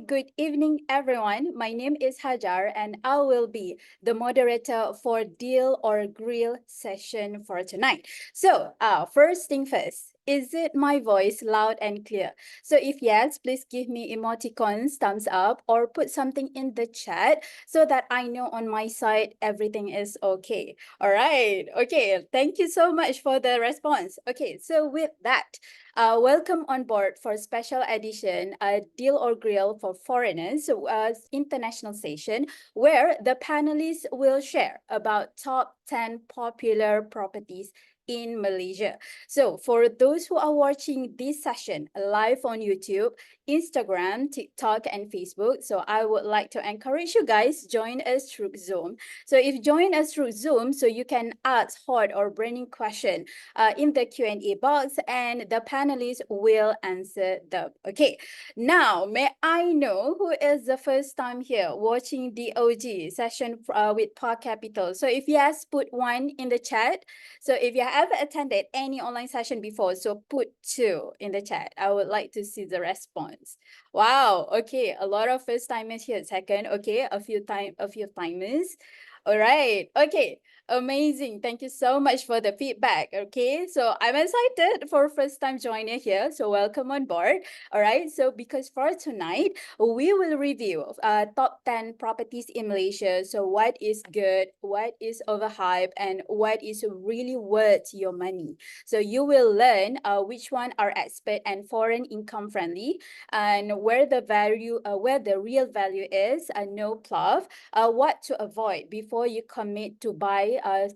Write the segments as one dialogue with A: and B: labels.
A: good evening, everyone. My name is Hajar, and I will be the moderator for Deal or Grill session for tonight. So, first thing first, is it my voice loud and clear? So, if yes, please give me emoticons, thumbs up, or put something in the chat so that I know on my side everything is okay. All right. Okay. Thank you so much for the response. Okay. So, with that, welcome on board for special edition, Deal or Grill for Foreigners, international session, where the panelists will share about top 10 popular properties in Malaysia. So for those who are watching this session live on YouTube, Instagram, TikTok, and Facebook, so I would like to encourage you guys join us through Zoom. So if you join us through Zoom, so you can ask hot or burning question in the Q&A box, and the panelists will answer them. Okay, now may I know who is the first time here watching the OG session with Park Capital? So if yes, put one in the chat. So if you have attended any online session before, so put 2 in the chat. I would like to see the response. Wow, okay, a lot of first timers here. Second, okay, a few timers. All right, okay. Amazing. Thank you so much for the feedback. Okay, so I'm excited for first time joiner here. So welcome on board. All right, so because for tonight, we will review top 10 properties in Malaysia. So what is good, what is overhyped, and what is really worth your money. So you will learn which one are expert and foreign income friendly, and where the real value is, no-fluff, what to avoid before you commit to buy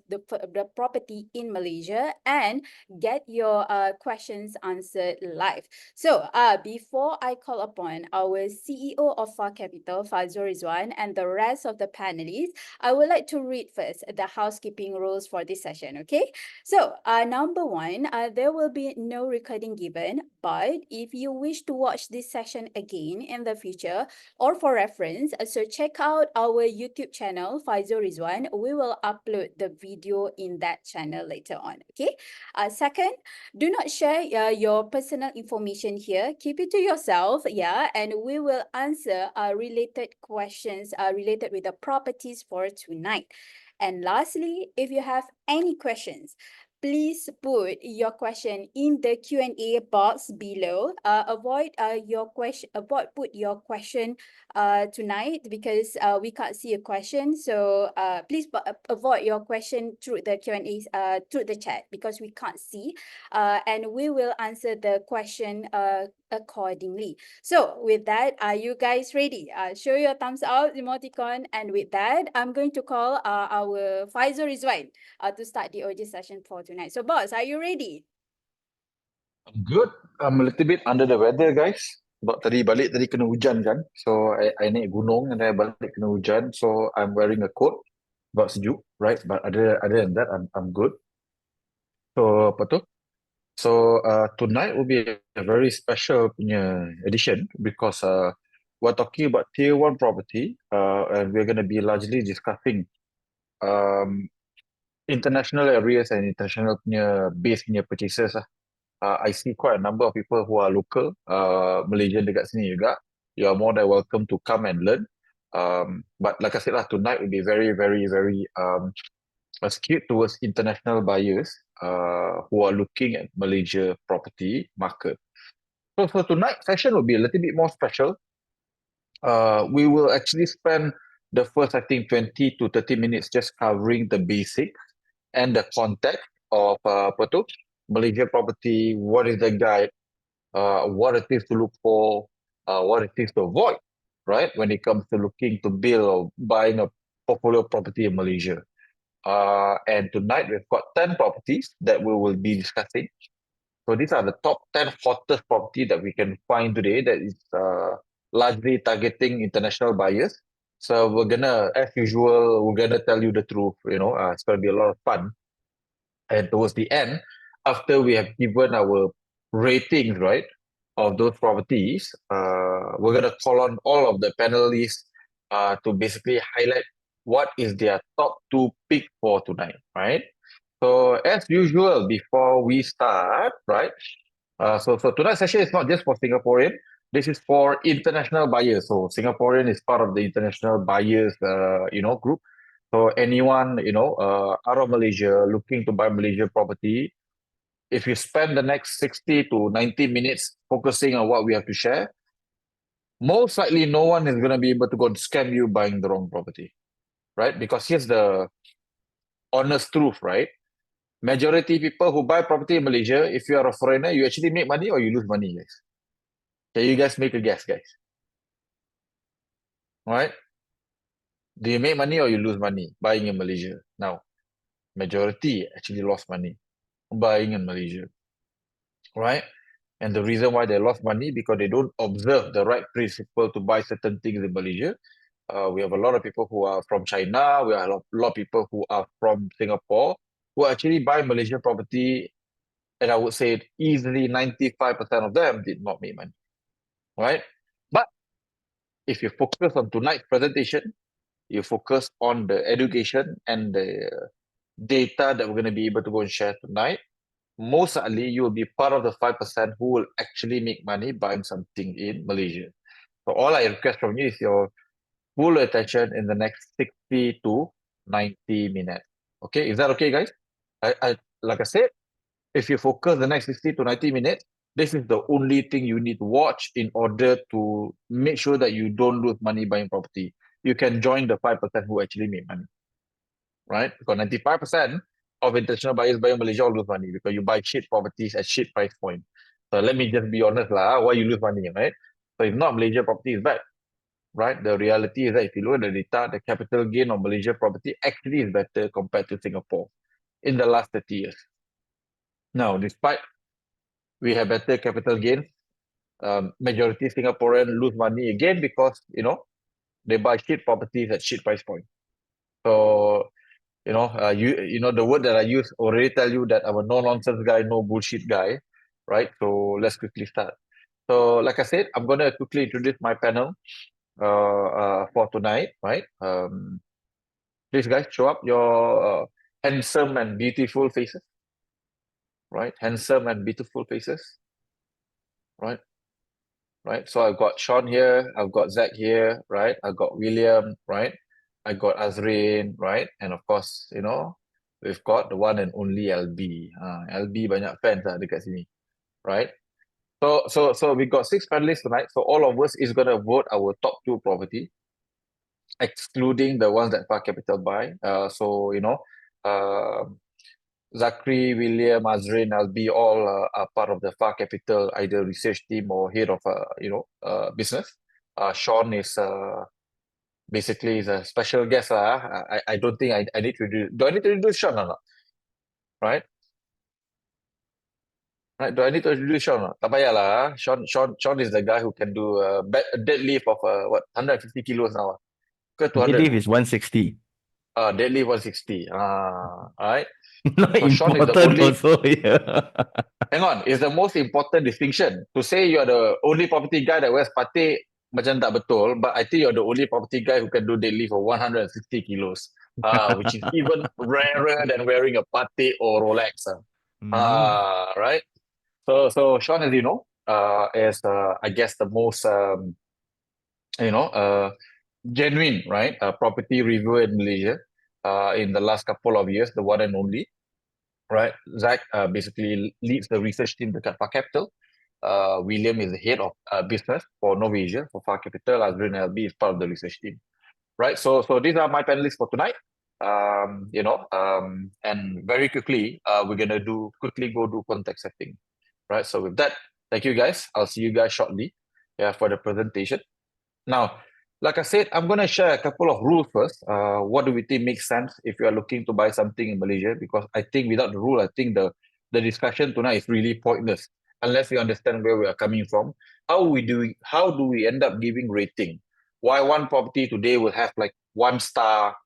A: the property in Malaysia, and get your questions answered live. So before I call upon our CEO of Far Capital, Faizul Ridzuan, and the rest of the panelists, I would like to read first the housekeeping rules for this session, okay? So number one, there will be no recording given, but if you wish to watch this session again in the future or for reference, so check out our YouTube channel, Faizul Ridzuan. We will upload the video in that channel later on, okay? Second, do not share your personal information here. Keep it to yourself, yeah, and we will answer related questions related with the properties for tonight. And lastly, if you have any questions, please put your question in the Q&A box below. Avoid put your question tonight because we can't see a question. So please avoid your question through the Q&A through the chat because we can't see. And we will answer the question accordingly. So with that, are you guys ready? Show your thumbs up emoticon. And with that, I'm going to call our Faizul Ridzuan to start the OG session for tonight. So boss, are you ready?
B: I'm good. I'm a little bit under the weather, guys. Sebab tadi kena hujan kan. So I naik gunung and then I balik kena hujan. So I'm wearing a coat. Sebab sejuk, right? But other than that, I'm good. So apa tu? So tonight will be a very special punya edition because we're talking about tier 1 property and we're going to be largely discussing um, international areas and international punya base punya purchases lah. I see quite a number of people who are local, Malaysian dekat sini juga. You are more than welcome to come and learn. But like I said lah, tonight will be very, very, very skewed towards international buyers who are looking at Malaysia property market. So for tonight's session will be a little bit more special. We will actually spend the first, I think, 20 to 30 minutes just covering the basics and the context of apa tu, Malaysia property, what is the guide, what it is to look for, what it is to avoid, right? When it comes to looking to build or buying a portfolio property in Malaysia. And tonight we've got 10 properties that we will be discussing. So these are the top 10 hottest property that we can find today that is largely targeting international buyers. So we're gonna, as usual, we're gonna tell you the truth, it's gonna be a lot of fun. And towards the end, after we have given our ratings, right, of those properties, we're gonna call on all of the panelists to basically highlight what is their top 2 pick for tonight, right? So as usual, before we start, right? So tonight's session is not just for Singaporean. This is for international buyers. So Singaporean is part of the international buyers, group. So anyone, out of Malaysia looking to buy Malaysia property, if you spend the next 60 to 90 minutes focusing on what we have to share, most likely no one is going to be able to go and scam you buying the wrong property, right? Because here's the honest truth, right? Majority people who buy property in Malaysia, if you are a foreigner, you actually make money or you lose money, guys. Can you guys make a guess, guys? All right? Do you make money or you lose money buying in Malaysia? Now, majority actually lost money buying in Malaysia, right? And the reason why they lost money because they don't observe the right principle to buy certain things in Malaysia. We have a lot of people who are from China. We have a lot of people who are from Singapore who actually buy Malaysian property, and I would say easily 95% of them did not make money, right? But if you focus on tonight's presentation, you focus on the education and the data that we're going to be able to go and share tonight, most likely you will be part of the 5% who will actually make money buying something in Malaysia. So all I request from you is your full attention in the next 60 to 90 minutes. Okay, is that okay, guys? Like I said, if you focus the next 60 to 90 minutes, this is the only thing you need to watch in order to make sure that you don't lose money buying property. You can join the 5% who actually make money, right? Because 95% of international buyers buying Malaysia will lose money because you buy shit properties at shit price point. So let me just be honest lah, why you lose money, right? So it's not Malaysia property is bad, right? The reality is that if you look at the data, the capital gain on Malaysia property actually is better compared to Singapore in the last 30 years. Now, despite we have better capital gain, majority Singaporean lose money again because, they buy shit properties at shit price point. So, the word that I use already tell you that I'm a no-nonsense guy, no bullshit guy, right? So let's quickly start. So like I said, I'm going to quickly introduce my panel for tonight, right? Please guys, show up your handsome and beautiful faces, right? Handsome and beautiful faces, right? Right. So I've got Sean here, I've got Zach here, right? I've got William, right? I got Azrin, right? And of course, we've got the one and only Albee. Albee banyak fans lah dekat sini, right? So we got 6 panelists tonight. So all of us is gonna vote our top 2 property, excluding the ones that Far Capital buy. Zakri, William, Azrin, Albee all are part of the Far Capital either research team or head of business. Sean is basically is a special guest lah. I don't think I need to do I need to introduce Sean or not? Right? Right? Do I need to introduce Sean or not? Tak payah lah. Sean is the guy who can do a deadlift of 150 kilos now. Ke 200?
C: Deadlift is 160.
B: Deadlift 160. Alright.
C: Not
B: So Sean is the
C: important
B: only.
C: also, yeah.
B: Hang on, it's the most important distinction. To say you are the only property guy that wears pate macam tak betul, but I think you're the only property guy who can do deadlift for 160 kilos, which is even rarer than wearing a pate or Rolex. Right? So Sean, as you know, is I guess the most genuine, right? Property reviewer in Malaysia in the last couple of years, the one and only. Right, Zach basically leads the research team at Far Capital. William is the head of business for Novasia for Far Capital. Azrin and Albee is part of the research team. Right, so these are my panelists for tonight. And very quickly, we're gonna quickly go do context setting. Right, so with that, thank you guys. I'll see you guys shortly. Yeah, for the presentation. Now, like I said, I'm going to share a couple of rules first. What do we think makes sense if you are looking to buy something in Malaysia? Because I think without the rule, I think the discussion tonight is really pointless unless we understand where we are coming from. How do we end up giving rating? Why one property today will have like 1 star,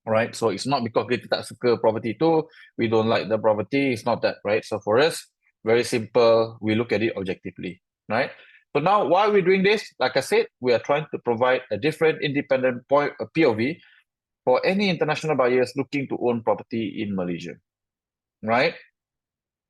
B: right? So it's not because kita tak suka property tu, we don't like the property. It's not that, right? So for us, very simple. We look at it objectively, right? So now, why are we doing this? Like I said, we are trying to provide a different independent point POV for any international buyers looking to own property in Malaysia, right?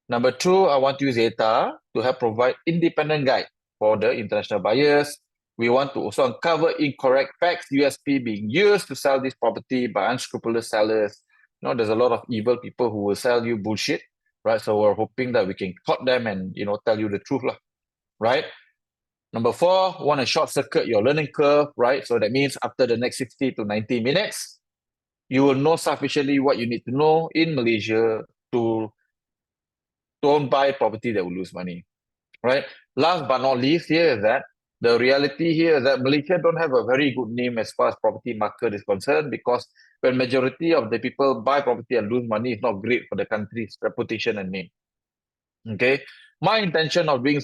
B: Number 2, I want to use data to help provide independent guide for the international buyers. We want to also uncover incorrect facts, USP being used to sell this property by unscrupulous sellers. There's a lot of evil people who will sell you bullshit, right? So we're hoping that we can caught them and, tell you the truth, right? Number 4, want to short circuit your learning curve, right? So that means after the next 60 to 90 minutes, you will know sufficiently what you need to know in Malaysia to don't buy property that will lose money, right? Last but not least, here is that the reality here is that Malaysia don't have a very good name as far as property market is concerned, because when majority of the people buy property and lose money, it's not great for the country's reputation and name. Okay, my intention of doing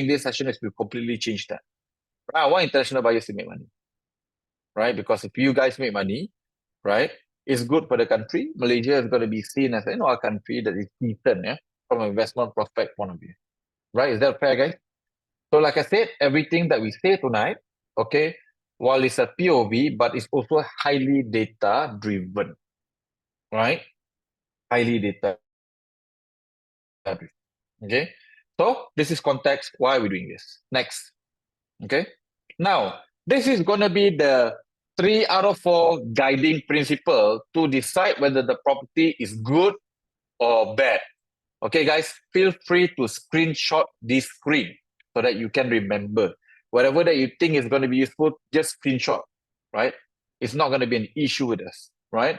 B: this session is to completely change that. I want international buyers to make money, right? Because if you guys make money, right, it's good for the country. Malaysia is going to be seen as a country that is decent, from an investment prospect point of view, right? Is that fair, guys? So like I said, everything that we say tonight, okay, while it's a POV, but it's also highly data driven, right? Highly data driven. Okay, so this is context why we're doing this. Next. Okay, now this is going to be the 3 out of 4 guiding principle to decide whether the property is good or bad. Okay, guys, feel free to screenshot this screen so that you can remember. Whatever that you think is going to be useful, just screenshot, right? It's not going to be an issue with us, right?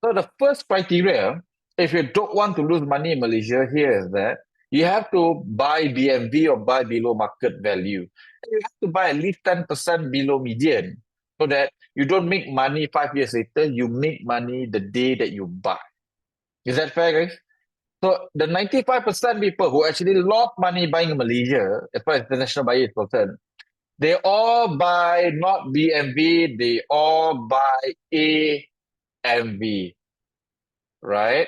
B: So the first criteria, if you don't want to lose money in Malaysia, here is that you have to buy BMV or buy below market value. You have to buy at least 10% below median so that you don't make money 5 years later, you make money the day that you buy. Is that fair, guys? So the 95% people who actually lost money buying in Malaysia, as far as international buyer is concerned, they all buy not BMV, they all buy AMV, right?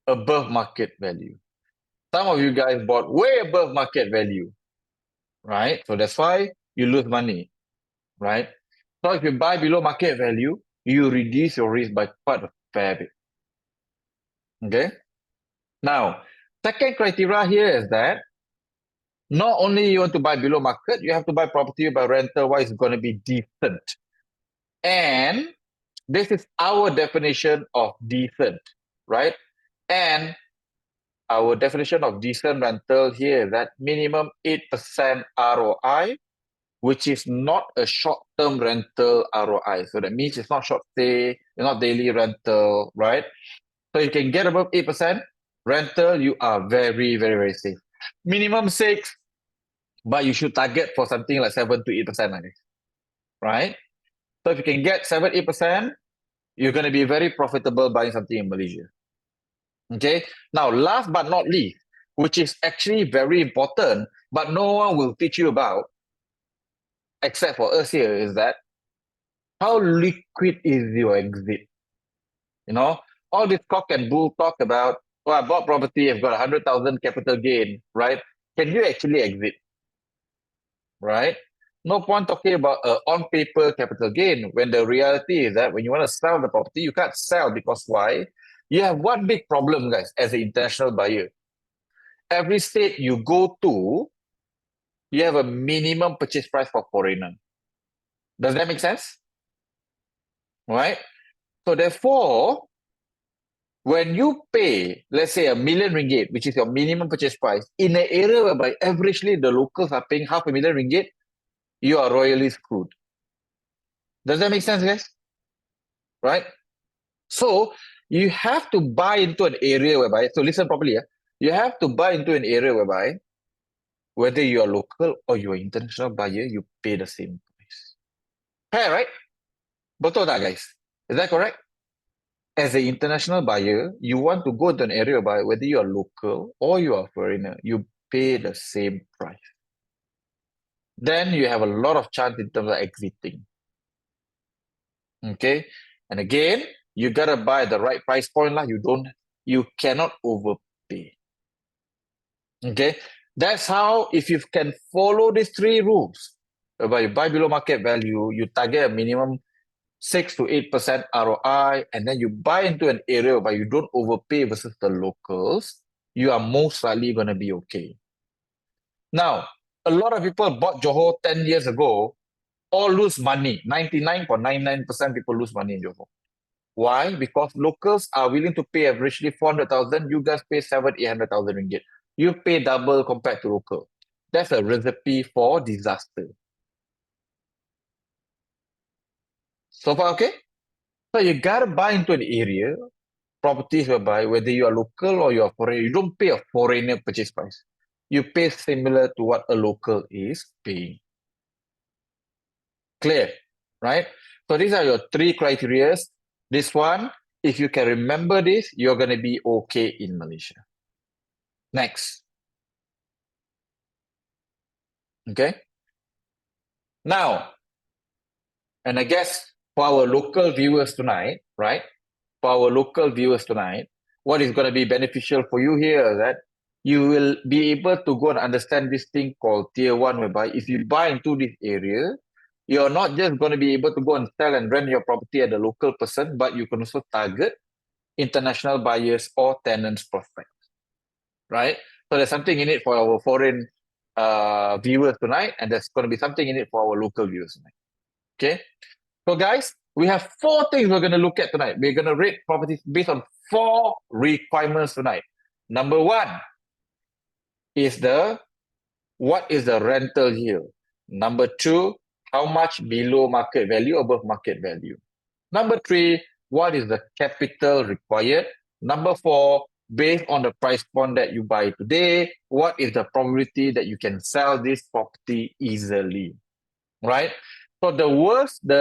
B: Above market value. Some of you guys bought way above market value, right? So that's why you lose money, right? So if you buy below market value, you reduce your risk by quite a fair bit. Okay? Now, second criteria here is that not only you want to buy below market, you have to buy property by rental wise it's going to be decent. And this is our definition of decent, right? And our definition of decent rental here is that minimum 8% ROI, which is not a short-term rental ROI. So that means it's not short stay, it's not daily rental, right? So you can get above 8% rental, you are very, very, very safe. Minimum 6, but you should target for something like 7 to 8%, right? So if you can get 7, 8%, you're going to be very profitable buying something in Malaysia. Okay, now last but not least, which is actually very important, but no one will teach you about, except for us here, is that how liquid is your exit? All this cock and bull talk about, oh, I bought property, I've got 100,000 capital gain, right? Can you actually exit? Right? No point talking about on paper capital gain when the reality is that when you want to sell the property, you can't sell because why? You have one big problem, guys, as an international buyer. Every state you go to, you have a minimum purchase price for foreigner. Does that make sense? Right? So therefore, when you pay, let's say RM1,000,000, which is your minimum purchase price, in an area whereby averagely the locals are paying RM500,000, you are royally screwed. Does that make sense, guys? Right? So you have to buy into an area whereby, so listen properly, you have to buy into an area whereby whether you are local or you are international buyer, you pay the same price. Fair, right? Betul tak, guys? Is that correct? As an international buyer, you want to go to an area whereby whether you are local or you are foreigner, you pay the same price. Then you have a lot of chance in terms of exiting. Okay? And again, you gotta buy the right price point lah. You cannot overpay. Okay? That's how, if you can follow these 3 rules, whereby you buy below market value, you target a minimum 6 to 8% ROI, and then you buy into an area where you don't overpay versus the locals, you are most likely going to be okay. Now, a lot of people bought Johor 10 years ago, all lose money. 99.99% people lose money in Johor. Why? Because locals are willing to pay averagely 400,000. You guys pay 800,000 ringgit. You pay double compared to local. That's a recipe for disaster. So far, okay? So you gotta buy into an area, properties whereby whether you are local or you are foreign, you don't pay a foreigner purchase price. You pay similar to what a local is paying. Clear, right? So these are your 3 criteria. This one, if you can remember this, you're going to be okay in Malaysia. Next. Okay. Now, and I guess for our local viewers tonight, right? For our local viewers tonight, what is going to be beneficial for you here is that you will be able to go and understand this thing called tier 1, whereby if you buy into this area, you're not just going to be able to go and sell and rent your property at a local person, but you can also target international buyers or tenants prospects, right? So there's something in it for our foreign viewers tonight, and there's going to be something in it for our local viewers tonight. Okay? So guys, we have 4 things we're going to look at tonight. We're going to rate properties based on 4 requirements tonight. Number 1 is what is the rental yield? Number 2, how much below market value, above market value? Number 3, what is the capital required? Number 4, based on the price point that you buy today, what is the probability that you can sell this property easily? Right? So the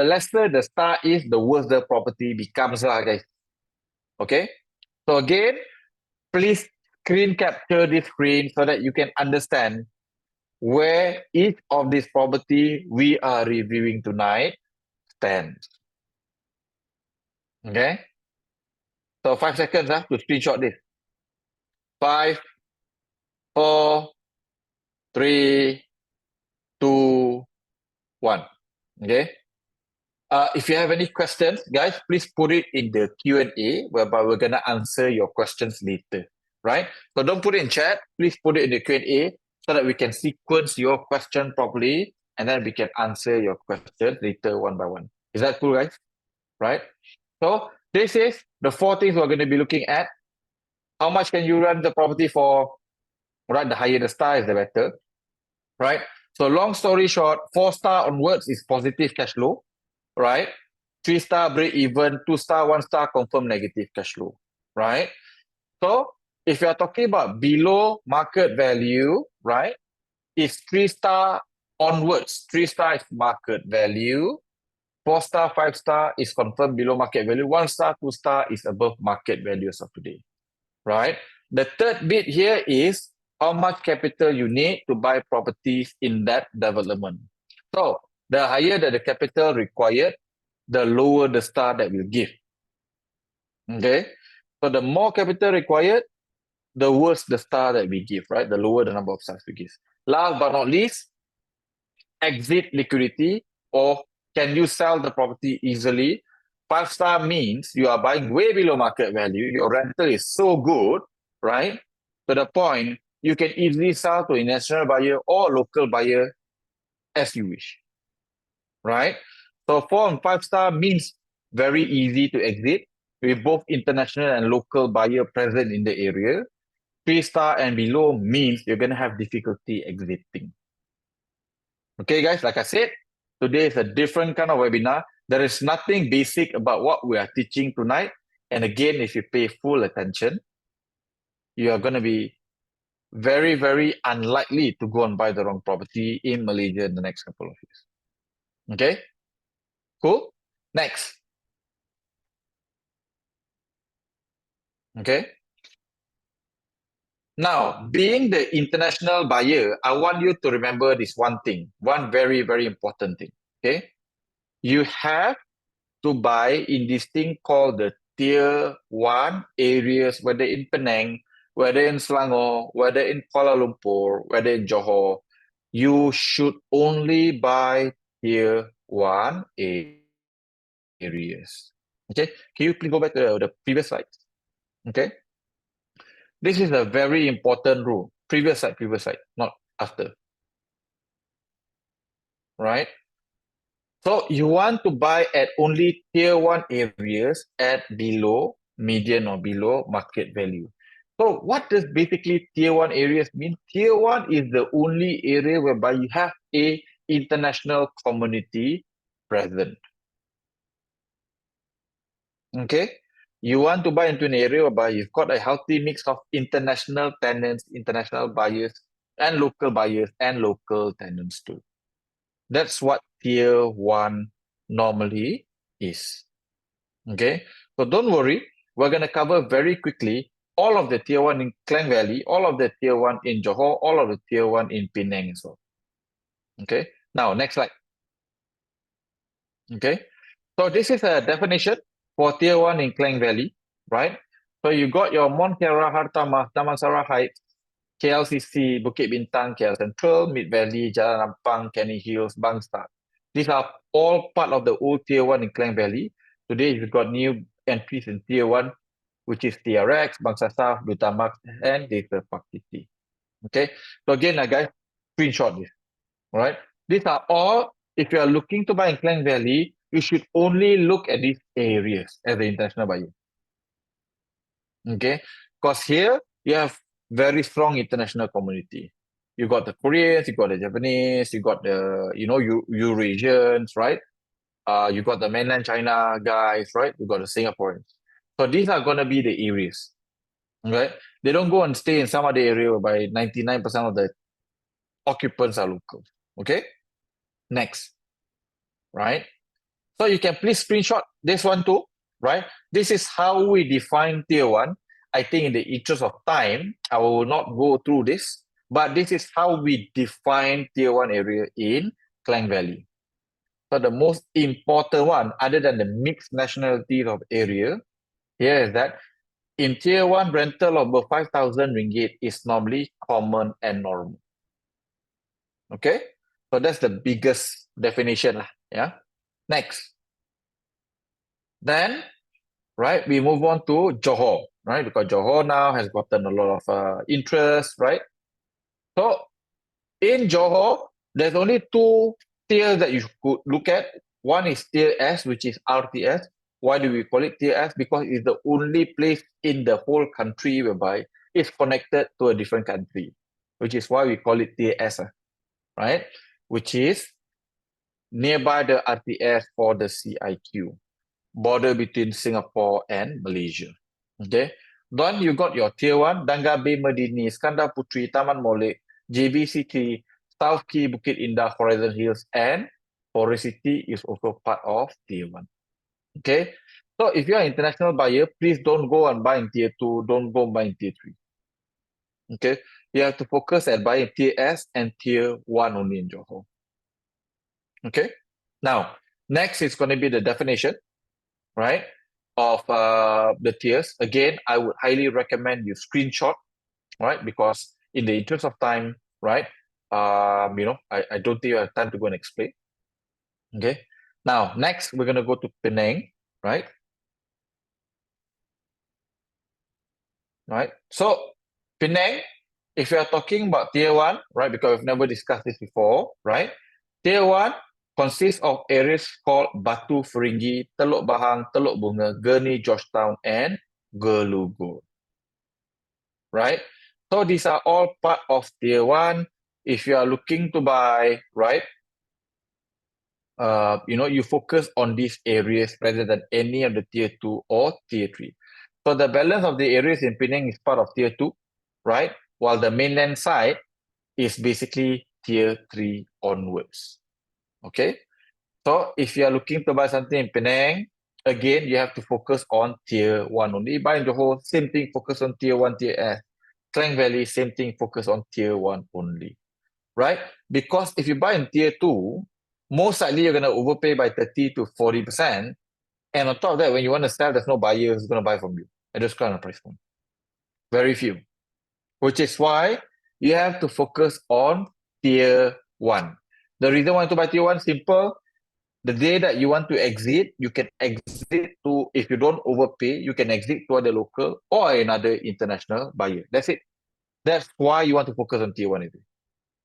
B: lesser the star is, the worse the property becomes, guys. Okay? So again, please screen capture this screen so that you can understand where each of this property we are reviewing tonight stands. Okay? So 5 seconds to screenshot this. 5, 4, 3, 2, 1. Okay? If you have any questions, guys, please put it in the Q&A, whereby we're going to answer your questions later, right? So don't put it in chat. Please put it in the Q&A so that we can sequence your question properly, and then we can answer your questions later one by one. Is that cool, guys? Right? So this is the 4 things we're going to be looking at. How much can you rent the property for? Right, the higher the star is the better, right? So long story short, 4-star onwards is positive cash flow, right? 3-star break even, 2-star, 1-star confirm negative cash flow, right? So if you are talking about below market value, right, it's 3-star onwards. 3-star is market value. 4-star, 5-star is confirmed below market value. 1-star, 2-star is above market values of today, right? The third bit here is how much capital you need to buy properties in that development. So the higher the capital required, the lower the star that will give. Okay? So the more capital required, the worse the star that we give, right? The lower the number of stars we give. Last but not least, exit liquidity, or can you sell the property easily? 5-star means you are buying way below market value. Your rental is so good, right? To the point you can easily sell to a national buyer or local buyer as you wish, right? So 4 and 5-star means very easy to exit with both international and local buyer present in the area. 3-star and below means you're going to have difficulty exiting. Okay, guys, like I said, today is a different kind of webinar. There is nothing basic about what we are teaching tonight. And again, if you pay full attention, you are going to be very, very unlikely to go and buy the wrong property in Malaysia in the next couple of years. Okay? Cool? Next. Okay? Now, being the international buyer, I want you to remember this one thing, one very, very important thing. Okay? You have to buy in this thing called the tier 1 areas, whether in Penang, whether in Selangor, whether in Kuala Lumpur, whether in Johor. You should only buy tier 1 areas. Okay, can you please go back to the previous slide? Okay, this is a very important rule. Previous slide, not after. right? So you want to buy at only tier 1 areas at below median or below market value. So what does basically tier 1 areas mean? Tier 1 is the only area whereby you have a international community present. Okay? You want to buy into an area whereby you've got a healthy mix of international tenants, international buyers, and local buyers and local tenants too. That's what tier 1 normally is. Okay, so don't worry, we're going to cover very quickly all of the tier 1 in Klang Valley, all of the tier 1 in Johor, all of the tier 1 in Penang as well. Okay, now next slide. Okay, so this is a definition for tier 1 in Klang Valley, right? So you got your Montclair, Hartamah, Damansara Heights, KLCC, Bukit Bintang, KL Central, Mid Valley, Jalan Ampang, Kenny Hills, Bangstar. These are all part of the old tier 1 in Klang Valley. Today, you've got new entries in tier 1, which is TRX, Bangsa South, Dutamax, and Data Park City. Okay, so again, guys, screenshot this. All right, these are all, if you are looking to buy in Klang Valley, you should only look at these areas as the international buyer. Okay, because here you have very strong international community. You got the Koreans, you got the Japanese, you got the, Eurasians, right? You got the mainland China guys, right? You got the Singaporeans. So these are going to be the areas, right? They don't go and stay in some other area whereby 99% of the occupants are local. Okay, next, right? So you can please screenshot this one too, right? This is how we define tier 1. I think in the interest of time, I will not go through this, but this is how we define tier 1 area in Klang Valley. So the most important one, other than the mixed nationalities of area, here is that in tier 1, rental of above 5,000 ringgit is normally common and normal. Okay, so that's the biggest definition. Yeah. Next. Then, right, we move on to Johor, right? Because Johor now has gotten a lot of interest, right? So in Johor, there's only 2 tiers that you could look at. One is tier S, which is RTS. Why do we call it tier S? Because it's the only place in the whole country whereby it's connected to a different country, which is why we call it tier S, right? Which is nearby the RTS for the CIQ, border between Singapore and Malaysia. Okay, then you got your tier 1, Dangga Bay Medini, Skandar Putri, Taman Molek, JBCT, South Key, Bukit Indah, Horizon Hills, and Forest City is also part of tier 1. Okay, so if you are an international buyer, please don't go and buy in tier 2, don't go and buy in tier 3. Okay, you have to focus at buying tier S and tier 1 only in Johor. Okay, now, next is going to be the definition, right, of the tiers. Again, I would highly recommend you screenshot, right, because in the interest of time, right, I don't think you have time to go and explain. Okay, now next we're going to go to Penang, right? Right, so Penang, if you are talking about tier 1, right, because we've never discussed this before, right, tier 1 consists of areas called Batu Feringgi, Teluk Bahang, Teluk Bunga, Gurney, Georgetown, and Gelugul. Right? So these are all part of tier 1. If you are looking to buy, right, you focus on these areas rather than any of the tier 2 or tier 3. So the balance of the areas in Penang is part of tier 2, right? While the mainland side is basically tier 3 onwards. Okay? So if you are looking to buy something in Penang, again, you have to focus on tier 1 only. Buy in Johor, same thing, focus on tier 1, tier S. Klang Valley, same thing, focus on tier 1 only. Right? Because if you buy in tier 2, most likely you're going to overpay by 30 to 40%. And on top of that, when you want to sell, there's no buyer who's going to buy from you at this kind of price point. Very few. Which is why you have to focus on tier 1. The reason why to buy tier 1 is simple. The day that you want to exit, you can exit to, if you don't overpay, you can exit to the local or another international buyer. That's it. That's why you want to focus on tier 1.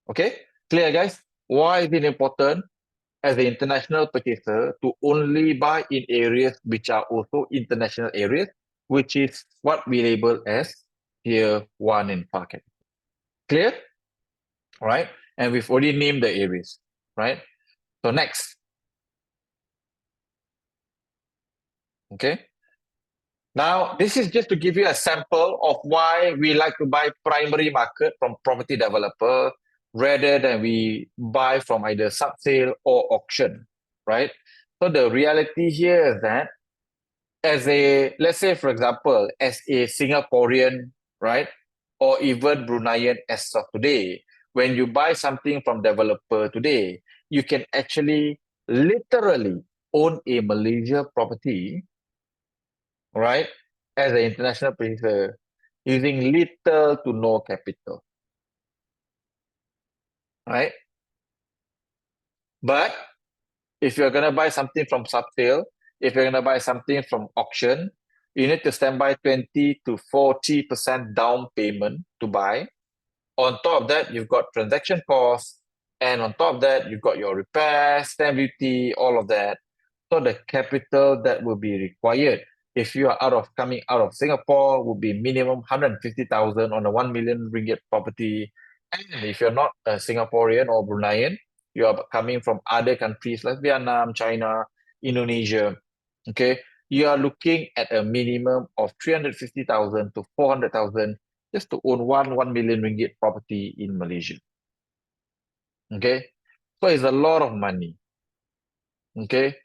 B: Okay? Clear, guys? Why is it important? as an international purchaser to only buy in areas which are also international areas, which is what we label as tier 1 and far capital. Clear? Right? And we've already named the areas, right? So next. Okay. Now, this is just to give you a sample of why we like to buy primary market from property developer rather than we buy from either subsale or auction, right? So the reality here is that let's say, for example, as a Singaporean, right? Or even Bruneian as of today, when you buy something from developer today, you can actually literally own a Malaysia property, right? As an international purchaser, using little to no capital, right? But if you're gonna buy something from subsale, if you're gonna buy something from auction, you need to stand by 20 to 40% down payment to buy. On top of that, you've got transaction costs, and on top of that, you've got your repairs, stamp duty, all of that. So the capital that will be required if you are coming out of Singapore would be minimum 150,000 on a 1 million ringgit property. And if you're not a Singaporean or Bruneian, you are coming from other countries like Vietnam, China, Indonesia, okay, you are looking at a minimum of 350,000 to 400,000 just to own 1 million ringgit property in Malaysia. Okay, so it's a lot of money. Okay,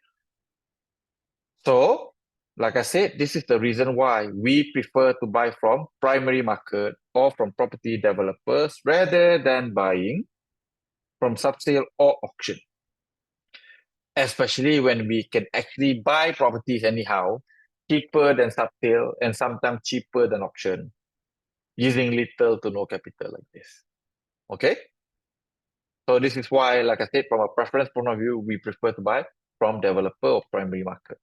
B: so like I said, this is the reason why we prefer to buy from primary market or from property developers rather than buying from subsale or auction. Especially when we can actually buy properties anyhow, cheaper than subsale and sometimes cheaper than auction, using little to no capital like this. Okay? So this is why, like I said, from a preference point of view, we prefer to buy from developer or primary market.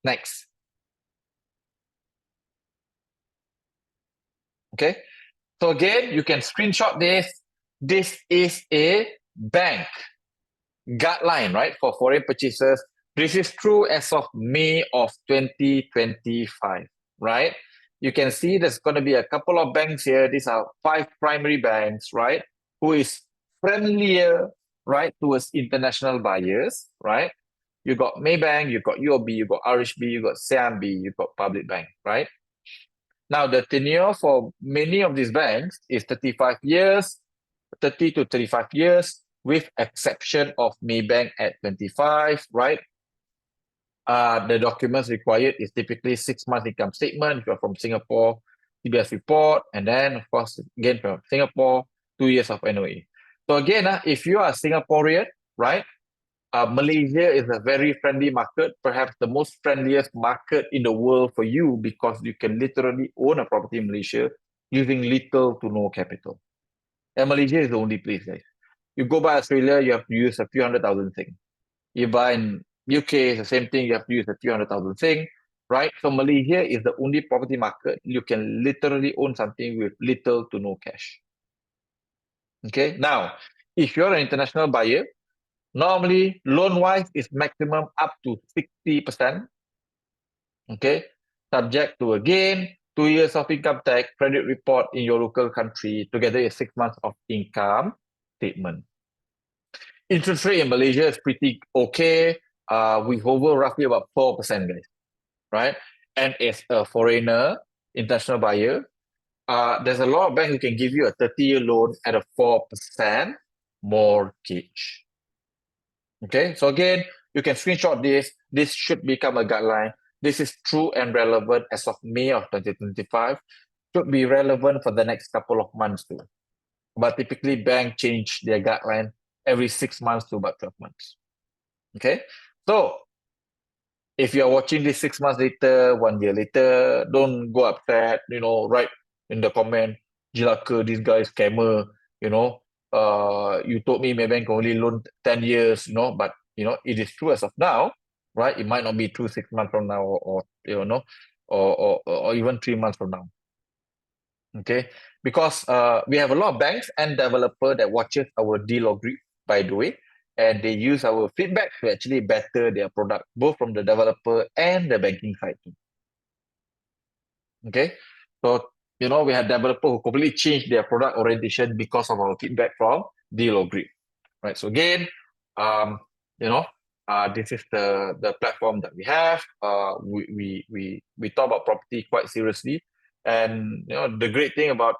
B: Next. Okay? So again, you can screenshot this. This is a bank guideline, right, for foreign purchasers. This is true as of May of 2025, right? You can see there's going to be a couple of banks here. These are 5 primary banks, right, who is friendlier, right, towards international buyers, right? You got Maybank, you got UOB, you got RHB, you got CIMB, you got Public Bank, right? Now, the tenure for many of these banks is 35 years, 30 to 35 years, with exception of Maybank at 25, right? The documents required is typically 6 months income statement if you're from Singapore, CBS report, and then, of course, again, from Singapore, 2 years of NOA. So again, if you are a Singaporean, right, Malaysia is a very friendly market, perhaps the most friendliest market in the world for you because you can literally own a property in Malaysia using little to no capital. And Malaysia is the only place, guys. You go by Australia, you have to use a few 100,000 thing. You buy in UK, it's the same thing, you have to use a few 100,000 thing, right? So Malaysia is the only property market you can literally own something with little to no cash. Okay, now, if you're an international buyer, normally loan-wise is maximum up to 60%. Okay, subject to again 2 years of income tax, credit report in your local country, together is 6 months of income statement. Interest rate in Malaysia is pretty okay. We hover roughly about 4%, guys, right? And as a foreigner, international buyer, there's a lot of banks who can give you a 30-year loan at a 4% mortgage. Okay, so again, you can screenshot this. This should become a guideline. This is true and relevant as of May of 2025. Should be relevant for the next couple of months too. But typically, bank change their guideline every 6 months to about 12 months. Okay, so if you're watching this 6 months later, 1 year later, don't go upset, write in the comment, Jilaka, this guy is scammer, you told me Maybank can only loan 10 years, but, it is true as of now, right? It might not be true 6 months from now or even 3 months from now. Okay, because we have a lot of banks and developer that watches our deal or brief, by the way, and they use our feedback to actually better their product, both from the developer and the banking side too. Okay, so we had developer who completely changed their product orientation because of our feedback from Deal or Grip, right? So again, this is the platform that we have. We talk about property quite seriously, and the great thing about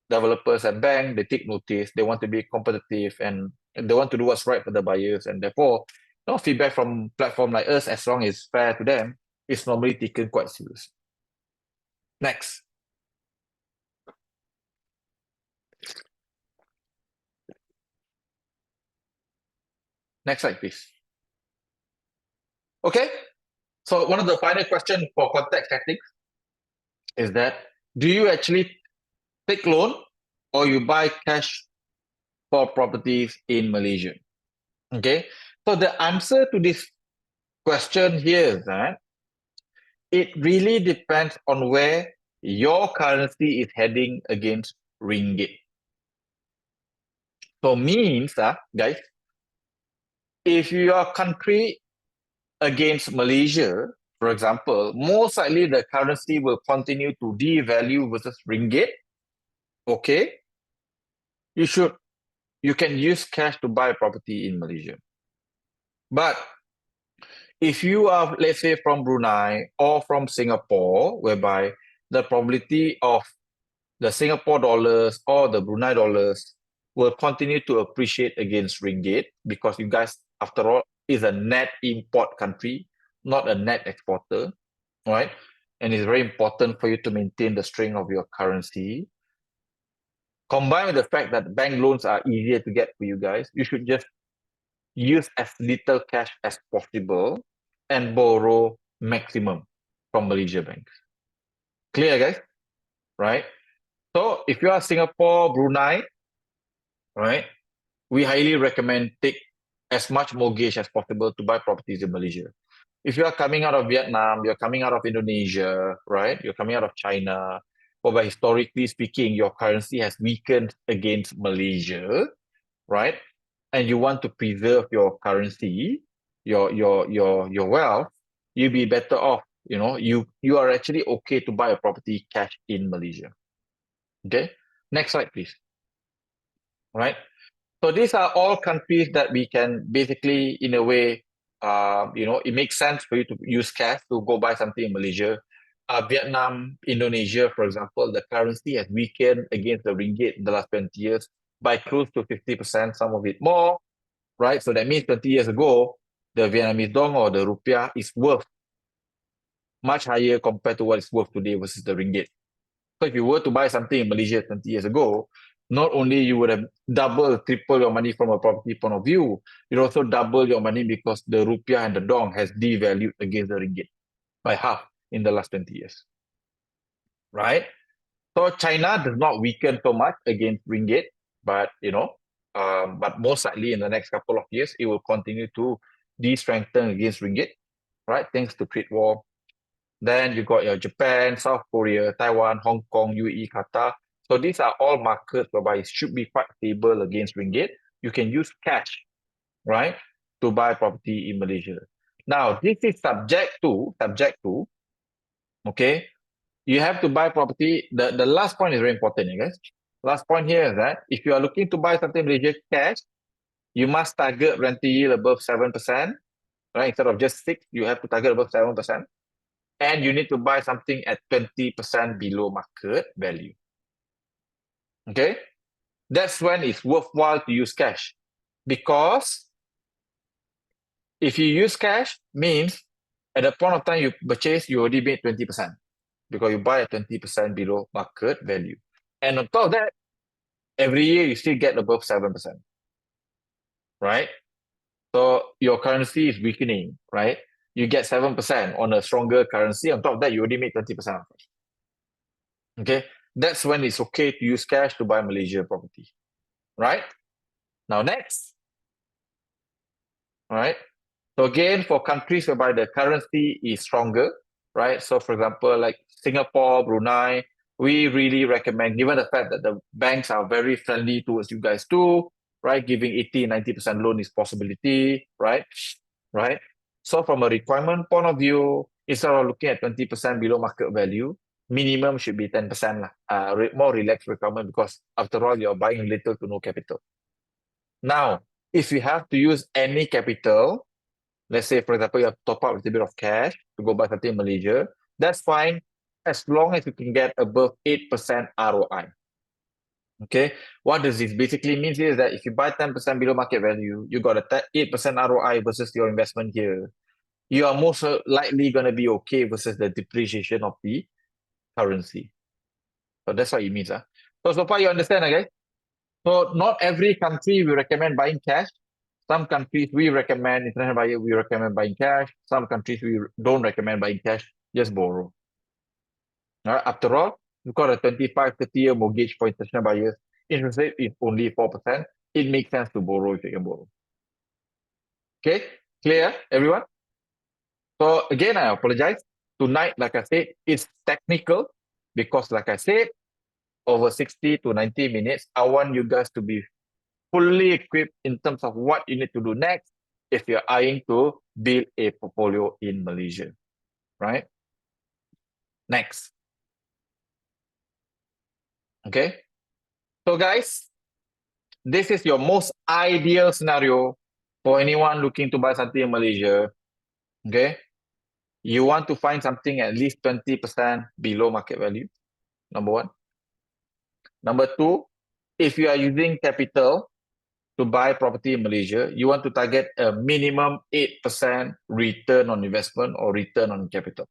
B: developers and bank, they take notice. They want to be competitive, and they want to do what's right for the buyers, and therefore, feedback from platform like us, as long as it's fair to them, is normally taken quite seriously. Next. Next slide, please. Okay, so one of the final questions for context setting is that, do you actually take loan or you buy cash for properties in Malaysia? Okay, so the answer to this question here is that it really depends on where your currency is heading against ringgit. So means, guys, if your country against Malaysia, for example, most likely the currency will continue to devalue versus ringgit. Okay, you can use cash to buy property in Malaysia. But if you are, let's say, from Brunei or from Singapore, whereby the probability of the Singapore dollars or the Brunei dollars will continue to appreciate against ringgit, because you guys, after all, is a net import country, not a net exporter, right? And it's very important for you to maintain the strength of your currency. Combined with the fact that bank loans are easier to get for you guys, you should just use as little cash as possible and borrow maximum from Malaysia banks. Clear, guys? Right? So if you are Singapore, Brunei, right, we highly recommend take as much mortgage as possible to buy properties in Malaysia. If you are coming out of Vietnam, you're coming out of Indonesia, right? You're coming out of China, whereby historically speaking, your currency has weakened against Malaysia, right? And you want to preserve your currency, your wealth, you'll be better off. You are actually okay to buy a property cash in Malaysia. Okay, next slide, please. Right. So these are all countries that we can basically, in a way, it makes sense for you to use cash to go buy something in Malaysia. Vietnam, Indonesia, for example, the currency has weakened against the ringgit in the last 20 years by close to 50%, some of it more, right? So that means 20 years ago, the Vietnamese dong or the rupiah is worth much higher compared to what it's worth today versus the ringgit. So if you were to buy something in Malaysia 20 years ago, not only you would have double, triple your money from a property point of view, you also double your money because the rupiah and the dong has devalued against the ringgit by half in the last 20 years, right? So China does not weaken so much against ringgit, but but most likely in the next couple of years, it will continue to de-strengthen against ringgit, right? Thanks to trade war. Then you got your Japan, South Korea, Taiwan, Hong Kong, UAE, Qatar. So these are all markets whereby it should be quite stable against ringgit. You can use cash, right, to buy property in Malaysia. Now, this is subject to, okay, you have to buy property. The last point is very important, you guys. Last point here is that if you are looking to buy something in Malaysia cash, you must target rental yield above 7%, right? Instead of just 6, you have to target above 7%. And you need to buy something at 20% below market value. Okay? That's when it's worthwhile to use cash. Because if you use cash, means at the point of time you purchase, you already made 20%. Because you buy at 20% below market value. And on top of that, every year you still get above 7%. Right? So your currency is weakening, right? You get 7% on a stronger currency. On top of that, you already made 20%. Okay, that's when it's okay to use cash to buy Malaysia property, right? Now next, all right? So again, for countries whereby the currency is stronger, right? So for example, like Singapore, Brunei, we really recommend, given the fact that the banks are very friendly towards you guys too, right? Giving 80-90% loan is possibility, right? Right? So from a requirement point of view, instead of looking at 20% below market value, minimum should be 10% lah. More relaxed requirement because after all, you're buying little to no capital. Now, if you have to use any capital, let's say, for example, you have to top up a little bit of cash to go buy something in Malaysia, that's fine as long as you can get above 8% ROI. Okay, what does this basically mean is that if you buy 10% below market value, you got a 8% ROI versus your investment here. You are most likely going to be okay versus the depreciation of the currency. So that's what it means. So far you understand, okay? So not every country we recommend buying cash. Some countries we recommend international buyer, we recommend buying cash. Some countries we don't recommend buying cash, just borrow. All right, after all, you've got a 25-30-year mortgage for international buyers. Interest rate is only 4%. It makes sense to borrow if you can borrow. Okay, clear, everyone? So again, I apologize. Tonight, like I said, it's technical because like I said, over 60 to 90 minutes, I want you guys to be fully equipped in terms of what you need to do next if you're eyeing to build a portfolio in Malaysia, right? Next. Okay. So guys, this is your most ideal scenario for anyone looking to buy something in Malaysia. Okay. You want to find something at least 20% below market value, number one. Number two, if you are using capital to buy property in Malaysia, you want to target a minimum 8% return on investment or return on capital.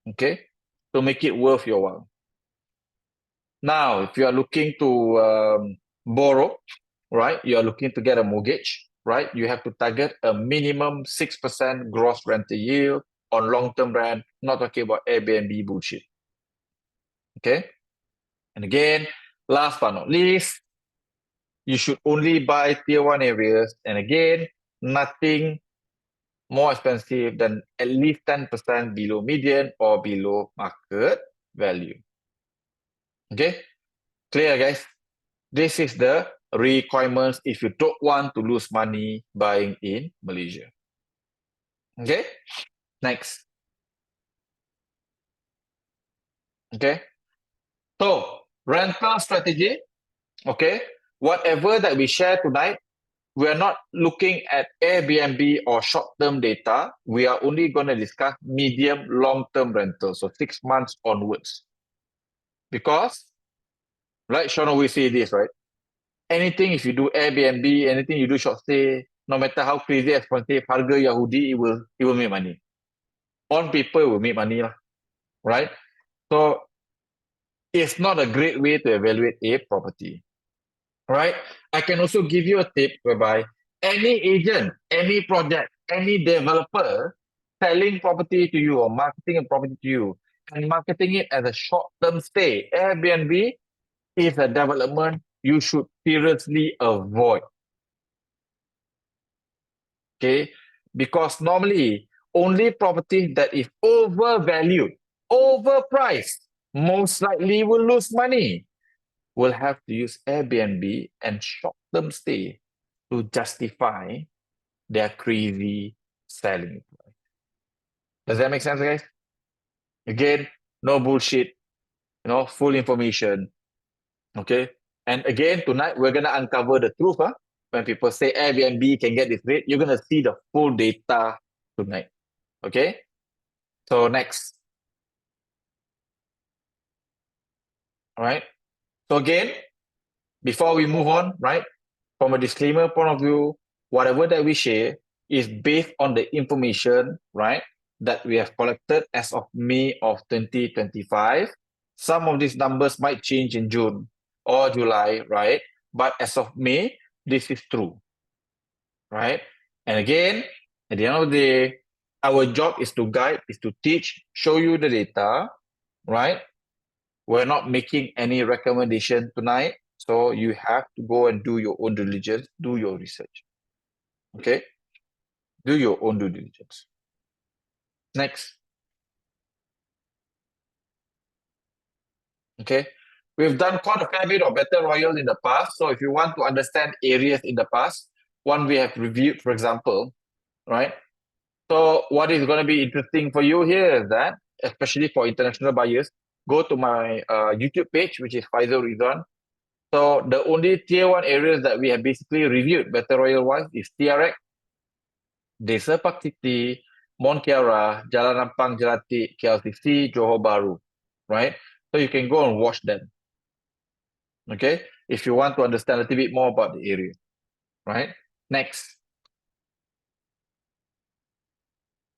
B: Okay, to make it worth your while. Now, if you are looking to borrow, right, you are looking to get a mortgage, right, you have to target a minimum 6% gross rental yield on long-term rent, not talking about Airbnb bullshit. Okay, and again, last but not least, you should only buy tier 1 areas, and again, nothing more expensive than at least 10% below median or below market value. Okay, clear guys? This is the requirements if you don't want to lose money buying in Malaysia. Okay, next. Okay, so rental strategy, okay, whatever that we share tonight, we are not looking at Airbnb or short-term data. We are only going to discuss medium, long-term rental, so 6 months onwards. Because, right, Sean always say this, right? Anything if you do Airbnb, anything you do short stay, no matter how crazy expensive, harga Yahudi, it will make money. On paper, it will make money, right? So it's not a great way to evaluate a property, right? I can also give you a tip whereby any agent, any project, any developer selling property to you or marketing a property to you and marketing it as a short-term stay, Airbnb is a development you should seriously avoid. Okay, because normally only property that is overvalued, overpriced, most likely will lose money, will have to use Airbnb and short-term stay to justify their crazy selling price. Does that make sense, guys? Again, no bullshit, full information. Okay, and again, tonight we're gonna uncover the truth. When people say Airbnb can get this rate, you're gonna see the full data tonight. Okay, so next. All right, so again, before we move on, right, from a disclaimer point of view, whatever that we share is based on the information, right, that we have collected as of May of 2025. Some of these numbers might change in June or July, right? But as of May, this is true, right? And again, at the end of the day, our job is to guide, is to teach, show you the data, right? We're not making any recommendation tonight. So you have to go and do your own diligence, do your research. Okay? Do your own due diligence. Next. Okay? We've done quite a fair bit of Battle Royale in the past. So if you want to understand areas in the past, one we have reviewed, for example, right? So what is going to be interesting for you here is that, especially for international buyers, go to my YouTube page, which is Faizul Ridzuan. So the only tier 1 areas that we have basically reviewed Battle Royale wise is TRX, Desa Park City, Mont Kiara, Jalan Ampang, Jelatik, KLCC, Johor Bahru, right? So you can go and watch them, okay? If you want to understand a little bit more about the area, right? Next,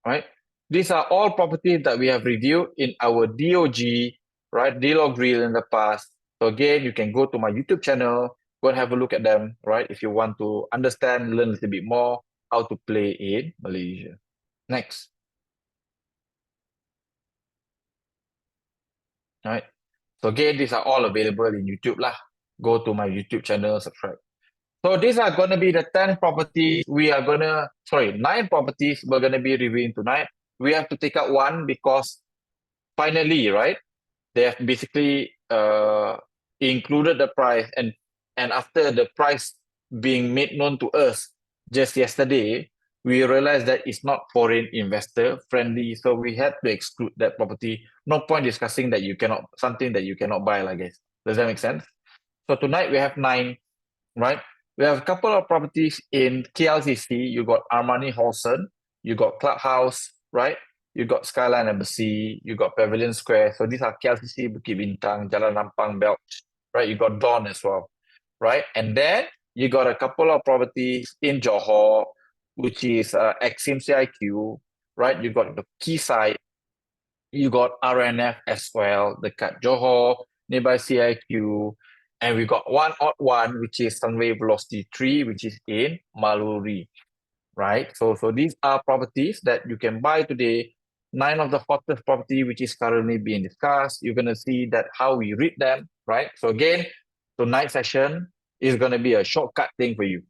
B: right? These are all properties that we have reviewed in our DOG, right? Deal or Grill in the past. So again, you can go to my YouTube channel, go and have a look at them, right? If you want to understand, learn a little bit more how to play in Malaysia. Next. Right. So again, these are all available in YouTube lah. Go to my YouTube channel, subscribe. So these are going to be the 10 properties we are going to, 9 properties we're going to be reviewing tonight. We have to take out one because finally, right, they have basically included the price, and after the price being made known to us just yesterday, we realized that it's not foreign investor friendly, so we had to exclude that property. No point discussing that something that you cannot buy, I guess. Does that make sense? So tonight we have 9, right? We have a couple of properties in KLCC. You got Armani Hillsong, you got Clubhouse, right? You got Skyline Embassy, you got Pavilion Square. So these are KLCC, Bukit Bintang, Jalan Nampang Belt, right? You got Dawn as well, right? And then you got a couple of properties in Johor, which is Exim CIQ, right? You got the Quayside, you got R&F as well, dekat Johor, nearby CIQ, and we got one odd one, which is Sunway Velocity 3, which is in Maluri, right? So these are properties that you can buy today. 9 of the hottest property, which is currently being discussed. You're going to see that how we read them, right? So again, tonight's session is going to be a shortcut thing for you,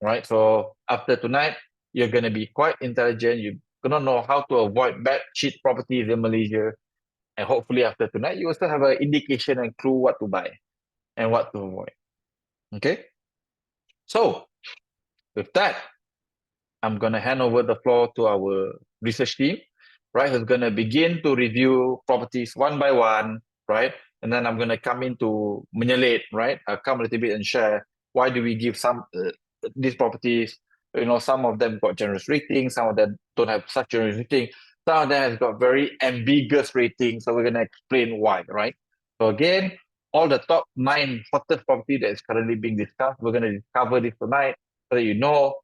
B: right? So after tonight, you're going to be quite intelligent. You're going to know how to avoid bad cheap properties in Malaysia. And hopefully after tonight, you also have an indication and clue what to buy and what to avoid. Okay? So with that, I'm going to hand over the floor to our research team, right? Who's going to begin to review properties one by one, right? And then I'm going to come into menyelit, right? I'll come a little bit and share why do we give some these properties. You know, some of them got generous ratings, some of them don't have such generous rating. Some of them has got very ambiguous ratings. So we're going to explain why, right? So again, all the top 9 hottest property that is currently being discussed, we're going to cover this tonight so that you know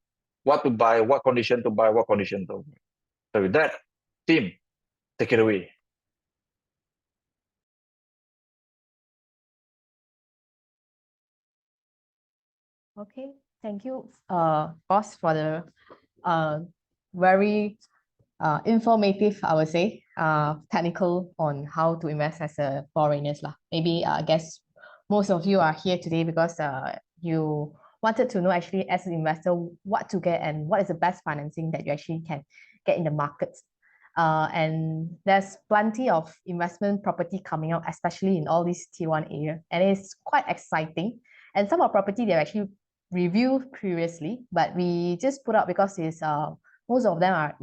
B: what to buy, what condition to buy, what condition to avoid. So with that, team, take it away.
D: Okay, thank you, boss, for the very informative, I would say, technical on how to invest as a foreigners lah. Maybe I guess most of you are here today because you wanted to know actually as an investor what to get and what is the best financing that you actually can get in the markets. And there's plenty of investment property coming out, especially in all these tier 1 area, and it's quite exciting. And some of property they've actually reviewed previously, but we just put up because it's most of them are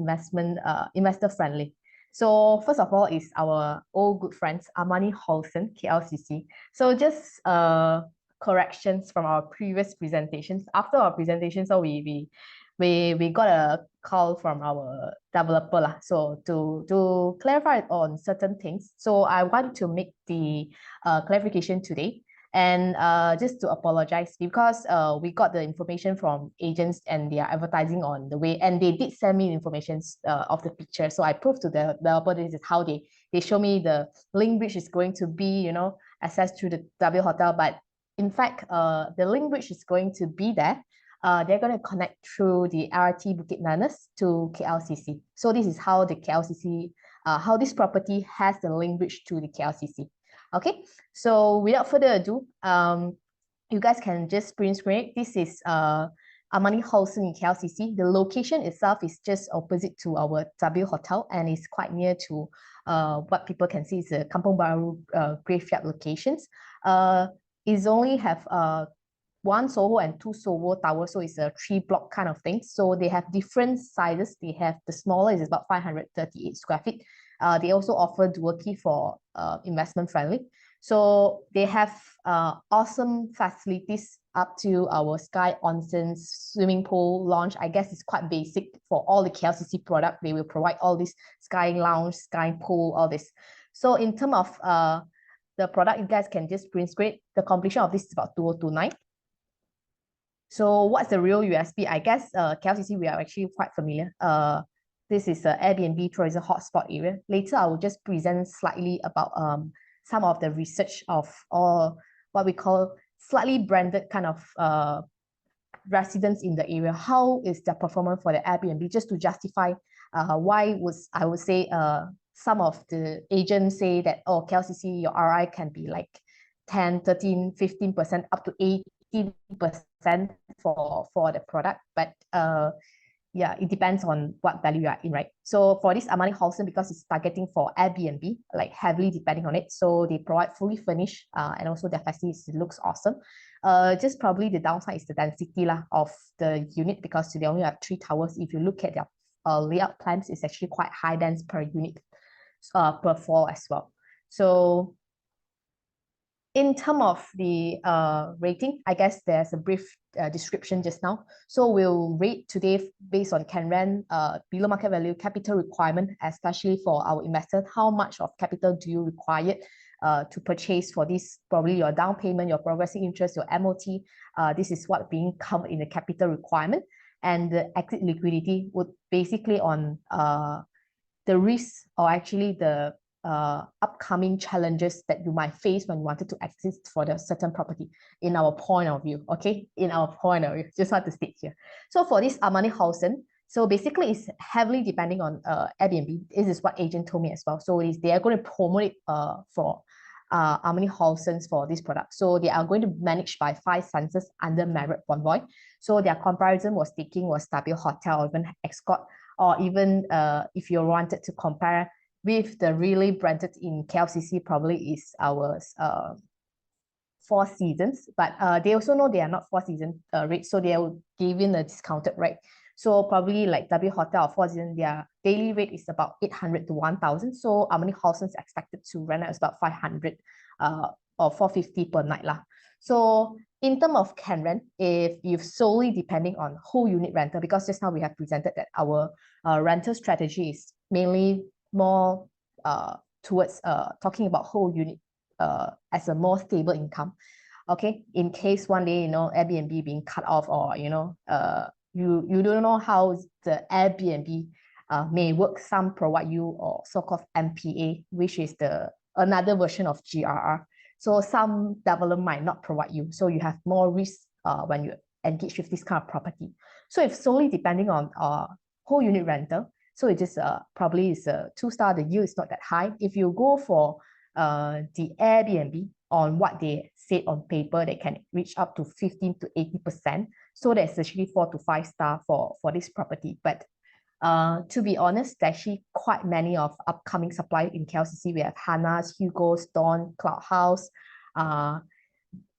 D: investor friendly. So first of all is our old good friends Armani Hillsong, KLCC. So just corrections from our previous presentations. After our presentation, so we got a call from our developer lah. So to clarify on certain things. So I want to make the clarification today. And just to apologize because we got the information from agents and they are advertising on the way, and they did send me information of the picture. So I proved to the developer this is how they show me the link bridge is going to be, accessed through the W Hotel. But in fact, the link bridge is going to be there. They're going to connect through the LRT Bukit Nanas to KLCC. So this is how the KLCC, how this property has the link bridge to the KLCC. Okay, so without further ado, you guys can just print screen. This is Armani Hillsong in KLCC. The location itself is just opposite to our W Hotel and is quite near to what people can see is a Kampong Baru graveyard locations. It's only have one Soho and two Soho towers, so it's a 3-block kind of thing. So they have different sizes. They have the smaller is about 538 square feet. They also offer dual key for investment friendly. So they have awesome facilities up to our Sky Onsen swimming pool lounge. I guess it's quite basic for all the KLCC product. They will provide all this Sky Lounge, Sky Pool, all this. So in terms of the product, you guys can just print screen. The completion of this is about 2029. So what's the real USP? I guess KLCC, we are actually quite familiar. This is an Airbnb tourism hotspot area. Later, I will just present slightly about some of the research of all what we call slightly branded kind of residents in the area. How is their performance for the Airbnb? Just to justify why I would say some of the agents say that, oh, KLCC, your RI can be like 10, 13, 15%, up to 18% for the product. But yeah, it depends on what value you are in, right? So for this Armani Hillsong, because it's targeting for Airbnb, like heavily depending on it, so they provide fully furnished and also their facilities looks awesome. Just probably the downside is the density of the unit, because they only have 3 towers. If you look at their layout plans, it's actually quite high dense per unit per floor as well. So in terms of the rating, I guess there's a brief description just now. So we'll rate today based on Canren below market value, capital requirement, especially for our investors. How much of capital do you require to purchase for this? Probably your down payment, your progressive interest, your MOT. This is what being covered in the capital requirement. And the exit liquidity would basically on the risk, or actually the upcoming challenges that you might face when you wanted to exit for the certain property, in our point of view. Okay, in our point of view, just want to state here. So for this Armani Hillsong, so basically it's heavily depending on Airbnb. This is what agent told me as well. So they are going to promote it for Armani Hillsong for this product. So they are going to manage by 5 senses under Marriott Bonvoy. So their comparison was W Hotel or even Escort, or even if you wanted to compare with the really branded in KLCC, probably is our Four Seasons. But they also know they are not 4 Seasons rates, so they will give in a discounted rate. So probably like W Hotel or Four Seasons, their daily rate is about 800 to 1,000. So Armani Hillsong is expected to rent out about 500 or 450 per night lah. So in terms of can rent, if you're solely depending on whole unit rental, because just now we have presented that our rental strategy is mainly more towards talking about whole unit as a more stable income. Okay, in case one day, Airbnb being cut off, or, you don't know how the Airbnb may work. Some provide you or so-called MPA, which is another version of GRR. So some developer might not provide you. So you have more risk when you engage with this kind of property. So if solely depending on whole unit rental, so it is probably is a 2-star, the yield is not that high. If you go for the Airbnb, on what they said on paper, they can reach up to 15 to 80%. So that's actually 4 to 5 star for this property. But to be honest, there's actually quite many of upcoming supply in KLCC. We have Hannah's, Hugo's, Dawn, Cloud House,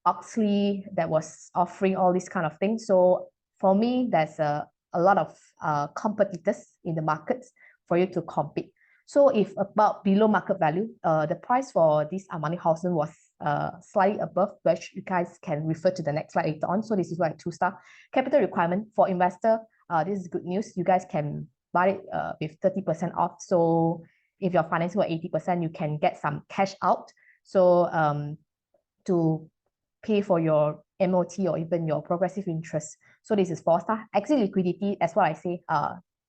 D: Oxley that was offering all these kind of things. So for me, there's a lot of competitors in the markets for you to compete. So if about below market value, the price for this Armani Hillsong was slightly above, which you guys can refer to the next slide later on. So this is like 2-star. Capital requirement for investor, this is good news. You guys can buy it with 30% off. So if you're financing for 80%, you can get some cash out. So to pay for your MOT or even your progressive interest. So this is 4-star. Exit liquidity, as what I say,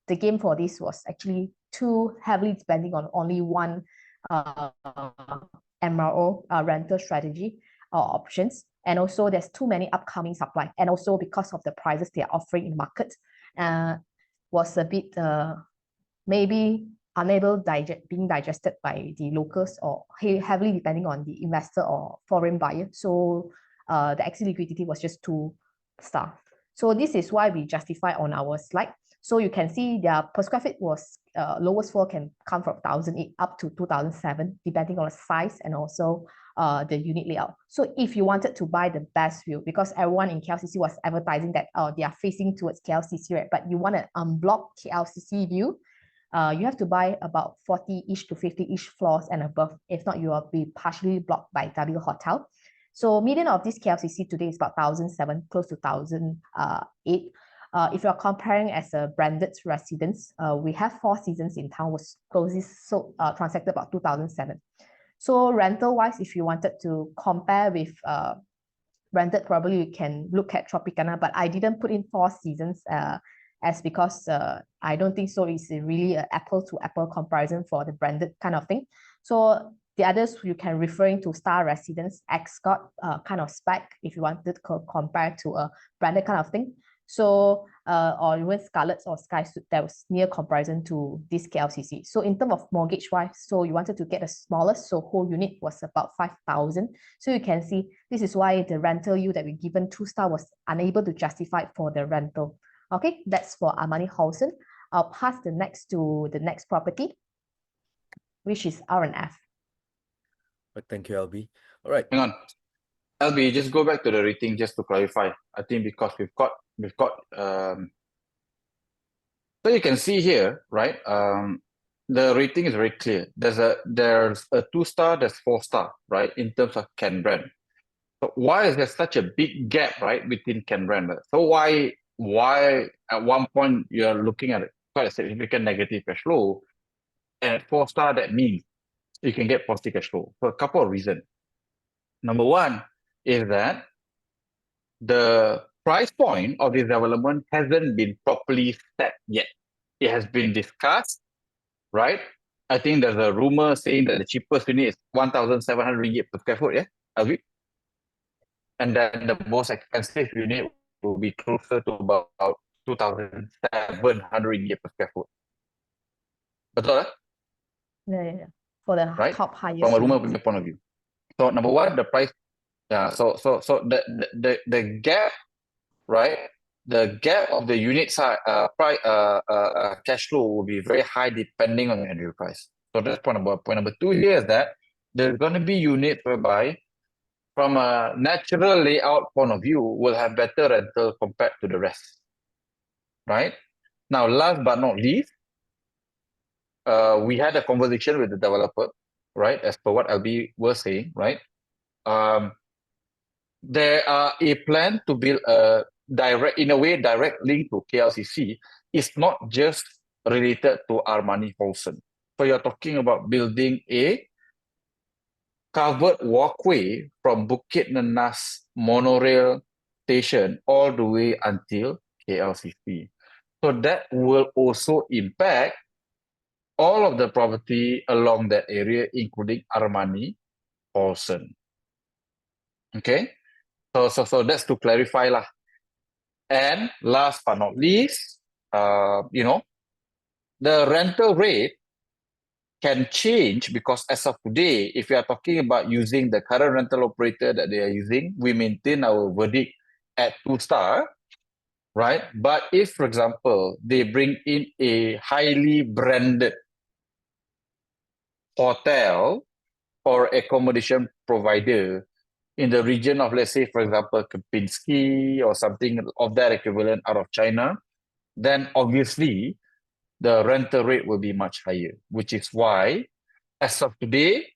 D: the game for this was actually too heavily depending on only one MRO rental strategy or options. And also there's too many upcoming supply. And also because of the prices they are offering in the market, was a bit maybe unable being digested by the locals, or heavily depending on the investor or foreign buyer. So the exit liquidity was just 2-star. So this is why we justify on our slide. So you can see their per square feet was lowest floor can come from 1,008 up to 2,007, depending on the size and also the unit layout. So if you wanted to buy the best view, because everyone in KLCC was advertising that they are facing towards KLCC, right? But you want an unblocked KLCC view, you have to buy about 40-ish to 50-ish floors and above. If not, you will be partially blocked by W Hotel. So median of this KLCC today is about 1,007, close to 1,008. If you're comparing as a branded residence, we have Four Seasons in town, was closely transacted about 2,007. So rental-wise, if you wanted to compare with rented, probably you can look at Tropicana, but I didn't put in Four Seasons as because I don't think so it's really an apple-to-apple comparison for the branded kind of thing. So the others you can referring to Star Residence, Ascot kind of spec if you wanted to compare to a branded kind of thing. So or even Scarlett's or Sky Suite, that was near comparison to this KLCC. So in terms of mortgage wise, so you wanted to get the smallest, so whole unit was about 5,000. So you can see this is why the rental yield that we given 2-star was unable to justify for the rental. Okay, that's for Armani Hillsong. I'll pass the next to the next property, which is R&F.
E: Thank you, Albee. All right.
B: Hang on. Albee, just go back to the rating just to clarify. I think because we've got so you can see here, right? The rating is very clear. There's a 2-star, there's 4-star, right? In terms of Ken brand. So why is there such a big gap, right, between Ken brand? So why at one point you're looking at quite a significant negative cash flow, and at 4-star that means you can get positive cash flow for a couple of reasons. Number one is that the price point of this development hasn't been properly set yet. It has been discussed, right? I think there's a rumor saying that the cheapest unit is 1,700 ringgit per square foot, yeah, Albee? And then the most expensive unit will be closer to about 2,700 ringgit per square foot. Betul, eh?
D: Yeah. For the
B: Right?
D: top highest
B: From a rumor
D: units.
B: point of view. So number one, the price, yeah. So the gap, right? The gap of the unit size, price, cash flow will be very high depending on the entry price. So that's point number one. Point number two here is that there's going to be units whereby, from a natural layout point of view, will have better rental compared to the rest, right? Now, last but not least, we had a conversation with the developer, right? As per what Albee was saying, right? There are a plan to build a direct link to KLCC. It's not just related to Armani Hillsong. So you're talking about building a covered walkway from Bukit Nenas monorail station all the way until KLCC. So that will also impact all of the property along that area, including Armani Hillsong. Okay, so that's to clarify lah. And last but not least, the rental rate can change because as of today, if you are talking about using the current rental operator that they are using, we maintain our verdict at 2-star, right? But if, for example, they bring in a highly branded hotel or accommodation provider in the region of, let's say, for example, Kempinski or something of that equivalent out of China, then obviously the rental rate will be much higher, which is why, as of today,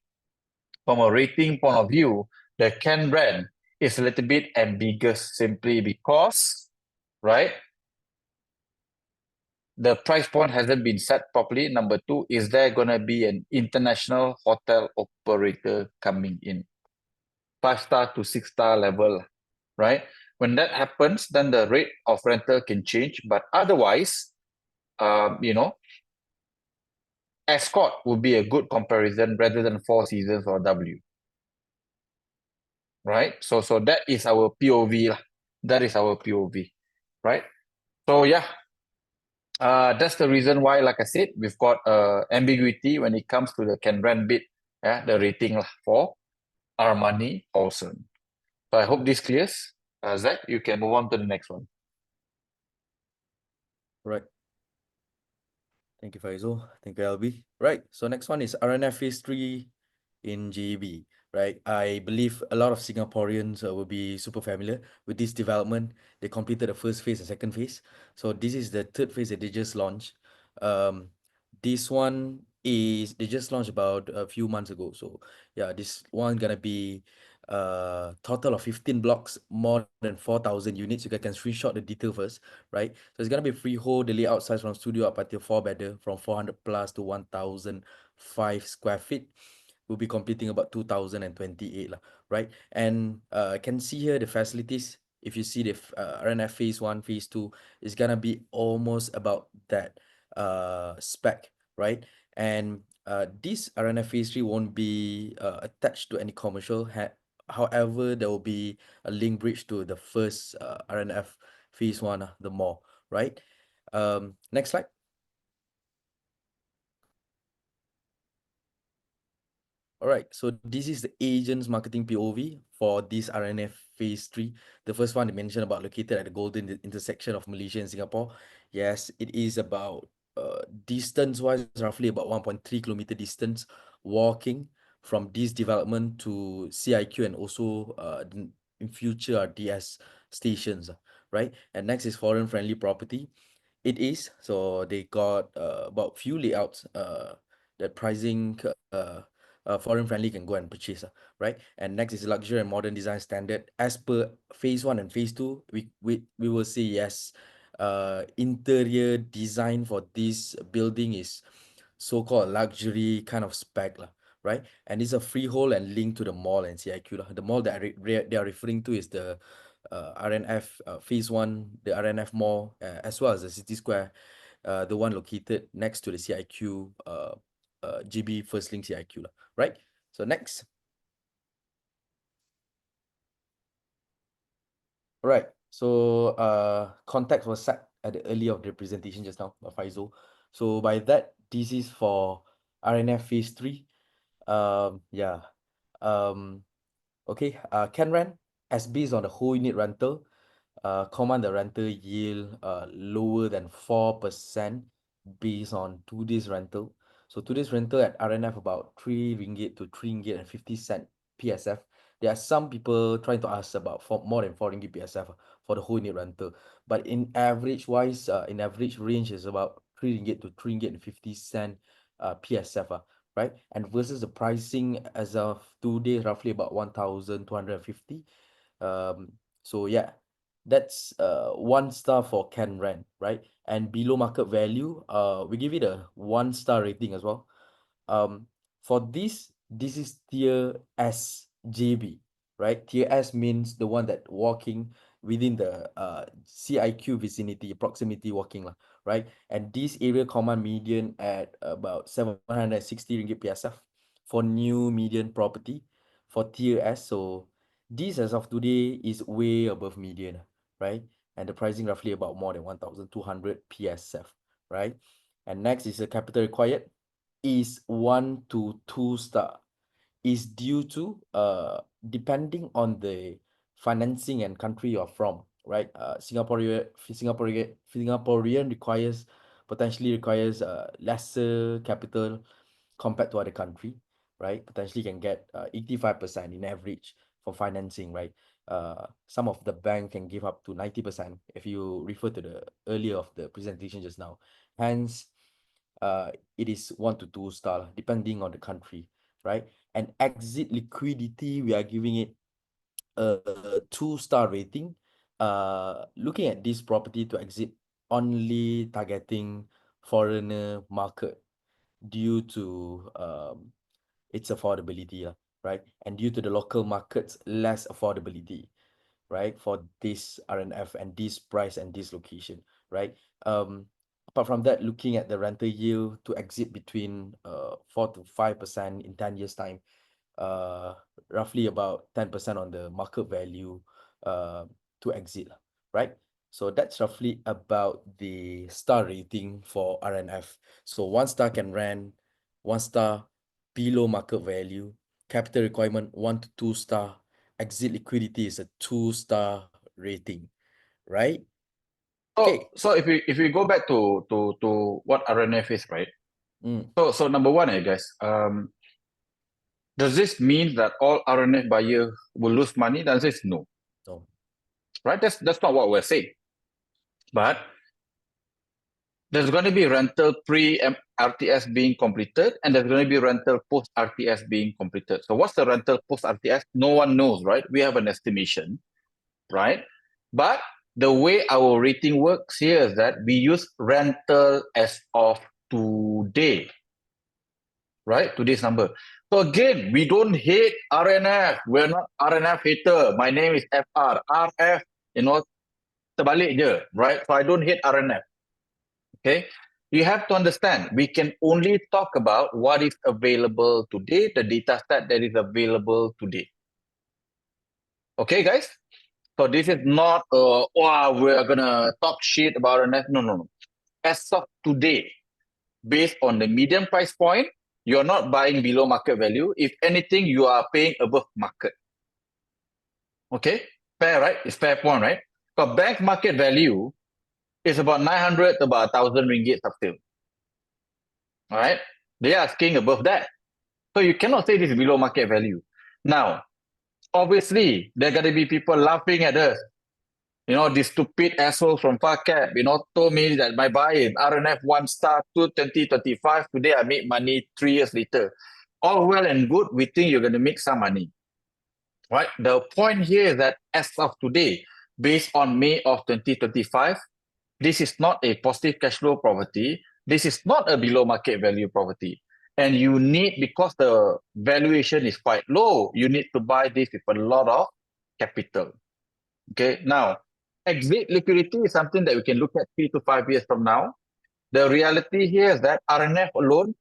B: from a rating point of view, the Ken brand is a little bit ambiguous simply because, right, the price point hasn't been set properly. Number two, is there going to be an international hotel operator coming in? 5-star to 6-star level, right? When that happens, then the rate of rental can change. But otherwise, Ascot would be a good comparison rather than Four Seasons or W. Right? So that is our POV. That is our POV. Right? So yeah. That's the reason why, like I said, we've got ambiguity when it comes to the Ken brand bid, the rating for Armani Hillsong. So I hope this clears. Zach, you can move on to the next one.
E: Right. Thank you, Faizul. Thank you, Albee. Right. So next one is R&F Phase 3 in JB. Right. I believe a lot of Singaporeans will be super familiar with this development. They completed the first phase and second phase. So this is the third phase that they just launched. This one is they just launched about a few months ago. So yeah, this one gonna be total of 15 blocks, more than 4,000 units. You guys can screenshot the detail first, right? So it's gonna be freehold, the layout size from studio up until 4-bedder, from 400 plus to 1,005 square feet. We'll be completing about 2028, lah, right? And can see here the facilities. If you see the R&F Phase 1, Phase 2, it's gonna be almost about that spec, right? And this R&F Phase 3 won't be attached to any commercial. However, there will be a link bridge to the first R&F Phase 1, the mall, right? Next slide. All right, so this is the agent's marketing POV for this R&F Phase 3. The first one they mentioned about located at the golden intersection of Malaysia and Singapore. Yes, it is about distance-wise, roughly about 1.3 kilometer distance walking from this development to CIQ and also in future DS stations, right? And next is foreign-friendly property. It is, so they got about few layouts that pricing foreign friendly can go and purchase, right? And next is luxury and modern design standard. As per phase 1 and phase 2, we will say yes. Interior design for this building is so-called luxury kind of spec, right? And it's a freehold and linked to the mall and CIQ. The mall that they are referring to is the R&F Phase 1, the R&F Mall, as well as the City Square, the one located next to the CIQ, GB First Link CIQ, right? So next. All right. So context was set at the early of the presentation just now by Faizul. So by that, this is for R&F Phase 3. Yeah. Okay. Can rent as based on the whole unit rental. Command the rental yield lower than 4% based on 2 days rental. So 2 days rental at R&F about 3 ringgit to 3 ringgit and 50 cent PSF. There are some people trying to ask about more than 4 ringgit PSF for the whole unit rental. But in average wise, in average range is about 3 ringgit to 3 ringgit and 50 cent PSF, right? And versus the pricing as of 2 days, roughly about 1,250. So yeah, that's 1 star for can rent, right? And below market value, we give it a 1 star rating as well. For this is tier S JB, right? Tier S means the one that walking within the CIQ vicinity, proximity walking, right? And this area command median at about 760 ringgit PSF for new median property for tier S. So this as of today is way above median, right? And the pricing roughly about more than 1,200 PSF, right? And next is the capital required is 1 to 2 star, is due to depending on the financing and country you're from, right? Singaporean potentially requires lesser capital compared to other country, right? Potentially can get 85% in average for financing, right? Some of the bank can give up to 90% if you refer to the earlier of the presentation just now. Hence, it is 1 to 2 star depending on the country, right? And exit liquidity, we are giving it a 2-star rating. Looking at this property to exit, only targeting foreigner market due to its affordability, right? And due to the local markets less affordability, right? For this R&F and this price and this location, right? Apart from that, looking at the rental yield to exit between 4 to 5% in 10 years time, roughly about 10% on the market value to exit, right? So that's roughly about the star rating for R&F. So 1 star can rent, 1 star below market value, capital requirement 1 to 2 star, exit liquidity is a 2-star rating, right? Okay.
B: So if we go back to what R&F is, right?
E: Mm.
B: So number one, guys, does this mean that all R&F buyer will lose money? The answer is no.
E: No.
B: Right? That's not what we're saying. But there's going to be rental pre-RTS being completed, and there's going to be rental post-RTS being completed. So what's the rental post-RTS? No one knows, right? We have an estimation, right? But the way our rating works here is that we use rental as of today, right? Today's number. So again, we don't hate R&F. We're not R&F hater. My name is FR. RF, terbalik je, right? So I don't hate R&F. Okay, you have to understand, we can only talk about what is available today, the data set that is available today. Okay, guys? So this is not, wow, we're gonna talk shit about it. No. As of today, based on the median price point, you're not buying below market value. If anything, you are paying above market. Okay, fair, right? It's fair point, right? So bank market value is about 900 to about 1,000 ringgit subsale. All right, they are asking above that. So you cannot say this is below market value. Now, obviously, there are going to be people laughing at us. These stupid assholes from FarCap, told me that my buy in R&F 1 star to 2025. Today, I make money 3 years later. All well and good, we think you're going to make some money. Right? The point here is that as of today, based on May of 2025, this is not a positive cash flow property. This is not a below market value property. And you need, because the valuation is quite low, you need to buy this with a lot of capital. Okay, now, exit liquidity is something that we can look at 3 to 5 years from now. The reality here is that R&F alone,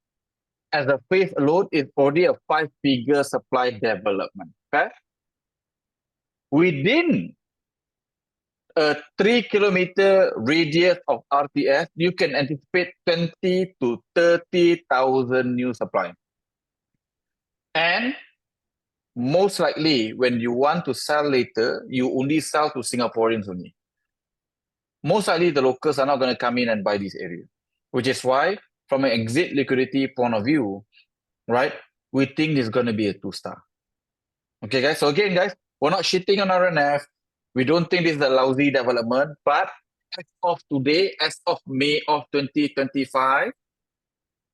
B: as a phase alone, is already a 5-figure supply development. Okay? Within a 3-kilometer radius of RTS, you can anticipate 20 to 30,000 new supply. And most likely, when you want to sell later, you only sell to Singaporeans only. Most likely, the locals are not going to come in and buy this area, which is why, from an exit liquidity point of view, right, we think it's going to be a 2-star. Okay, guys? So again, guys, we're not shitting on R&F. We don't think this is a lousy development, but as of today, as of May of 2025,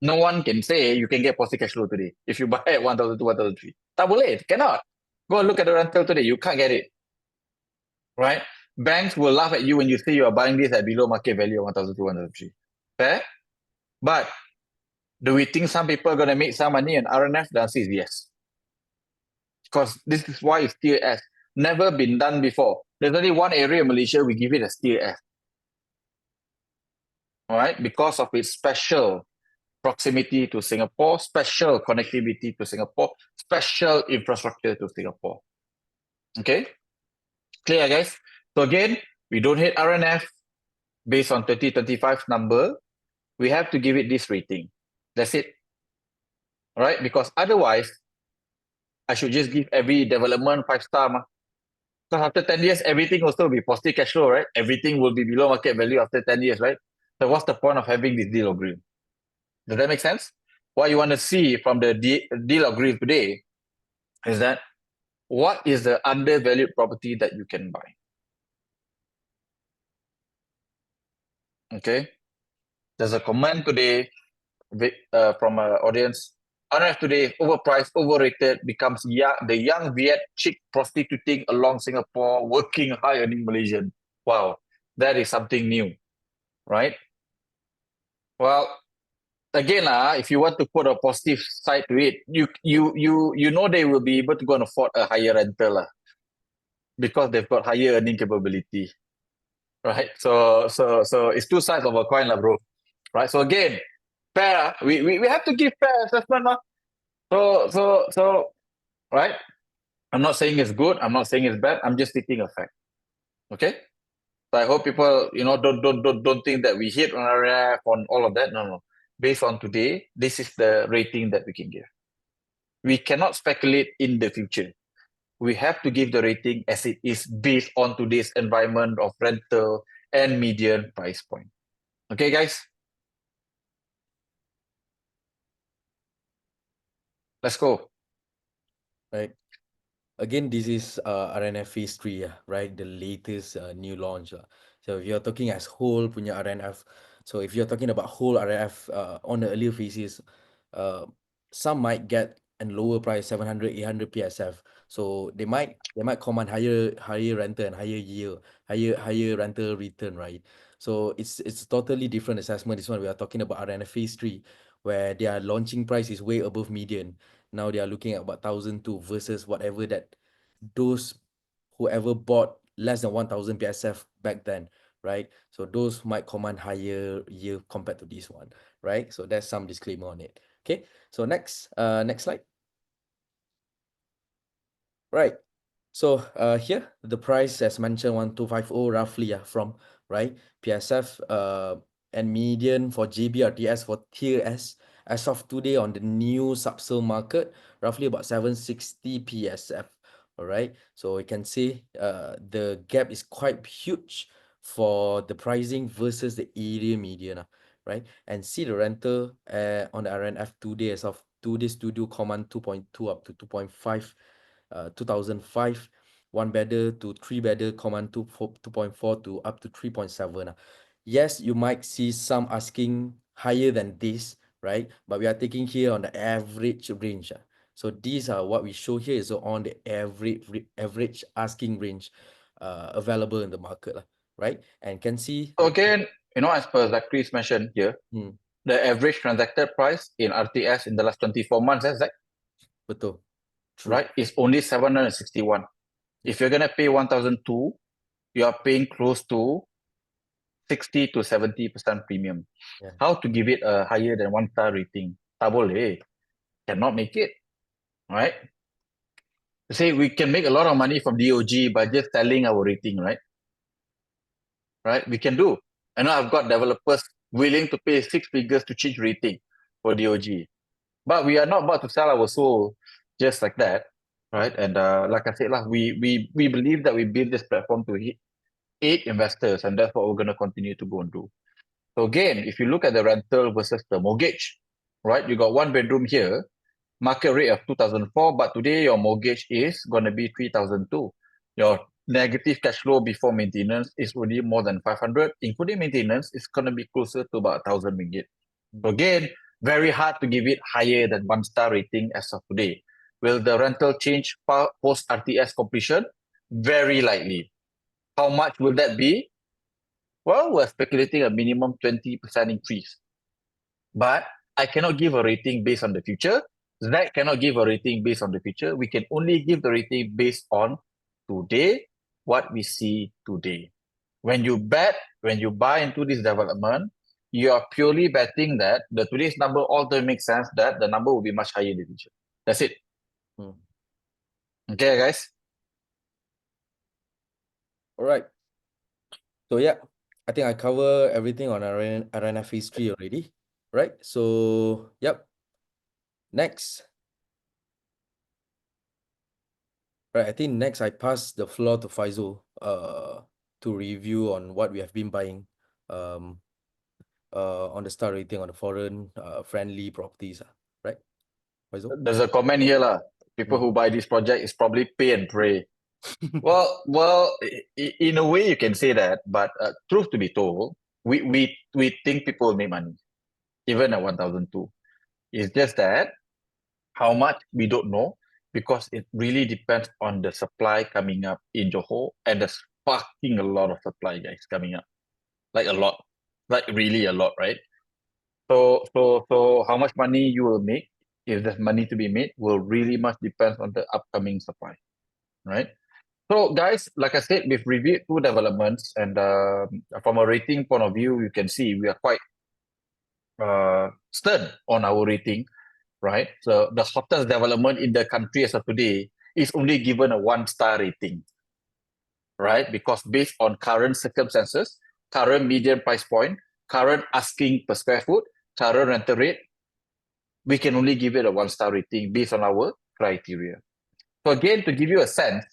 B: no one can say you can get positive cash flow today if you buy at 1,200, 1,300. Tak boleh, cannot. Go and look at the rental today, you can't get it. Right? Banks will laugh at you when you say you are buying this at below market value of 1,200, 1,300. Fair? But do we think some people are going to make some money on R&F? The answer is yes. Because this is why it's tier S. Never been done before. There's only one area in Malaysia we give it as tier S. All right? Because of its special proximity to Singapore, special connectivity to Singapore, special infrastructure to Singapore. Okay? Clear, guys? So again, we don't hate R&F based on 2025 number. We have to give it this rating. That's it. All right? Because otherwise, I should just give every development 5-star. Because after 10 years, everything also will be positive cash flow, right? Everything will be below market value after 10 years, right? So what's the point of having this deal agreement? Does that make sense? What you want to see from the deal agreement today is that what is the undervalued property that you can buy? Okay? There's a comment today from an audience. R&F today is overpriced, overrated, becomes the young Viet chick prostituting along Singapore, working high earning Malaysian. Wow, that is something new, right? Well, again, if you want to put a positive side to it, you know they will be able to go and afford a higher rental because they've got higher earning capability, right? So it's two sides of a coin, bro. Right? So again, fair. We have to give fair assessment, So, right? I'm not saying it's good. I'm not saying it's bad. I'm just stating a fact. Okay. So I hope people, don't think that we hit on R&F on all of that. No. Based on today, this is the rating that we can give. We cannot speculate in the future. We have to give the rating as it is based on today's environment of rental and median price point. Okay, guys? Let's go.
E: Right. Again, this is R&F Phase 3, right? The latest new launch. So if you're talking as whole punya R&F, so if you're talking about whole R&F on the earlier phases, uh, some might get a lower price, 700, 800 PSF. So they might command higher rental and higher yield, higher rental return, right? So it's totally different assessment. This one we are talking about R&F Phase 3, where their launching price is way above median. Now they are looking at about 1,002 versus whatever that those whoever bought less than 1,000 PSF back then, right? So those might command higher yield compared to this one, right? So there's some disclaimer on it. Okay, so next slide. Right. So here the price as mentioned 1,250 roughly from right PSF and median for JBRTS for tier S as of today on the new subsale market roughly about 760 PSF. All right. So you can see the gap is quite huge for the pricing versus the area median, right? And see the rental on the R&F today as of today studio command 2.2 up to 2.5. 2005, one bedder to three bedder, command 2.4 to up to 3.7. Yes, you might see some asking higher than this, right? But we are taking here on the average range. So these are what we show here is on the average asking range available in the market, right? And can see
B: So again, as per Zakri's mentioned here, the average transacted price in RTS in the last 24 months, Zach,
E: betul. True.
B: right, is only 761. If you're gonna pay 1,002, you are paying close to 60 to 70% premium.
E: Yeah.
B: How to give it a higher than 1-star rating? Tak boleh. Cannot make it. Right? Say we can make a lot of money from DOG by just selling our rating, right? Right? We can do. I know I've got developers willing to pay 6 figures to change rating for DOG. But we are not about to sell our soul just like that. Right? And like I said, we believe that we build this platform to aid investors, and that's what we're going to continue to go and do. So again, if you look at the rental versus the mortgage, right? You got one bedroom here, market rate of 2004, but today your mortgage is going to be 3,002. Your negative cash flow before maintenance is already more than 500, including maintenance, it's going to be closer to about 1,000 ringgit. So again, very hard to give it higher than 1-star rating as of today. Will the rental change post RTS completion? Very likely. How much will that be? Well, we're speculating a minimum 20% increase. But I cannot give a rating based on the future. Zach cannot give a rating based on the future. We can only give the rating based on today, what we see today. When you buy into this development, you are purely betting that the today's number also makes sense that the number will be much higher in the future. That's it. Okay, guys?
E: All right. So yeah, I think I cover everything on R&F Phase 3 already, right? So yep. Next. Right, I think next I pass the floor to Faizul to review on what we have been buying on the star rating on the foreign friendly properties, right? Faizul?
B: There's a comment here lah. People who buy this project is probably pay and pray. Well, in a way you can say that, but truth to be told, we think people will make money, even at 1,002. It's just that how much we don't know, because it really depends on the supply coming up in Johor, and there's fucking a lot of supply, guys, coming up, like a lot, like really a lot, right? So how much money you will make, if there's money to be made, will really much depend on the upcoming supply, right? So guys, like I said, we've reviewed 2 developments, and from a rating point of view, you can see we are quite stern on our rating, right? So the hottest development in the country as of today is only given a 1-star rating, right? Because based on current circumstances, current median price point, current asking per square foot, current rental rate, we can only give it a 1-star rating based on our criteria. So again, to give you a sense,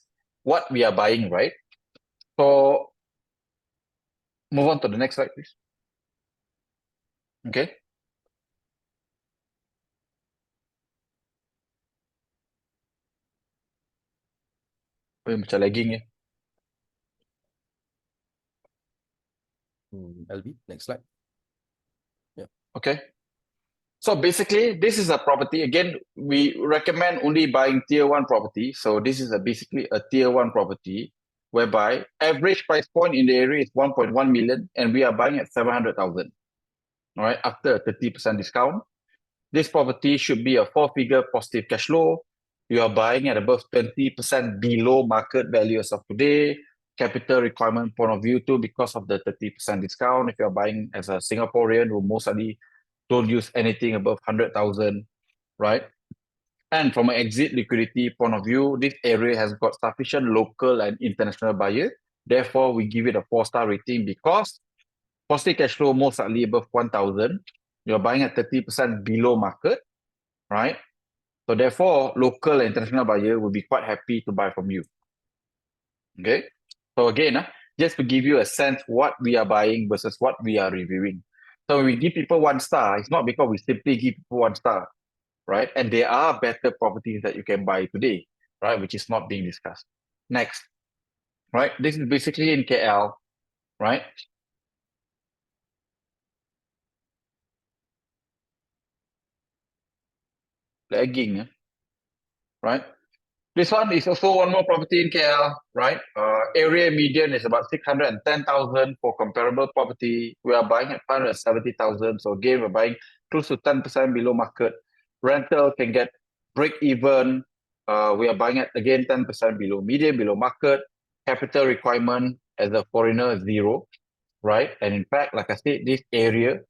B: what we are buying, right? So Move on to the next slide, please. Okay. Macam lagging ya.
E: Albee, next slide.
B: Okay. So basically, this is a property. Again, we recommend only buying tier 1 property. So this is basically a tier 1 property whereby average price point in the area is 1.1 million and we are buying at 700,000. All right, after a 30% discount. This property should be a 4-figure positive cash flow. You are buying at above 20% below market value as of today. Capital requirement point of view too, because of the 30% discount. If you're buying as a Singaporean who mostly don't use anything above 100,000, right? And from an exit liquidity point of view, this area has got sufficient local and international buyers. Therefore, we give it a 4-star rating because positive cash flow most likely above 1,000. You're buying at 30% below market, right? So therefore, local and international buyer will be quite happy to buy from you. Okay. So again, just to give you a sense what we are buying versus what we are reviewing. So when we give people 1 star, it's not because we simply give people 1 star, right? And there are better properties that you can buy today, right? Which is not being discussed. Next, right? This is basically in KL, right? Lagging, right? This one is also one more property in KL, right? Area median is about 610,000 for comparable property. We are buying at 570,000. So again, we're buying close to 10% below market. Rental can get break even. We are buying at again 10% below median, below market. Capital requirement as a foreigner is 0, right? And in fact, like I said, this area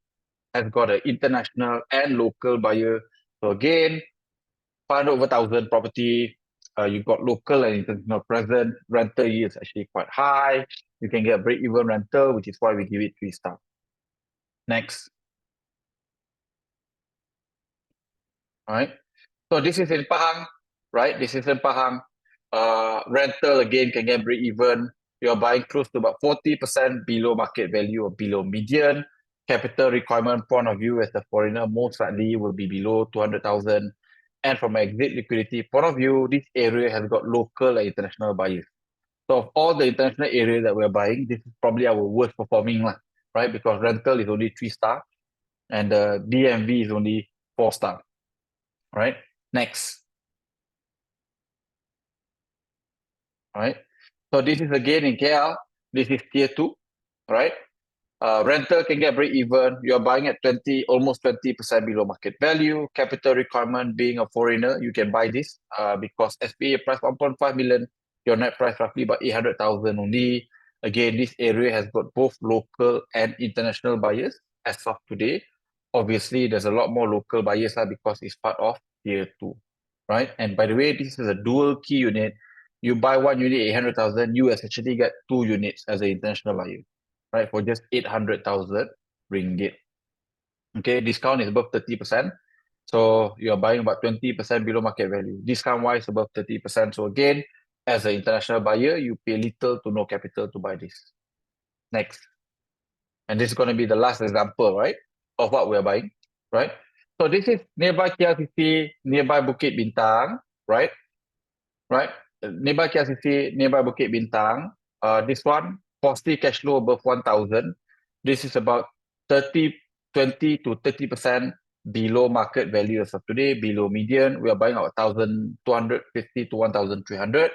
B: has got an international and local buyer. So again, 500,000 property. You've got local and international present. Rental yield is actually quite high. You can get break-even rental, which is why we give it 3 stars. Next. All right. So this is in Pahang, right? This is in Pahang. Rental again can get break-even. You're buying close to about 40% below market value or below median. Capital requirement point of view as a foreigner most likely will be below 200,000. And from an exit liquidity point of view, this area has got local and international buyers. So of all the international areas that we're buying, this is probably our worst performing one, right? Because rental is only 3 star and the DMV is only 4 star, right? Next. All right. So this is again in KL. This is tier 2, right? Rental can get break even. You're buying at almost 20% below market value. Capital requirement, being a foreigner, you can buy this because SPA price 1.5 million, your net price roughly about 800,000 only. Again, this area has got both local and international buyers as of today. Obviously, there's a lot more local buyers because it's part of tier 2, right? And by the way, this is a dual key unit. You buy 1 unit 800,000, you essentially get 2 units as an international buyer, right? For just 800,000 ringgit. Okay, discount is above 30%. So you're buying about 20% below market value. Discount wise above 30%. So again, as an international buyer, you pay little to no capital to buy this. Next. And this is going to be the last example, right? Of what we're buying, right? So this is nearby KLCC, nearby Bukit Bintang, right? Right? Nearby KLCC, nearby Bukit Bintang. This one, positive cash flow above 1,000. This is about 20 to 30% below market value as of today, below median. We are buying about 1,250 to 1,300,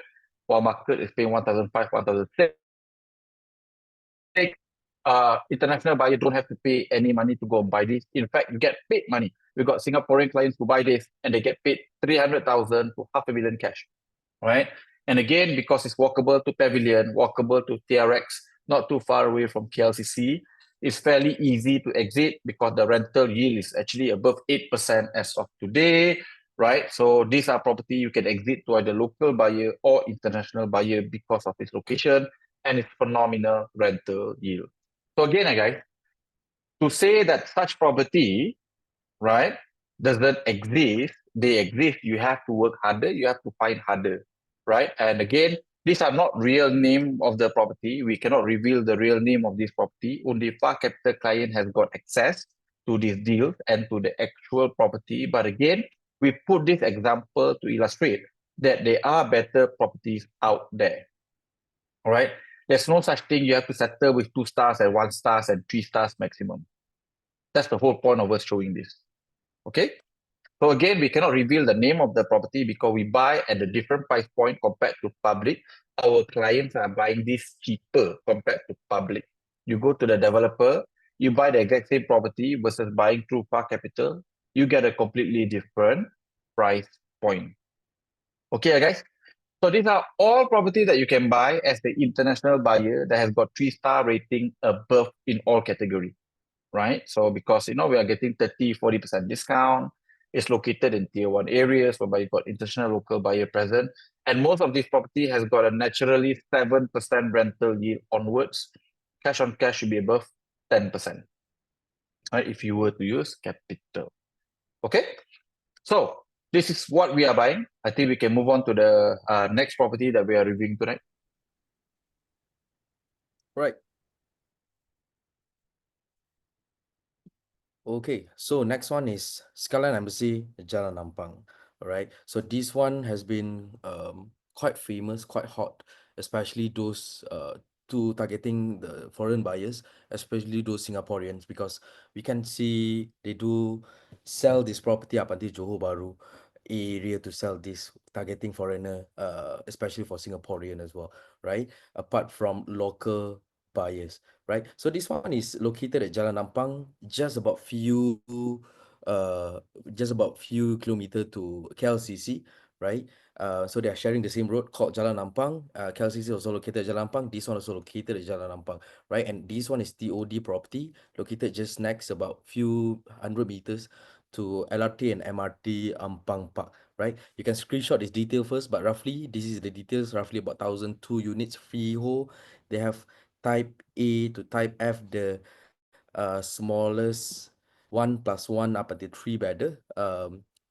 B: while market is paying 1,500, 1,600. International buyer don't have to pay any money to go and buy this. In fact, you get paid money. We got Singaporean clients who buy this and they get paid 300,000 to 500,000 cash, right? And again, because it's walkable to Pavilion, walkable to TRX, not too far away from KLCC, it's fairly easy to exit because the rental yield is actually above 8% as of today, right? So these are property you can exit to either local buyer or international buyer because of its location and its phenomenal rental yield. So again, guys, to say that such property, right, doesn't exist, they exist, you have to work harder, you have to find harder, right? And again, These are not real name of the property. We cannot reveal the real name of this property. Only Far Capital client has got access to this deal and to the actual property. But again, we put this example to illustrate that there are better properties out there. All right. There's no such thing you have to settle with 2 stars and 1 stars and 3 stars maximum. That's the whole point of us showing this. Okay. So again, we cannot reveal the name of the property because we buy at a different price point compared to public. Our clients are buying this cheaper compared to public. You go to the developer, you buy the exact same property versus buying through Far Capital, you get a completely different price point. Okay, guys? So these are all properties that you can buy as the international buyer that has got 3-star rating above in all categories, right? So because, we are getting 30-40% discount, it's located in tier 1 areas whereby you've got international local buyer present. And most of this property has got a naturally 7% rental yield onwards. Cash on cash should be above 10%, right? If you were to use capital. Okay? So this is what we are buying. I think we can move on to the next property that we are reviewing tonight.
E: Right. Okay, so next one is Skyline Embassy, Jalan Nampang. All right, so this one has been quite famous, quite hot, especially those to targeting the foreign buyers, especially those Singaporeans, because we can see they do sell this property up until Johor Bahru area to sell this, targeting foreigner, especially for Singaporean as well, right? Apart from local buyers, right? So this one is located at Jalan Nampang, just about few kilometer to KLCC, right? So they are sharing the same road called Jalan Nampang. KLCC also located at Jalan Nampang. This one also located at Jalan Nampang, right? And this one is TOD property located just next, about few hundred meters to LRT and MRT Ampang Park, right? You can screenshot this detail first, but roughly this is the details. Roughly about 1,002 units freehold. They have type A to type F, the smallest 1+1 up until 3-bedder.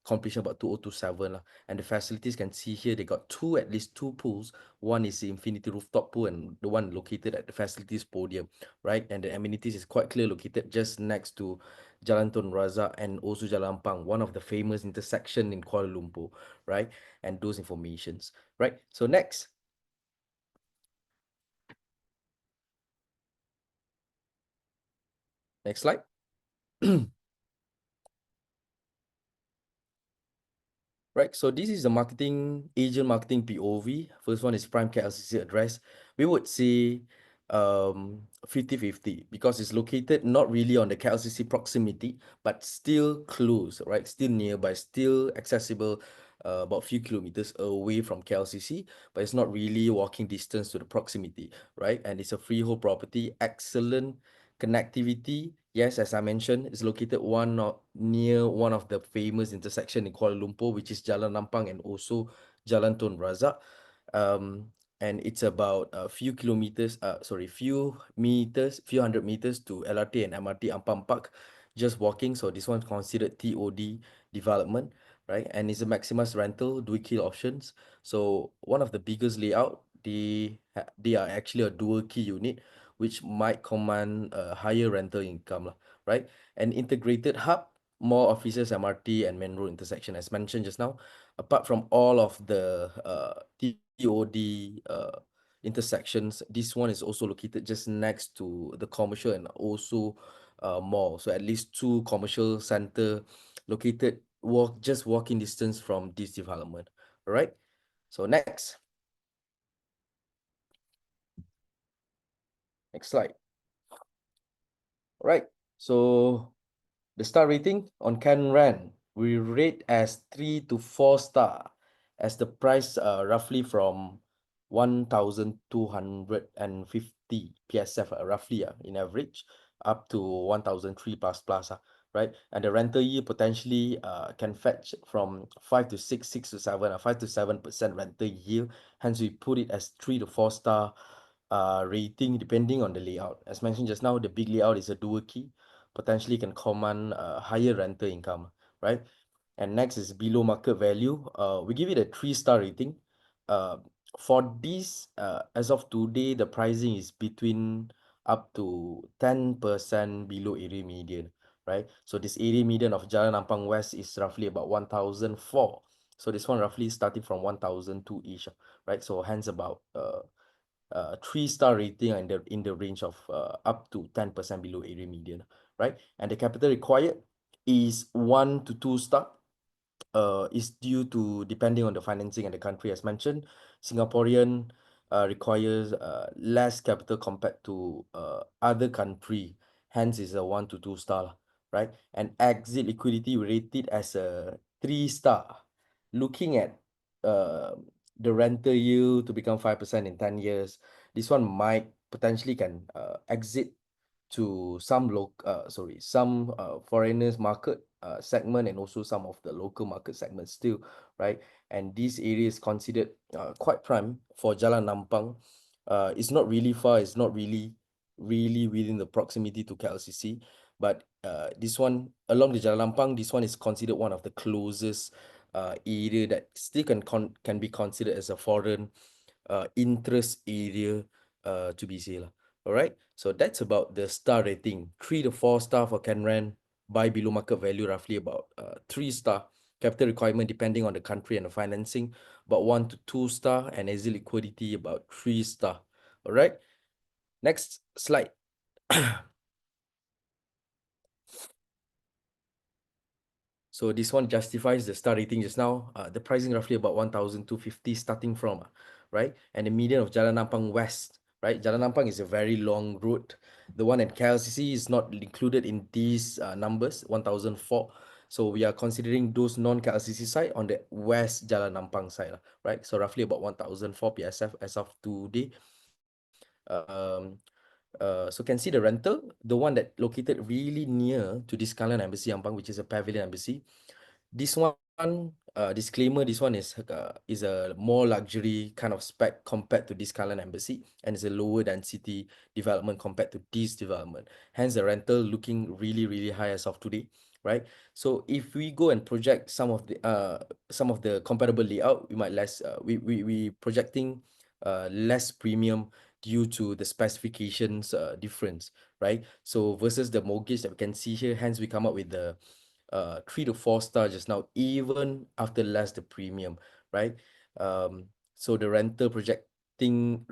E: Completion about 2027 lah. And the facilities can see here, they got at least two pools. One is the infinity rooftop pool and the one located at the facilities podium, right? And the amenities is quite clear, located just next to Jalan Tun Razak and also Jalan Pang, one of the famous intersection in Kuala Lumpur, right? And those informations, right? So next. Next slide. Right, so this is the agent marketing POV. First one is prime KLCC address. We would say 50-50 because it's located not really on the KLCC proximity, but still close, right? Still nearby, still accessible, about few kilometers away from KLCC, but it's not really walking distance to the proximity, right? And it's a freehold property, excellent connectivity. Yes, as I mentioned, it's located near one of the famous intersection in Kuala Lumpur, which is Jalan Nampang and also Jalan Tun Razak. And it's about a few meters few hundred meters to LRT and MRT Ampang Park, just walking. So this one's considered TOD development, right? And it's a maximus rental, dual key options. So one of the biggest layout, they are actually a dual key unit, which might command a higher rental income, right? An integrated hub, more offices, MRT, and main road intersection, as mentioned just now. Apart from all of the TOD intersections, this one is also located just next to the commercial and also mall. So at least 2 commercial center located just walking distance from this development. All right. So next slide. All right. So the star rating on Canran, we rate as 3 to 4 star, as the price roughly from 1,250 PSF, roughly in average, up to 1,003 plus, right? And the rental yield potentially can fetch from 5 to 6, 6 to 7, 5 to 7% rental yield. Hence, we put it as 3 to 4 star rating depending on the layout. As mentioned just now, the big layout is a dual key, potentially can command a higher rental income, right? And next is below market value. We give it a 3-star rating. For this, as of today, the pricing is between up to 10% below area median, right? So this area median of Jalan Ampang West is roughly about 1,004. So this one roughly starting from 1,002-ish, right? So hence about 3-star rating in the range of up to 10% below area median, right? And the capital required is 1 to 2 star. Is due to depending on the financing and the country as mentioned. Singaporean requires less capital compared to other country, hence is a 1 to 2 star lah, right? And exit liquidity rated as a 3-star. Looking at the rental yield to become 5% in 10 years, this one might potentially can exit to some foreigners market segment and also some of the local market segments still, right? And this area is considered quite prime for Jalan Nampang. It's not really far, it's not really within the proximity to KLCC, but this one along the Jalan Nampang, this one is considered one of the closest area that still can be considered as a foreign interest area to be seen lah. All right, so that's about the star rating. 3 to 4 star for Canran, buy below market value, roughly about 3 star. Capital requirement depending on the country and the financing, about 1 to 2 star, and exit liquidity about 3 star. All right, next slide. So this one justifies the star rating just now. The pricing roughly about 1,250 starting from, right? And the median of Jalan Nampang West, right? Jalan Nampang is a very long route. The one at KLCC is not included in these numbers, 1,004. So we are considering those non-KLCC side on the West Jalan Nampang side, right? So roughly about 1,004 PSF as of today. So can see the rental, the one that located really near to this Skyline Embassy Ampang, which is a pavilion embassy. This one, disclaimer, this one is a more luxury kind of spec compared to this Skyline Embassy, and it's a lower density development compared to this development. Hence the rental looking really high as of today, right? So if we go and project some of the comparable layout, we might we projecting less premium due to the specifications difference, right? So versus the mortgage that we can see here, hence we come up with the 3 to 4 star just now, even after less the premium, right? So the rental projection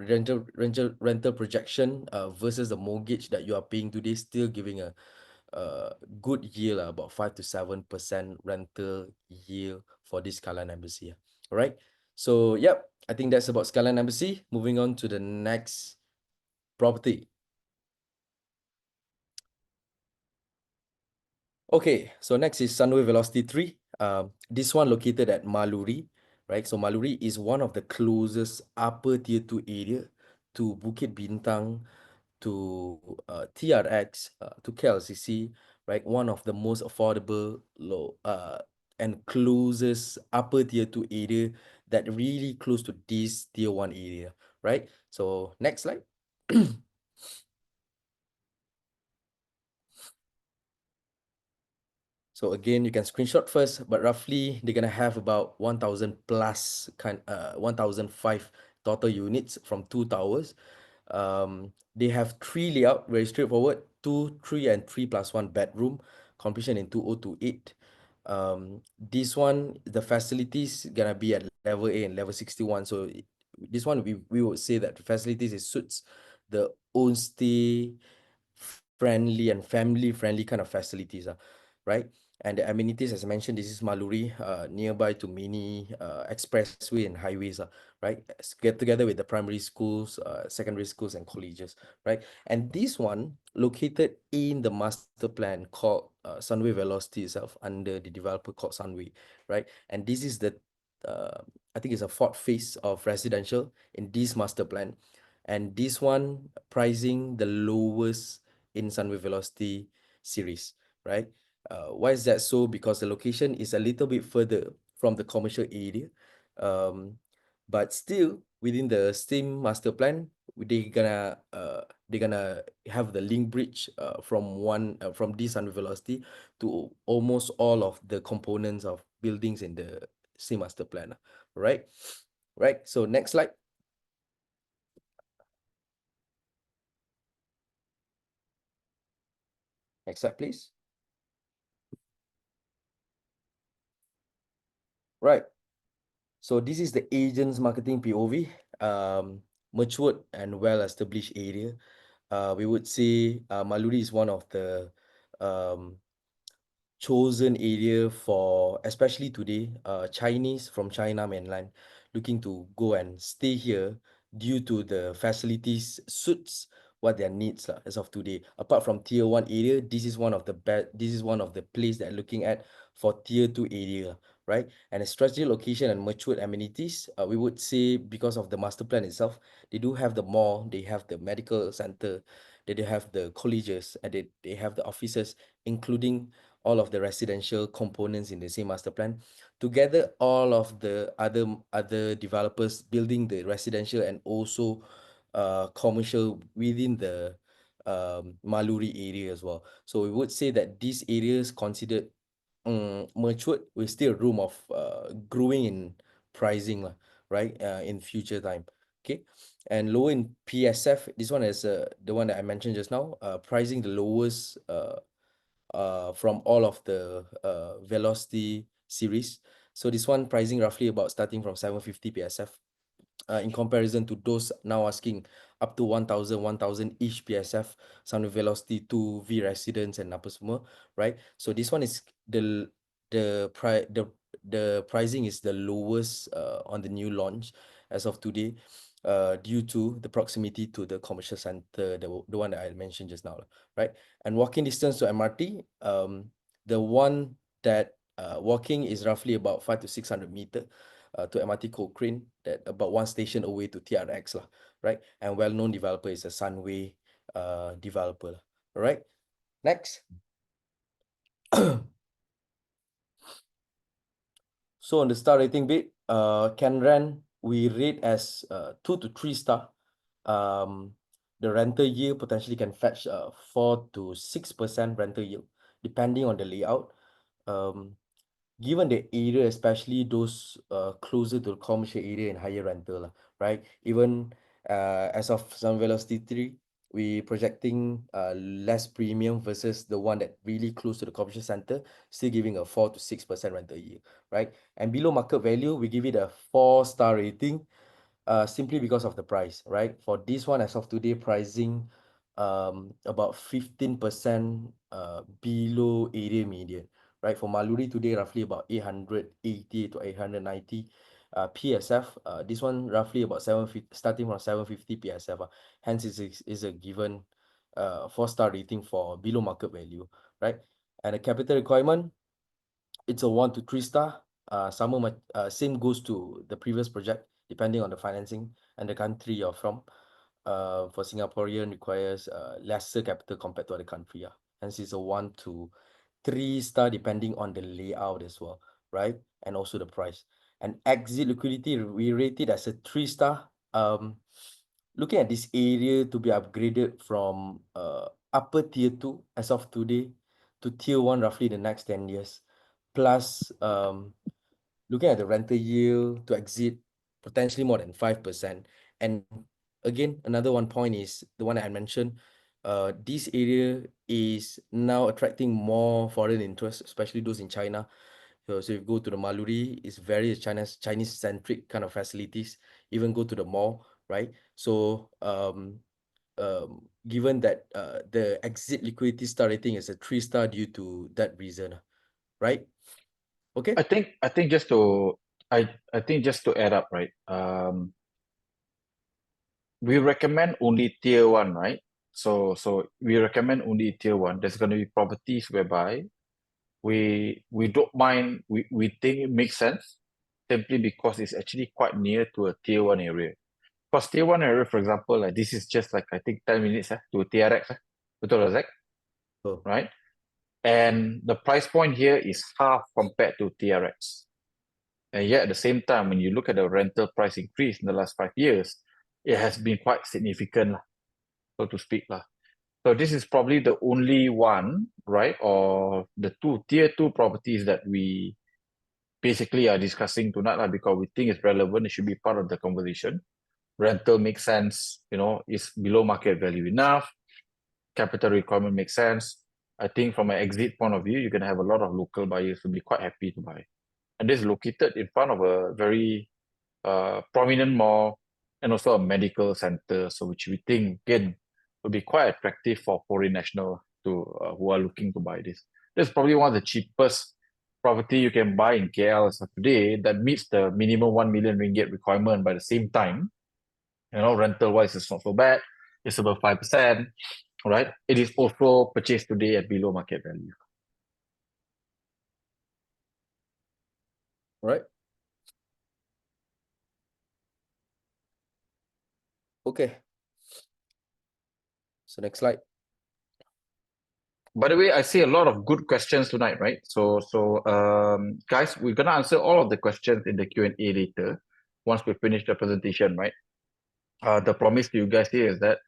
E: versus the mortgage that you are paying today, still giving a good yield, about 5 to 7% rental yield for this Skyline Embassy. All right. So yep, I think that's about Skyline Embassy. Moving on to the next property. Okay, so next is Sunway Velocity 3. This one located at Maluri, right? So Maluri is one of the closest upper tier 2 area to Bukit Bintang, to TRX, to KLCC, right? One of the most affordable, low and closest upper tier 2 area that really close to this tier 1 area, right? So next slide. So again, you can screenshot first, but roughly they're gonna have about 1,000 plus 1,005 total units from 2 towers. They have 3 layout, very straightforward, 2, 3, and 3+1 bedroom, completion in 2028. This one, the facilities gonna be at level A and level 61. So this one, we would say that the facilities, it suits the own stay friendly and family friendly kind of facilities, right? And the amenities, as I mentioned, this is Maluri, nearby to many expressway and highways, right? Get together with the primary schools, secondary schools, and colleges, right? And this one located in the master plan called Sunway Velocity itself, under the developer called Sunway, right? And this is the I think it's a 4th phase of residential in this master plan, and this one pricing the lowest in Sunway Velocity series, right? Why is that so? Because the location is a little bit further from the commercial area, but still within the same master plan, they're gonna have the link bridge from this Sunway Velocity to almost all of the components of buildings in the same master plan, right? Right. So next slide. Next slide, please. Right. So this is the agent's marketing POV. Matured and well-established area. We would say Maluri is one of the chosen area for, especially today, Chinese from China mainland looking to go and stay here due to the facilities suits what their needs as of today. Apart from tier 1 area, this is one of the place that are looking at for tier 2 area, right? And a strategic location and matured amenities, we would say because of the master plan itself, they do have the mall, they have the medical center, they do have the colleges, and they have the offices, including all of the residential components in the same master plan. Together, all of the other developers building the residential and also commercial within the Maluri area as well. So we would say that these areas considered matured with still room of growing in pricing, right? In future time. Okay. And lower in PSF, this one is the one that I mentioned just now, pricing the lowest from all of the Velocity series. So this one pricing roughly about starting from 750 PSF. In comparison to those now asking up to 1,000 each PSF, Sunway Velocity 2V residents and apa semua, right? So this one is the pricing is the lowest on the new launch as of today, due to the proximity to the commercial center, the one that I mentioned just now, right? And walking distance to MRT, the one that walking is roughly about 500 to 600 meter to MRT Cochrane, that about one station away to TRX lah, right? And well-known developer is a Sunway developer lah. All right, next. So on the star rating bit, Canran we rate as 2 to 3 star. The rental yield potentially can fetch 4 to 6% rental yield, depending on the layout. Given the area, especially those closer to the commercial area and higher rental, right? Even as of Sunway Velocity 3, we projecting less premium versus the one that really close to the commercial center, still giving a 4 to 6% rental yield, right? And below market value, we give it a 4-star rating, simply because of the price, right? For this one, as of today, pricing about 15% below area median, right? For Maluri today, roughly about 880 to 890 PSF. This one roughly about 750, starting from 750 PSF. Hence, is a given 4-star rating for below market value, right? And the capital requirement, it's a 1 to 3 star. Same goes to the previous project, depending on the financing and the country you're from. For Singaporean requires lesser capital compared to other country. Hence, it's a 1 to 3 star depending on the layout as well, right? And also the price. And exit liquidity, we rate it as a 3 star. Looking at this area to be upgraded from upper tier 2 as of today to tier 1 roughly the next 10 years. Plus, looking at the rental yield to exit potentially more than 5%. And again, another one point is the one that I mentioned. This area is now attracting more foreign interest, especially those in China. So if you go to the Maluri, it's very Chinese-centric kind of facilities. Even go to the mall, right? So given that the exit liquidity star rating is a 3 star due to that reason, right? Okay.
B: I think just to add up, right? We recommend only tier 1, right? So we recommend only tier 1. There's going to be properties whereby we don't mind, we think it makes sense simply because it's actually quite near to a tier 1 area. Because tier 1 area, for example, like this is just like I think 10 minutes to TRX. Betul, Zach?
E: Oh.
B: Right? And the price point here is half compared to TRX. And yet at the same time, when you look at the rental price increase in the last 5 years, it has been quite significant, so to speak. So this is probably the only one, right, or the tier 2 properties that we basically are discussing tonight, because we think it's relevant, it should be part of the conversation. Rental makes sense, it's below market value enough, capital requirement makes sense. I think from an exit point of view, you're gonna have a lot of local buyers who'll be quite happy to buy. And this is located in front of a very prominent mall and also a medical center, so which we think again will be quite attractive for foreign national to who are looking to buy this. This is probably one of the cheapest property you can buy in KL as of today that meets the minimum 1 million ringgit requirement. By the same time, rental wise, it's not so bad. It's about 5%, right? It is also purchased today at below market value.
E: Right. Okay. So next slide.
B: By the way, I see a lot of good questions tonight, right? So guys, we're gonna answer all of the questions in the Q&A later once we finish the presentation, right? The promise to you guys here is that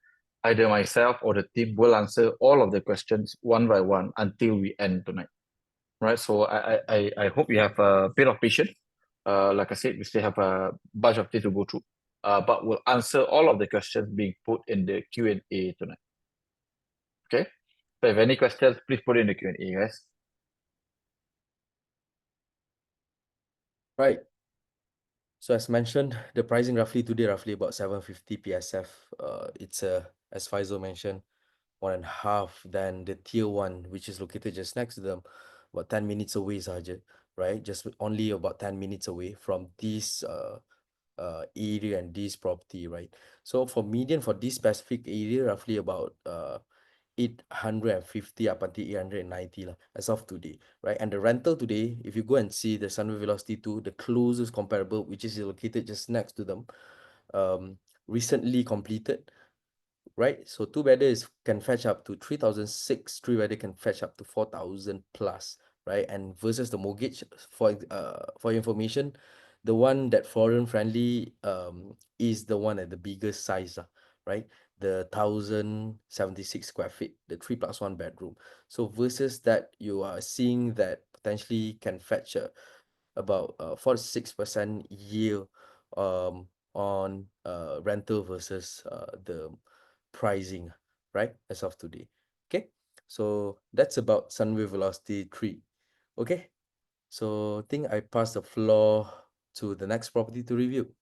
B: either myself or the team will answer all of the questions one by one until we end tonight, right? So I hope you have a bit of patience. Like I said, we still have a bunch of things to go through, but we'll answer all of the questions being put in the Q&A tonight. Okay. So if any questions, please put it in the Q&A, guys.
E: Right. So as mentioned, the pricing roughly today, roughly about 750 PSF. It's as Faizul mentioned, 1.5 than the tier 1, which is located just next to them, about 10 minutes away sahaja, right? Just only about 10 minutes away from this area and this property, right? So for median for this specific area, roughly about 850 up until 890 lah, as of today, right? And the rental today, if you go and see the Sunway Velocity 2, the closest comparable, which is located just next to them, recently completed, right? So 2-bedder can fetch up to 3,600, 3-bedder can fetch up to 4,000 plus, right? And versus the mortgage, for information, the one that foreign friendly is the one at the biggest size, right? The 1,076 square feet, the 3+1 bedroom. So versus that, you are seeing that potentially can fetch about 46% yield on rental versus the pricing, right, as of today. Okay, so that's about Sunway Velocity 3. Okay, so I think I pass the floor to the next property to review.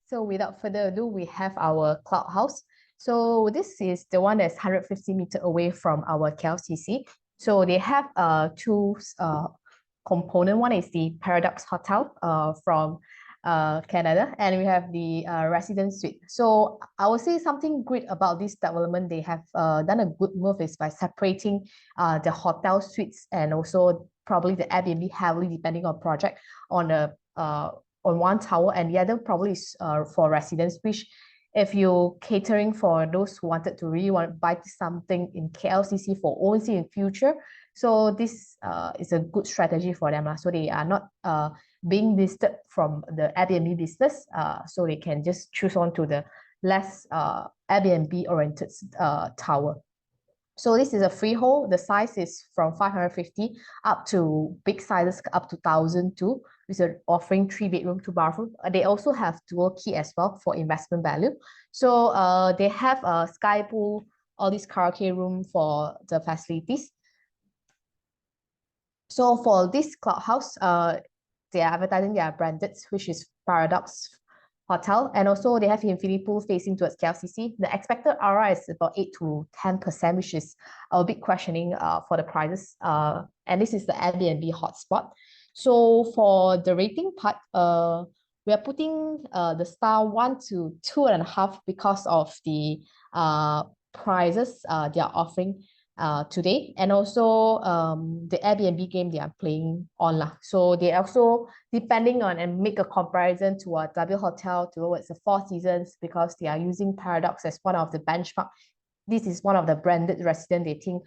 D: So without further ado, we have our cloud house. So this is the one that's 150 meters away from our KLCC. So they have two component. One is the Paradox Hotel from Canada, and we have the residence suite. So I would say something great about this development. They have done a good move is by separating the hotel suites and also probably the Airbnb heavily depending on project on a on one tower, and the other probably is for residents, which if you're catering for those who wanted to really want to buy something in KLCC for ONC in future, so this is a good strategy for them. So they are not being listed from the Airbnb business, so they can just choose on to the less Airbnb oriented tower. So this is a freehold. The size is from 550 up to big sizes up to 1,002. With offering 3-bedroom, 2-bathroom. They also have dual key as well for investment value. So they have a sky pool, all these karaoke room for the facilities. So for this cloud house, they are advertising their branded, which is Paradox Hotel, and also they have infinity pool facing towards KLCC. The expected ROI is about 8 to 10%, which is a bit questioning for the prices. And this is the Airbnb hotspot. So for the rating part, we are putting the star 1 to 2.5 because of the prices they are offering today, and also the Airbnb game they are playing on. So they also depending on and make a comparison to a W Hotel towards the Four Seasons because they are using Paradox as one of the benchmark. This is one of the branded resident they think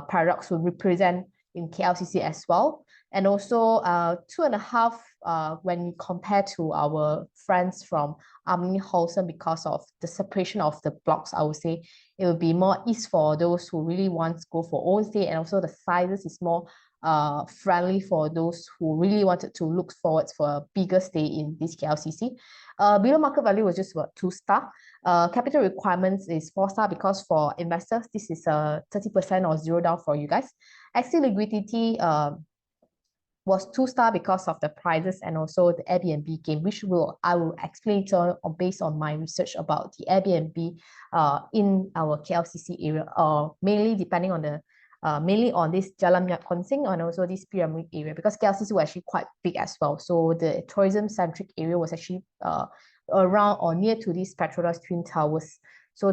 D: Paradox will represent in KLCC as well. And also 2.5 when you compare to our friends from Armani Hillsong, because of the separation of the blocks, I would say it will be more easy for those who really want to go for own stay, and also the sizes is more friendly for those who really wanted to look forward for a bigger stay in this KLCC. Below market value was just about 2-star. Capital requirements is 4-star, because for investors, this is a 30% or 0 down for you guys. Exit liquidity was 2-star because of the prices and also the Airbnb game, which I will explain to based on my research about the Airbnb in our KLCC area, mainly depending on the mainly on this Jalan Minyak Konsing and also this pyramid area, because KLCC was actually quite big as well. So the tourism centric area was actually around or near to these Petronas Twin Towers. So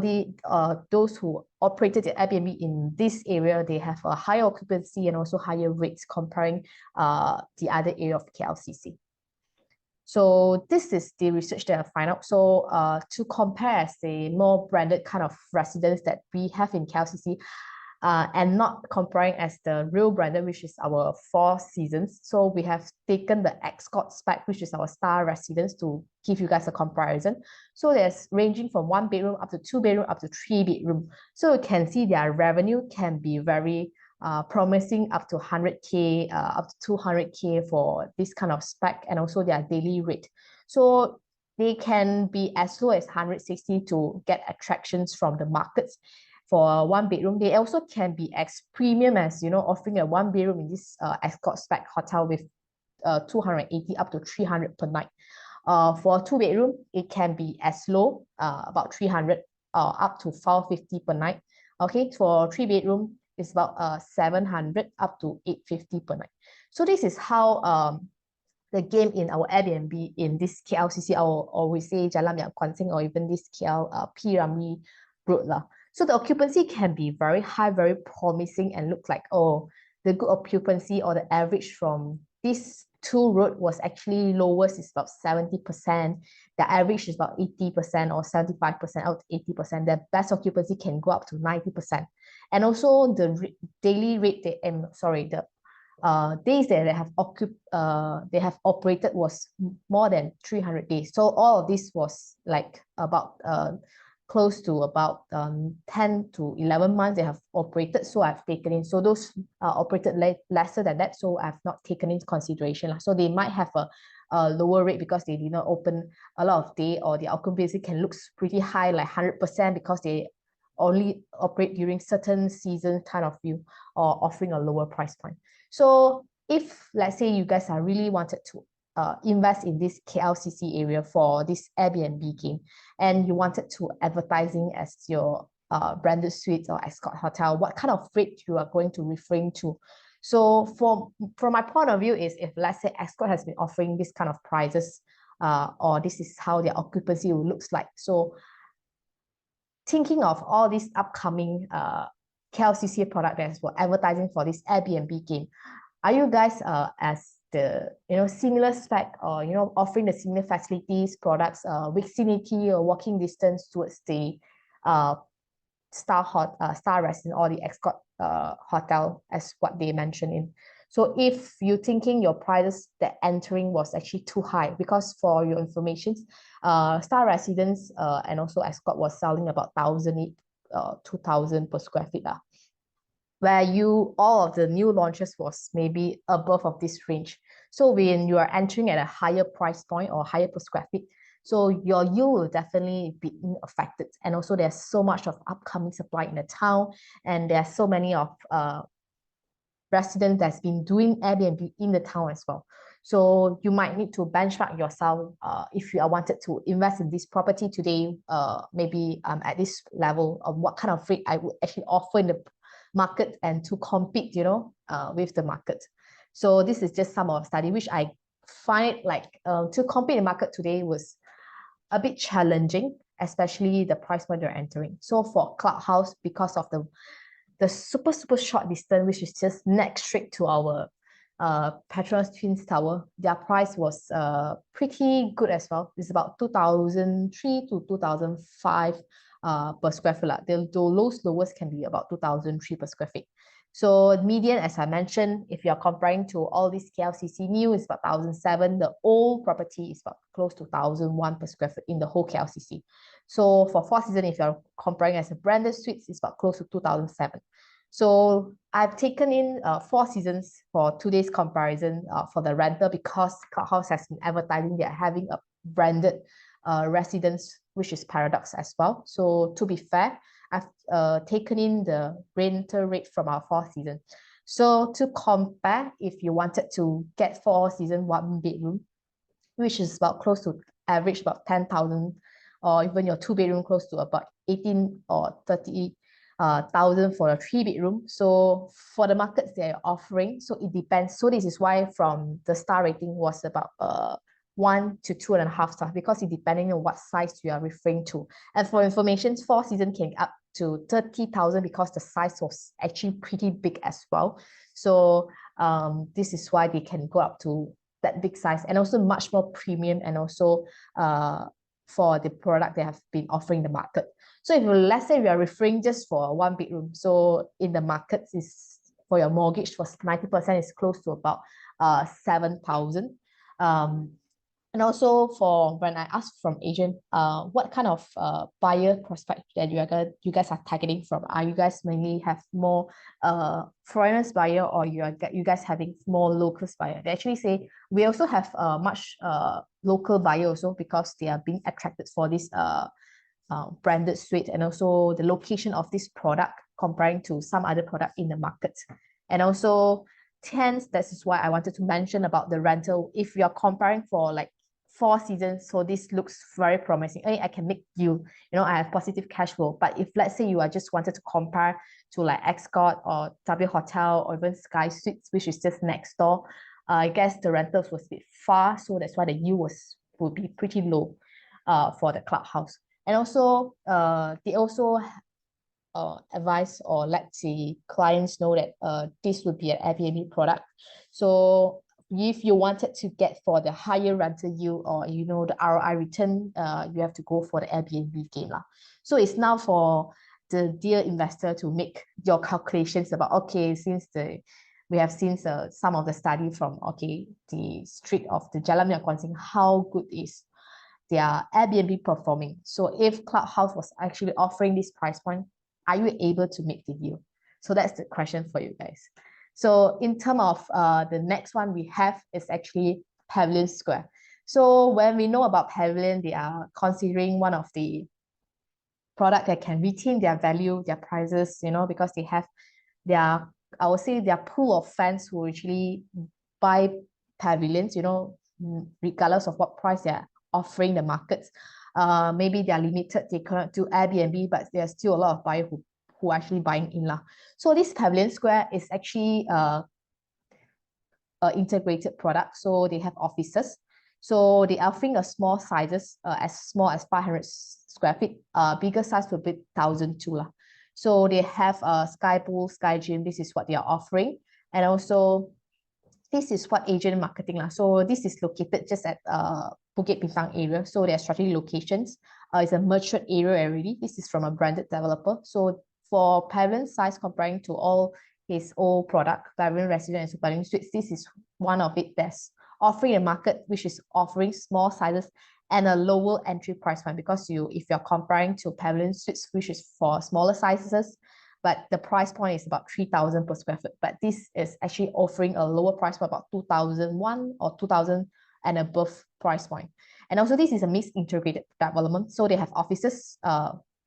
D: those who operated the Airbnb in this area, they have a higher occupancy and also higher rates comparing the other area of KLCC. So this is the research that I find out. So to compare as the more branded kind of residence that we have in KLCC, and not comparing as the real branded, which is our 4 seasons. So we have taken the Escort spec, which is our star residence, to give you guys a comparison. So there's ranging from 1 bedroom up to 2 bedroom up to 3 bedroom. So you can see their revenue can be very promising, up to 100K, up to 200K for this kind of spec, and also their daily rate. So they can be as low as 160 to get attractions from the markets. For 1 bedroom, they also can be as premium as, you know, offering a 1 bedroom in this Escort spec hotel with 280 up to 300 per night. For 2 bedroom, it can be as low, about 300 up to 450 per night. Okay, for 3 bedroom, it's about 700 up to 850 per night. So this is how the game in our Airbnb in this KLCC, or we say Jalan Minyak Konsing, or even this KL Pyramid Road lah. So the occupancy can be very high, very promising, and look like, oh, the good occupancy or the average from these 2 road was actually lowest is about 70%. The average is about 80% or 75% out to 80%. The best occupancy can go up to 90%. And also the daily rate, the days that they have operated was more than 300 days. So all of this was like about close to about 10 to 11 months they have operated, so I've taken in. So those operated lesser than that, so I've not taken into consideration. So they might have a lower rate because they did not open a lot of day, or the occupancy can look pretty high, like 100%, because they only operate during certain season kind of view, or offering a lower price point. So if, let's say, you guys are really wanted to invest in this KLCC area for this Airbnb game, and you wanted to advertising as your branded suites or Escort hotel, what kind of rate you are going to referring to? So from my point of view is, if let's say Escort has been offering this kind of prices, or this is how their occupancy looks like. So thinking of all these upcoming KLCC product that's for advertising for this Airbnb game, are you guys as the similar spec, or offering the similar facilities, products, vicinity or walking distance towards the star residence or the Escort hotel as what they mentioned in? So if you're thinking your prices that entering was actually too high, because for your information, star residence and also Escort was selling about 2,000 per square feet, where all of the new launches was maybe above of this range. So when you are entering at a higher price point or higher per square feet, so your yield will definitely be affected. And also there's so much of upcoming supply in the town, and there are so many of residents that's been doing Airbnb in the town as well. So you might need to benchmark yourself if you are wanted to invest in this property today, maybe at this level of what kind of rate I would actually offer in the market, and to compete, with the market. So this is just some of the study, which I find like to compete in the market today was a bit challenging, especially the price point you're entering. So for Clubhouse, because of the super short distance, which is just next straight to our Petronas Twins Tower, their price was pretty good as well. It's about 2003 to 2005 per square feet. The lowest can be about 2003 per square feet. So median, as I mentioned, if you're comparing to all these KLCC new, is about 1,007. The old property is about close to 1,001 per square foot in the whole KLCC. So for Four Seasons, if you're comparing as a branded suites, it's about close to 2,007. So I've taken in Four Seasons for today's comparison for the rental, because Clubhouse has been advertising they're having a branded residence, which is Paradox as well. So to be fair, I've taken in the rental rate from our Four Seasons. So to compare, if you wanted to get Four Seasons 1 bedroom, which is about close to average about 10,000, or even your 2 bedroom close to about 18 or 30,000 for a 3 bedroom. So for the markets they're offering, so it depends. So this is why from the star rating was about 1 to 2.5 stars, because it depending on what size you are referring to. And for information, Four Seasons came up to 30,000 because the size was actually pretty big as well. So this is why they can go up to that big size, and also much more premium, and also for the product they have been offering the market. So if let's say we are referring just for a 1 bedroom, so in the markets is for your mortgage was 90% is close to about 7,000. And also for when I asked from agent, what kind of buyer prospect that you guys are targeting from? Are you guys mainly have more foreigners buyer, or you guys having more locals buyer? They actually say we also have much local buyer also, because they are being attracted for this branded suite, and also the location of this product comparing to some other product in the market. And also hence that is why I wanted to mention about the rental. If you're comparing for like Four Seasons, so this looks very promising. I can make you know, I have positive cash flow. But if let's say you are just wanted to compare to like Escort or W Hotel or even Sky Suites, which is just next door, I guess the rentals was a bit far, so that's why the yield would be pretty low for the clubhouse. And also they also advise or let the clients know that this would be an Airbnb product. So if you wanted to get for the higher rental yield, or you know, the ROI return, you have to go for the Airbnb game lah. So it's now for the dear investor to make your calculations about, okay, since we have seen some of the study from the street of the Jalan Minyak Kuansing, how good is their Airbnb performing. So if Clubhouse was actually offering this price point, are you able to make the deal? So that's the question for you guys. So in terms of the next one we have is actually Pavilion Square. So when we know about Pavilion, they are considering one of the product that can retain their value, their prices, you know, because they have their, I would say, their pool of fans who actually buy pavilions, you know, regardless of what price they're offering the markets. Maybe they are limited, they cannot do Airbnb, but there's still a lot of buyers who are actually buying in lah. So this Pavilion Square is actually an integrated product. So they have offices. So they are offering a small sizes, as small as 500 square feet. Bigger size will be 1,002 lah. So they have a sky pool, sky gym. This is what they are offering. And also, this is what agent marketing lah. So this is located just at Bukit Bintang area. So there are strategic locations. It's a matured area already. This is from a branded developer. So for Pavilion size comparing to all his old product, Pavilion Resident and Super Suites, this is one of it that's offering a market which is offering small sizes and a lower entry price point, because if you're comparing to Pavilion Suites, which is for smaller sizes, but the price point is about 3,000 per square foot. But this is actually offering a lower price point, about 2,001 or 2,000 and above price point. And also this is a mixed integrated development. So they have offices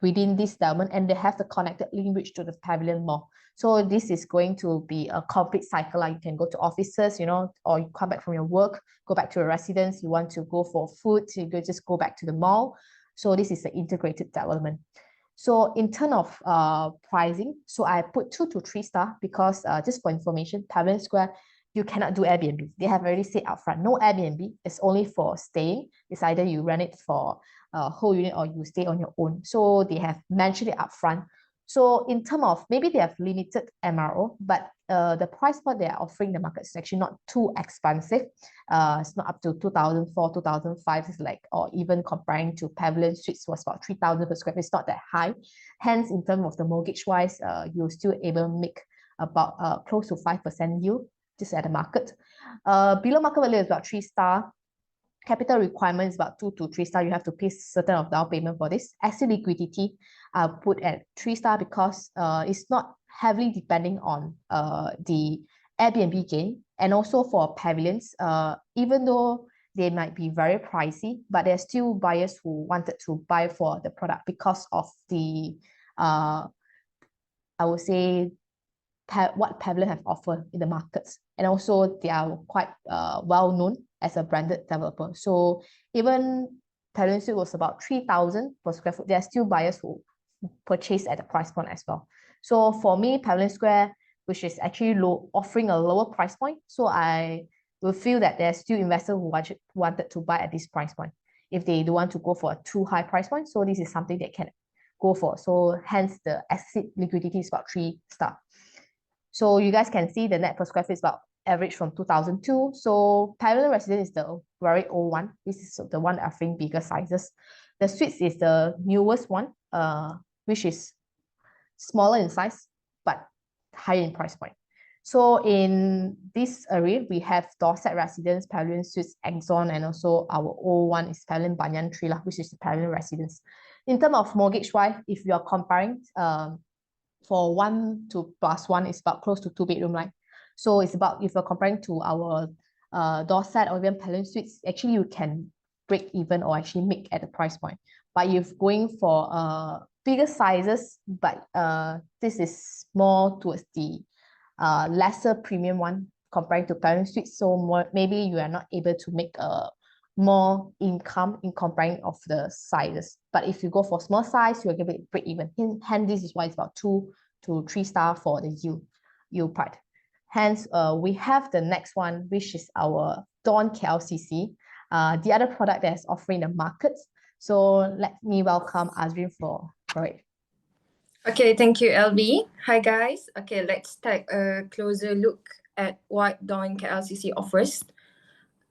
D: within this development, and they have the connected link bridge to the Pavilion Mall. So this is going to be a complete cycle. Like you can go to offices, you know, or you come back from your work, go back to your residence, you want to go for food, so you just go back to the mall. So this is the integrated development. So in terms of pricing, so I put 2 to 3 star because just for information, Pavilion Square, you cannot do Airbnb. They have already said upfront, no Airbnb. It's only for staying. It's either you rent it for a whole unit or you stay on your own. So they have mentioned it upfront. So in terms of, maybe they have limited MRO, but the price point they are offering the market is actually not too expensive. It's not up to 2,004, 2,005. It's like, or even comparing to Pavilion Suites was about 3,000 per square feet. It's not that high. Hence, in terms of the mortgage wise, you're still able to make about close to 5% yield, just at the market. Below market value is about 3-star. Capital requirement is about 2 to 3-star. You have to pay certain of down payment for this. Asset liquidity, I'll put at 3-star because it's not heavily depending on the Airbnb gain. And also for pavilions, even though they might be very pricey, but there's still buyers who wanted to buy for the product because of the, I would say, what pavilion have offered in the markets. And also they are quite well known as a branded developer. So even pavilion suite was about 3,000 per square foot, there are still buyers who purchase at the price point as well. So for me, Pavilion Square, which is actually offering a lower price point, so I will feel that there's still investors who wanted to buy at this price point if they don't want to go for a too high price point. So this is something they can go for. So hence the asset liquidity is about 3-star. So you guys can see the net per square feet is about average from 2002. So Pavilion Residence is the very old one. This is the one offering bigger sizes. The suites is the newest one, which is smaller in size, but higher in price point. So in this area, we have Dorset Residence, Pavilion Suites, Exxon, and also our old one is Pavilion Banyan Tree, which is the Pavilion Residence. In terms of mortgage-wise, if you are comparing, for 1 to +1 is about close to 2-bedroom, right? So it's about, if you're comparing to our Dorset or even Pavilion Suites, actually you can break even or actually make at the price point. But if going for bigger sizes, but this is more towards the lesser premium one comparing to Pavilion Suites. So maybe you are not able to make more income in comparing of the sizes. But if you go for small size, you're going to break even. Hence, this is why it's about 2 to 3-star for the yield part. Hence, we have the next one, which is our Dawn KLCC, the other product that's offering the market. So let me welcome Azrin for it.
F: Okay, thank you, Albee. Hi, guys. Okay, let's take a closer look at what Dawn KLCC offers.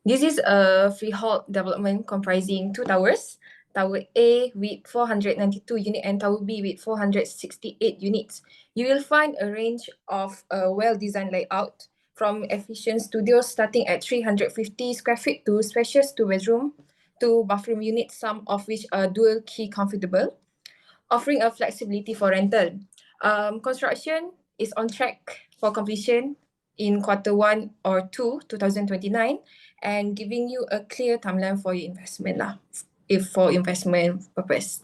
F: This is a freehold development comprising 2 towers, Tower A with 492 units and Tower B with 468 units. You will find a range of a well-designed layout from efficient studios starting at 350 square feet to spacious 2-bedroom, 2 bathroom units, some of which are dual key comfortable, offering a flexibility for rental. Construction is on track for completion in Q1 or 2, 2029, and giving you a clear timeline for your investment if for investment purpose.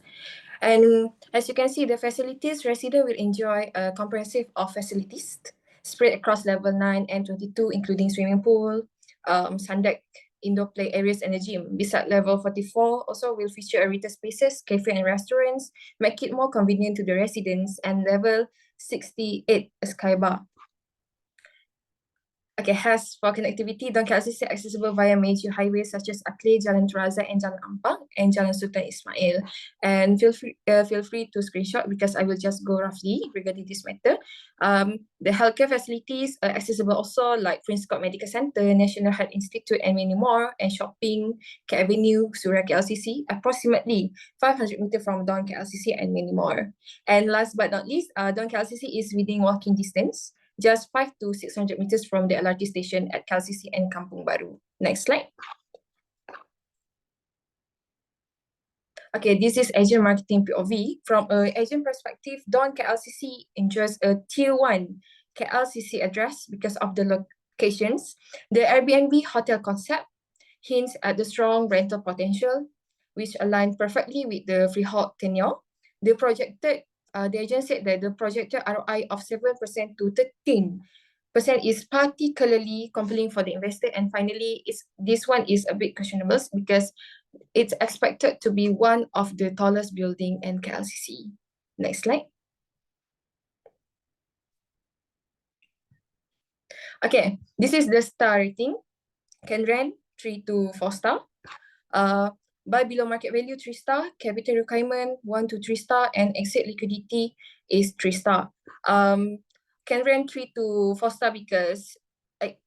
F: And as you can see, the facilities, residents will enjoy a comprehensive of facilities spread across level 9 and 22, including swimming pool, sun deck, indoor play areas, and a gym. Beside level 44, also will feature a retail spaces, cafe and restaurants, make it more convenient to the residents, and level 68, a sky bar. Okay, has for connectivity, Dawn KLCC accessible via major highways such as Akle, Jalan Teraza, and Jalan Ampang, and Jalan Sultan Ismail. And feel free to screenshot because I will just go roughly regarding this matter. The healthcare facilities are accessible also, like Prince Court Medical Center, National Health Institute, and many more, and shopping, K Avenue, Suria KLCC, approximately 500 meters from Dawn KLCC, and many more. And last but not least, Dawn KLCC is within walking distance, just 500 to 600 meters from the LRT station at KLCC and Kampung Baru. Next slide. Okay, this is agent marketing POV. From an agent perspective, Dawn KLCC enjoys a tier 1 KLCC address because of the locations. The Airbnb hotel concept hints at the strong rental potential, which align perfectly with the freehold tenure. The agent said that the projected ROI of 7% to 13% is particularly compelling for the investor. And finally, this one is a bit questionable because it's expected to be one of the tallest building in KLCC. Next slide. Okay, this is the star rating. Can rent 3 to 4 star. Buy below market value 3 star, capital requirement 1 to 3 star, and exit liquidity is 3 star. Can rent 3 to 4 star because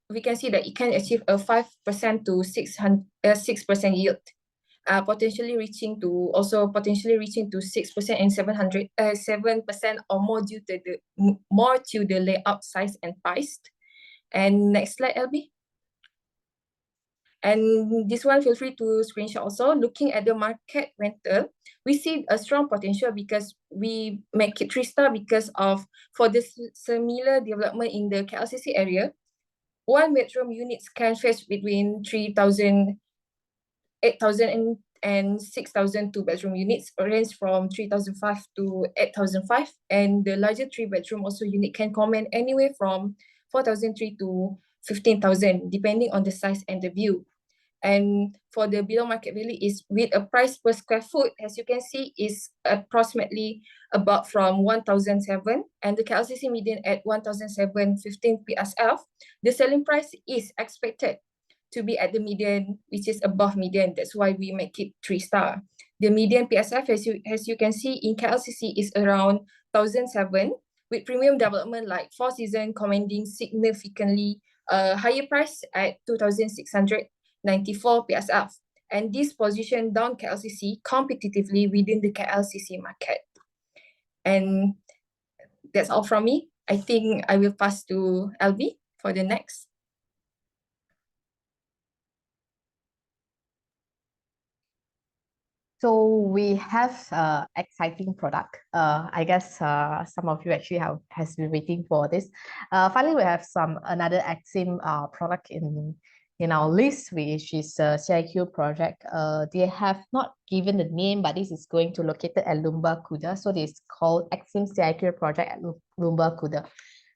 F: we can see that it can achieve a 5% to 6% yield. potentially reaching to 6% and 7% or more due to the layout size and price. And next slide, Albee. And this one, feel free to screenshot also. Looking at the market rental, we see a strong potential because we make it 3-star because of, for this similar development in the KLCC area, 1-bedroom units can fetch between 3,000, 8,000 and 6,000 2-bedroom units, range from 3,005 to 8,005. And the larger 3-bedroom also unit can command anywhere from 4,003 to 15,000, depending on the size and the view. And for the below market value is with a price per square foot, as you can see, is approximately about from 1,007, and the KLCC median at 1,715 PSF. The selling price is expected to be at the median, which is above median. That's why we make it 3-star. The median PSF, as you can see in KLCC, is around 1,007, with premium development like Four Seasons commanding significantly higher price at 2,694 PSF. And this position down KLCC competitively within the KLCC market. And that's all from me. I think I will pass to Albee for the next.
D: So we have exciting product. I guess some of you actually has been waiting for this. Finally, we have another Exim product in our list, which is CIQ project. They have not given the name, but this is going to located at Lumba Kuda. So this is called Exim CIQ project at Lumba Kuda.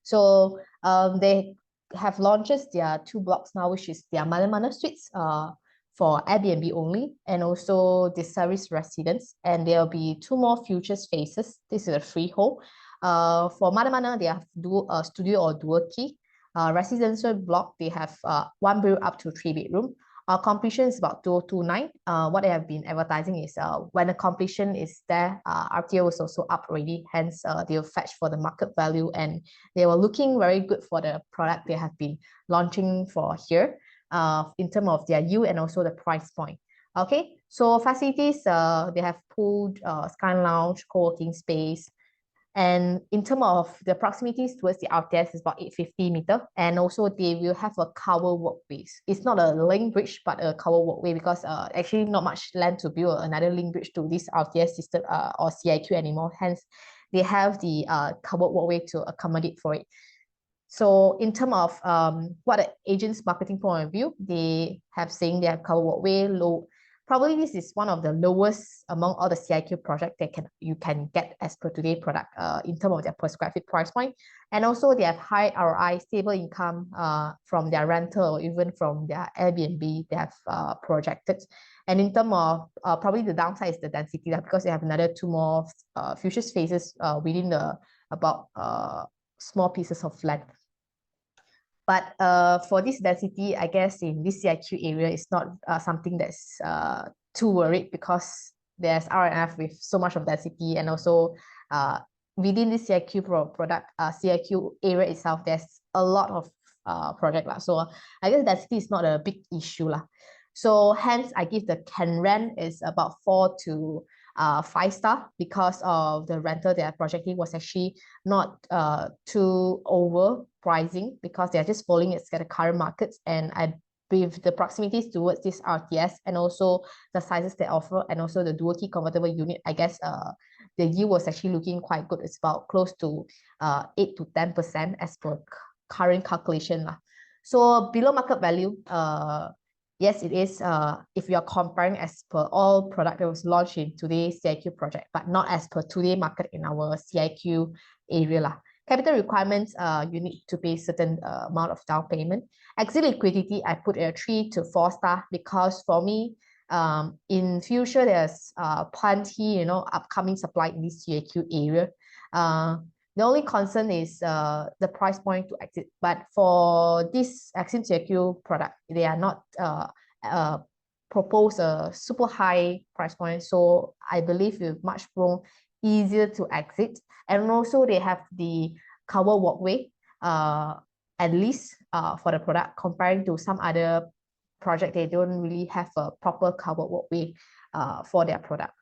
D: So they have launched their 2 blocks now, which is their Mana Suites for Airbnb only, and also the service residents. And there will be 2 more future phases. This is a freehold. For Mana, they have studio or dual key. Residential block, they have 1 bedroom up to 3 bedroom. Completion is about 2029. What they have been advertising is when the completion is there, RTO is also up already. Hence, they will fetch for the market value, and they were looking very good for the product they have been launching for here. In terms of their yield and also the price point. Okay, so facilities, they have pool, Skyline Lounge, co-working space. And in terms of the proximities towards the RTS is about 850 meters. And also they will have a covered walkways. It's not a link bridge, but a covered walkway, because actually not much land to build another link bridge to this RTS system or CIQ anymore. Hence, they have the covered walkway to accommodate for it. So in terms of what the agent's marketing point of view, they have saying they have covered walkway low. Probably this is one of the lowest among all the CIQ projects that you can get as per today product in terms of their per square feet price point. And also they have high ROI, stable income from their rental or even from their Airbnb they have projected. And in terms of probably the downside is the density, because they have another 2 more future phases within the about small pieces of land. But for this density, I guess in this CIQ area, it's not something that's too worried, because there's R&F with so much of density, and also within this CIQ product, CIQ area itself, there's a lot of project. So I guess density is not a big issue. So hence, I give the can rent is about 4 to 5-star, because of the rental they are projecting was actually not too overpricing, because they are just following its the current markets. And with the proximities towards this RTS and also the sizes they offer, and also the dual key convertible unit, I guess the yield was actually looking quite good. It's about close to 8 to 10% as per current calculation. So below market value, yes, it is if you are comparing as per all product that was launched in today's CIQ project, but not as per today market in our CIQ area. Capital requirements, you need to pay certain amount of down payment. Exit liquidity, I put a 3 to 4-star, because for me, in future, there's plenty, upcoming supply in this CIQ area. The only concern is the price point to exit. But for this Exim CIQ product, they are not propose a super high price point. So I believe it's much more easier to exit. And also they have the covered walkway, at least for the product, comparing to some other project, they don't really have a proper covered walkway for their product.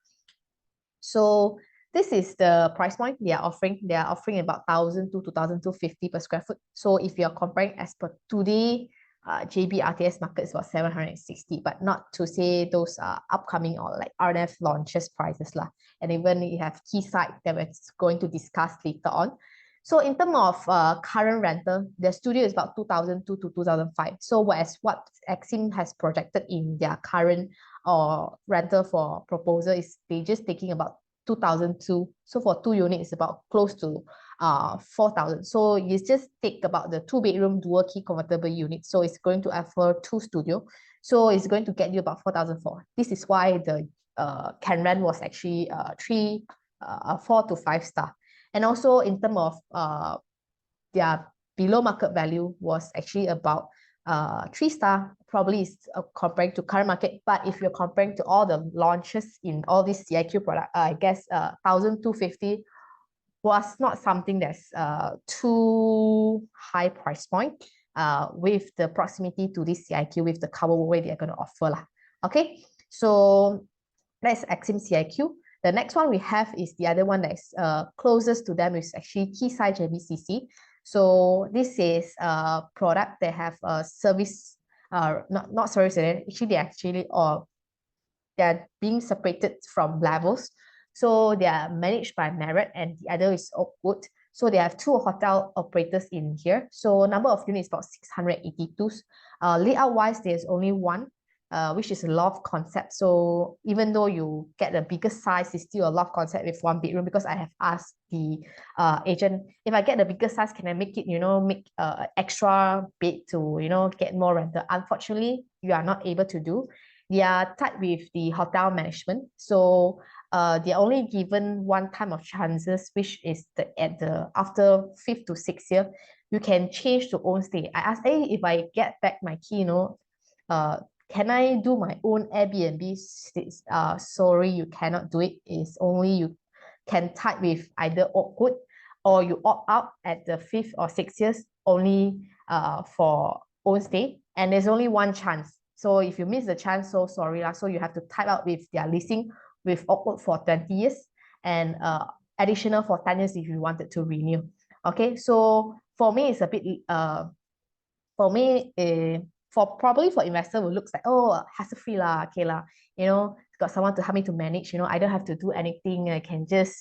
D: So this is the price point they are offering. They are offering about 1,000 to 2,250 per square foot. So if you're comparing as per today, JB RTS market is about 760, but not to say those upcoming or like R&F launches prices lah. And even you have Quayside that we're going to discuss later on. So in terms of current rental, the studio is about 2,002 to 2,005. So whereas what Exim has projected in their current rental for proposal is they just taking about 2,002. So for 2 units, it's about close to 4,000. So you just take about the 2-bedroom dual key convertible unit. So it's going to offer 2 studio. So it's going to get you about 4,004. This is why the can rent was actually 4 to 5 star. And also in terms of their below market value was actually about 3 star, probably is comparing to current market. But if you're comparing to all the launches in all these CIQ product, I guess 1,250 was not something that's too high price point with the proximity to this CIQ with the cover way they're going to offer lah. Okay, so that's Exim CIQ. The next one we have is the other one that's closest to them is actually Quayside JBCC. So this is a product that have a service, not service, actually they're being separated from levels. So they are managed by Marriott and the other is Oakwood. So they have 2 hotel operators in here. So number of units about 682. Layout wise, there's only one, which is a loft concept. So even though you get a bigger size, it's still a loft concept with 1 bedroom, because I have asked the agent, if I get the bigger size, can I make it, make extra bed to, get more rental? Unfortunately, you are not able to do. They are tied with the hotel management. So they're only given one time of chances, which is after 5th to 6th year, you can change to own stay. I asked, hey, if I get back my key, can I do my own Airbnb? Sorry, you cannot do it. It's only you can type with either Oakwood or you opt out at the 5th or 6th years only for own stay. And there's only one chance. So if you miss the chance, so sorry lah. So you have to type out with their leasing with Oakwood for 20 years and additional for 10 years if you wanted to renew. Okay, so for me, it's a bit, probably for investor, it looks like, oh, hassle-free lah, okay lah, got someone to help me to manage, I don't have to do anything. I can just,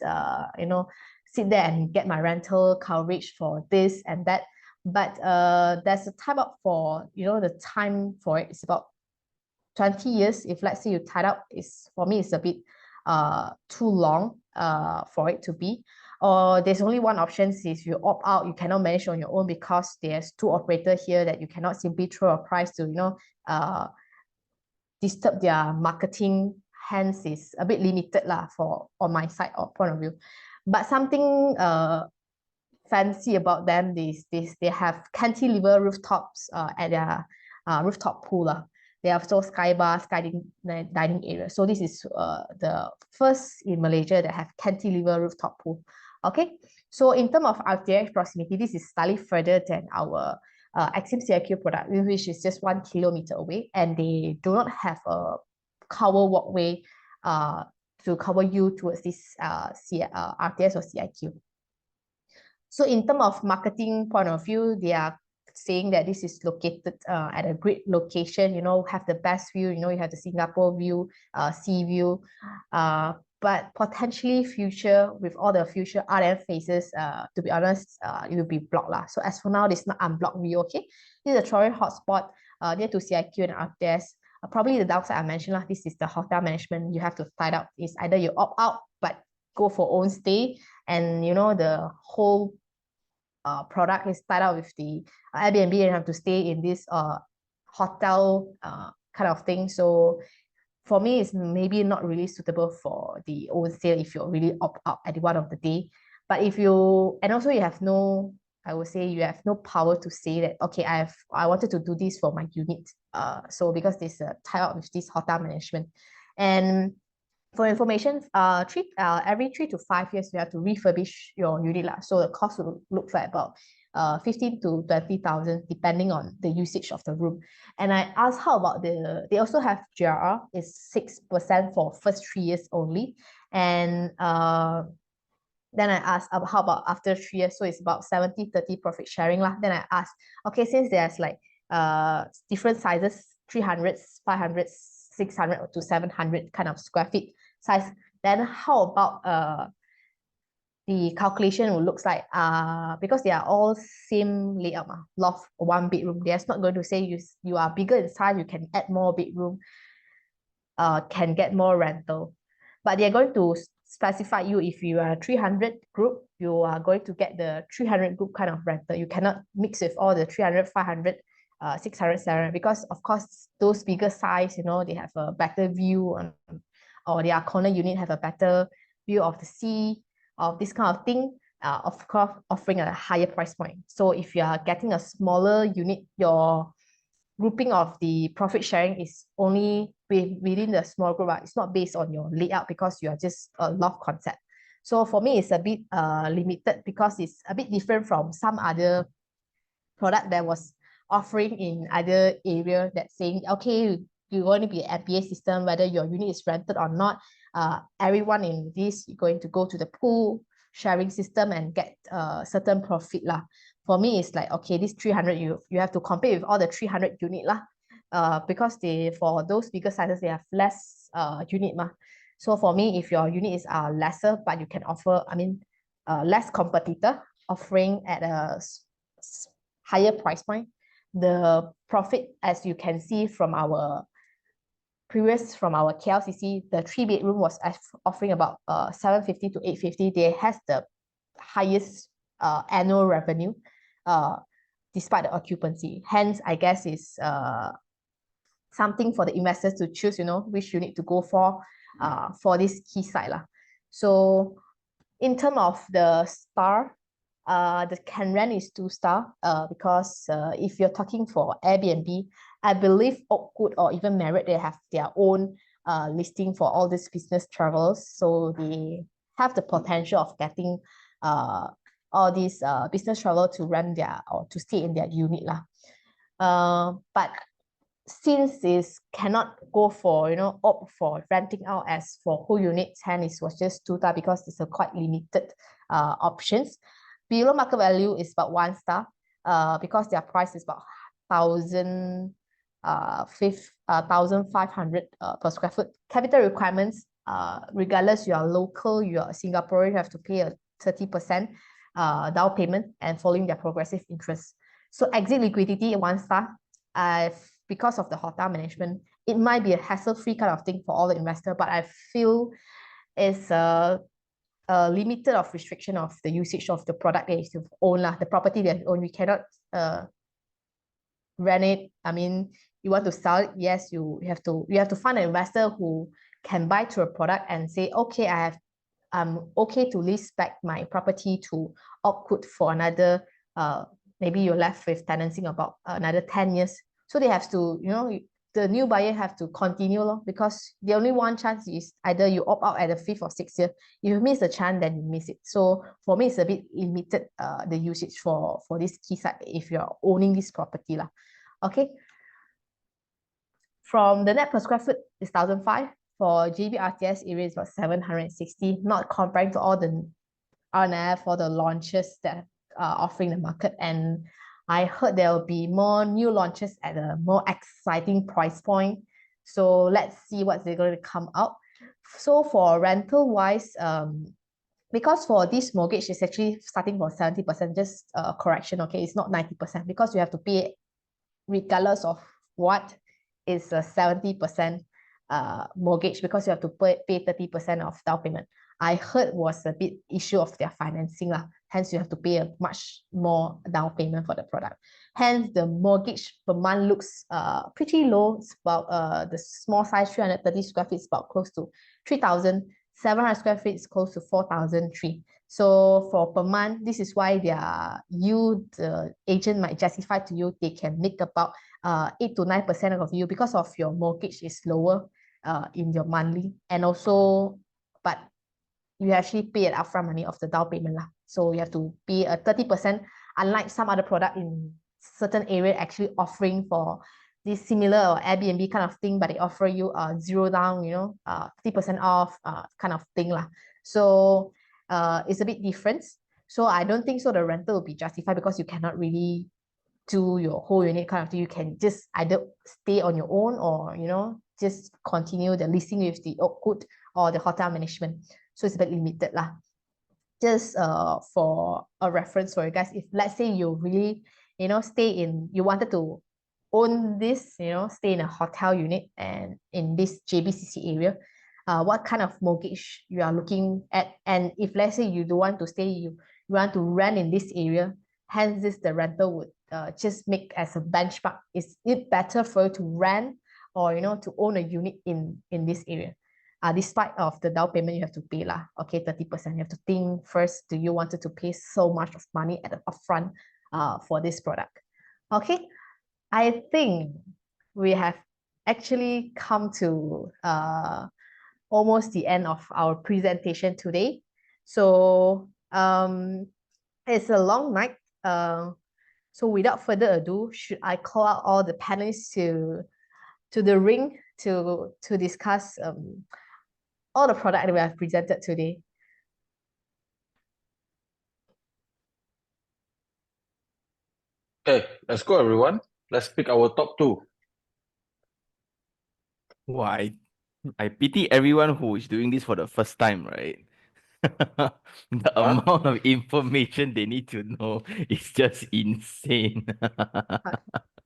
D: sit there and get my rental coverage for this and that. But there's a time up for, the time for it is about 20 years. If let's say you tied up, for me, it's a bit too long for it to be. Or there's only one option, is you opt out, you cannot manage on your own because there's 2 operators here that you cannot simply throw a price to, disturb their marketing. Hence, is a bit limited lah on my side or point of view. But something fancy about them is they have cantilever rooftops at their rooftop pool. They have also sky bar, dining area. So this is the first in Malaysia that have cantilever rooftop pool. Okay, so in terms of RTX proximity, this is slightly further than our Exim CIQ product, which is just 1 kilometer away, and they do not have a cover walkway to cover you towards this RTS or CIQ. So in terms of marketing point of view, they are saying that this is located at a great location, have the best view, you have the Singapore view, sea view, but potentially with all the future R&F phases, to be honest, it will be blocked lah. So as for now, it's not unblocked view, okay? This is a touring hotspot near to CIQ and RTS. Probably the downside I mentioned lah, this is the hotel management. You have to tie up. It's either you opt out, but go for own stay, and the whole product is tied up with the Airbnb and have to stay in this hotel kind of thing. So for me, it's maybe not really suitable for the own sale if you really opt out at the one of the day. But and also you have no, I would say you have no power to say that, okay, I wanted to do this for my unit. So because there's a tie up with this hotel management. And for information, every 3 to 5 years, you have to refurbish your unit. So the cost will look like about 15 to 20,000 depending on the usage of the room. And I asked how about they also have GRR, is 6% for first 3 years only. And then I asked how about after 3 years, so it's about 70-30 profit sharing lah. Then I asked, okay, since there's like different sizes, 300, 500, 600 to 700 kind of square feet size, then how about the calculation will looks like, because they are all same layout, loft, 1 bedroom. They're not going to say you are bigger in size, you can add more bedroom, can get more rental. But they're going to specify you, if you are 300 group, you are going to get the 300 group kind of rental. You cannot mix with all the 300, 500, 600, 700, because of course those bigger size, you know, they have a better view on, or their corner unit have a better view of the sea, of this kind of thing, of course offering a higher price point. So if you are getting a smaller unit, your grouping of the profit sharing is only within the small group. It's not based on your layout because you are just a loft concept. So for me, it's a bit limited because it's a bit different from some other product that was offering in other area that's saying, okay, you're going to be an MPA system, whether your unit is rented or not. Everyone in this, you're going to go to the pool sharing system and get certain profit lah. For me, it's like, okay, this 300, you have to compare with all the 300 unit lah, because for those bigger sizes, they have less unit mah. So for me, if your unit is lesser, but you can offer, less competitor offering at a higher price point, the profit, as you can see from our KLCC, the 3-bedroom was offering about 750 to 850. They has the highest annual revenue despite the occupancy. Hence, I guess is something for the investors to choose, you know, which unit to go for this key site lah. So in terms of the star, the can rent is 2-star because if you're talking for Airbnb, I believe Oakwood or even Marriott, they have their own listing for all these business travelers. So they have the potential of getting all these business travel to rent or to stay in their unit lah. But since this cannot go for, you know, opt for renting out as for whole units, hence it was just 2-star because it's a quite limited options. Below market value is about 1-star because their price is about 1,500 per square foot. Capital requirements, regardless you are local, you are Singaporean, you have to pay a 30% down payment and following their progressive interest. So exit liquidity 1-star. Because of the hotel management, it might be a hassle-free kind of thing for all the investors, but I feel it's a limited of restriction of the usage of the product that you own lah, the property that you own. We cannot rent it. You want to sell it, yes, you have to find an investor who can buy to a product and say, okay, I'm okay to lease back my property to Oakwood for another maybe you're left with tenancy about another 10 years. So they have to, you know, the new buyer have to continue because the only one chance is either you opt out at the 5th or 6th year. If you miss the chance, then you miss it. So for me, it's a bit limited the usage for this key site if you're owning this property lah. Okay. From the net per square foot is 1,005. For JB RTS area is about 760, not comparing to all the R&F or the launches that are offering the market. And I heard there will be more new launches at a more exciting price point. So let's see what's going to come out. So for rental wise, because for this mortgage, it's actually starting from 70%, just a correction, okay? It's not 90% because you have to pay regardless of what is a 70% mortgage because you have to pay 30% of down payment. I heard was a bit issue of their financing lah. Hence, you have to pay a much more down payment for the product. Hence, the mortgage per month looks pretty low. It's about the small size 330 square feet is about close to 3,000. 700 square feet is close to 4,003. So for per month, this is why the agent might justify to you they can make about 8 to 9% of you because of your mortgage is lower in your monthly, and also but you actually pay an upfront money of the down payment lah. So you have to pay a 30% unlike some other product in certain area actually offering for this similar or Airbnb kind of thing, but they offer you zero down, 50% off kind of thing lah. So it's a bit different. So I don't think so the rental will be justified because you cannot really do your whole unit kind of thing. You can just either stay on your own or, just continue the leasing with the Oakwood or the hotel management. So it's a bit limited lah. Just for a reference for you guys, if let's say you really, you wanted to own this, stay in a hotel unit and in this JBCC area, what kind of mortgage you are looking at. And if let's say you don't want to stay, you want to rent in this area, hence the rental would just make as a benchmark. Is it better for you to rent or, to own a unit in this area? Despite of the down payment you have to pay lah, okay, 30%. You have to think first, do you want to pay so much of money at the upfront for this product? Okay, I think we have actually come to almost the end of our presentation today. So it's a long night. So without further ado, should I call out all the panelists to the ring to discuss all the product that we have presented today?
B: Okay, let's go, everyone. Let's pick our top two.
C: Why? I pity everyone who is doing this for the first time, right? The amount of information they need to know is just insane.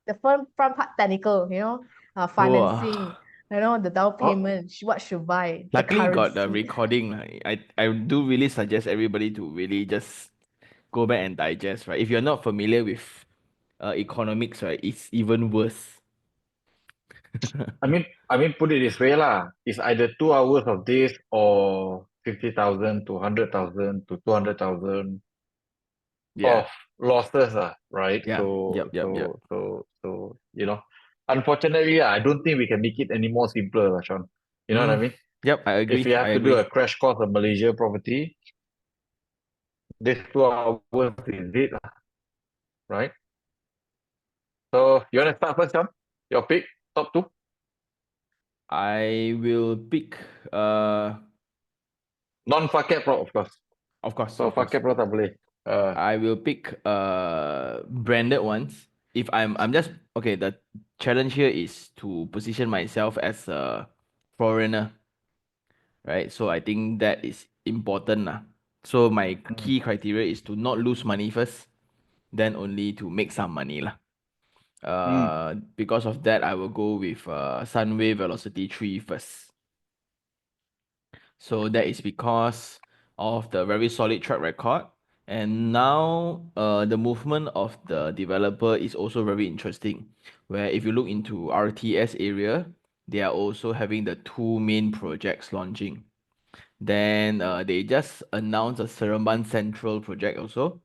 D: The front part technical, financing, the down
B: Oh.
D: payment, what should buy, the
C: Luckily got the
D: currency.
C: recording. I do really suggest everybody to really just go back and digest, right? If you're not familiar with economics, right, it's even worse.
B: I mean, put it this way lah. It's either 2 hours of this or 50,000 to 100,000 to 200,000
C: Yeah.
B: of losses, right?
C: Yeah. Yep.
B: So, unfortunately, I don't think we can make it any more simpler, Sean. You know what I mean?
C: Yep, I agree.
B: If you have
C: I
B: to do
C: agree.
B: a crash course of Malaysia property, this 2 hours is it, right? So, you want to start first, Sean? Your pick, top two?
C: I will pick
B: Non-Faket Pro, of course.
C: of course.
B: So, Faket Pro tak boleh.
C: I will pick branded ones. If I'm just okay, the challenge here is to position myself as a foreigner, right? So I think that is important lah. So my key criteria is to not lose money first, then only to make some money lah. Because of that, I will go with Sunway Velocity 3 first. So that is because of the very solid track record. And now the movement of the developer is also very interesting. Where if you look into RTS area, they are also having the two main projects launching. Then they just announced a Seremban Central project also.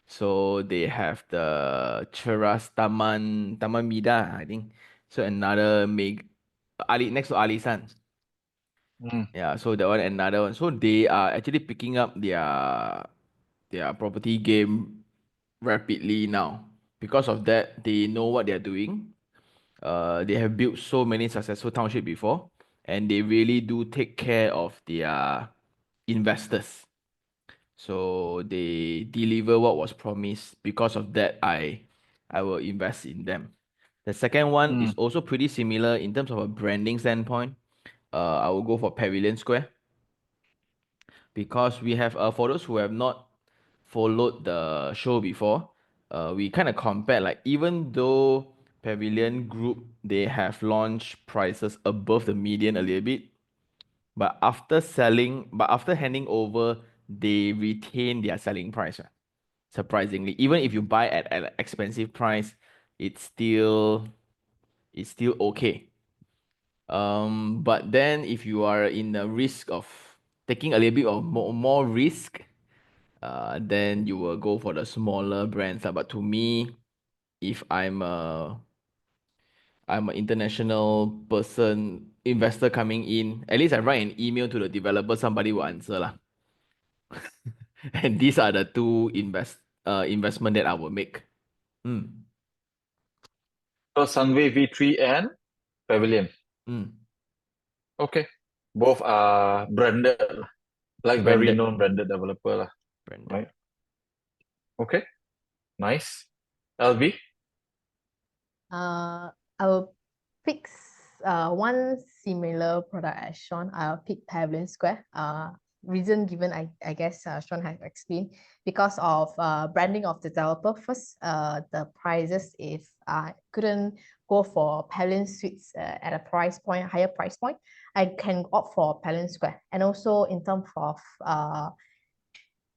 C: So they have the Cheras Taman Mida, I think. So another next to Alisan. Yeah, so that one another one. So they are actually picking up their property game rapidly now. Because of that, they know what they're doing. They have built so many successful township before, and they really do take care of their investors. So they deliver what was promised. Because of that, I will invest in them. The second one is also pretty similar in terms of a branding standpoint. I will go for Pavilion Square. Because we have for those who have not followed the show before, we kind of compare, like, even though Pavilion Group, they have launched prices above the median a little bit, but after handing over, they retain their selling price. Surprisingly, even if you buy at an expensive price, it's still okay. But then if you are in the risk of taking a little bit of more risk, then you will go for the smaller brands. But to me, if I'm an international investor coming in, at least I write an email to the developer, somebody will answer lah. And these are the two investment that I will make.
B: So Sunway V3 and Pavilion. Okay. Both are branded, like very
C: Branded.
B: known branded developer lah.
C: Branded.
B: Right. Okay. Nice. Albee?
D: I will pick one similar product as Sean. I'll pick Pavilion Square. Reason given, I guess Sean has explained, because of branding of the developer. First, the prices, if I couldn't go for Pavilion Suites at a price point, higher price point, I can opt for Pavilion Square. And also in terms of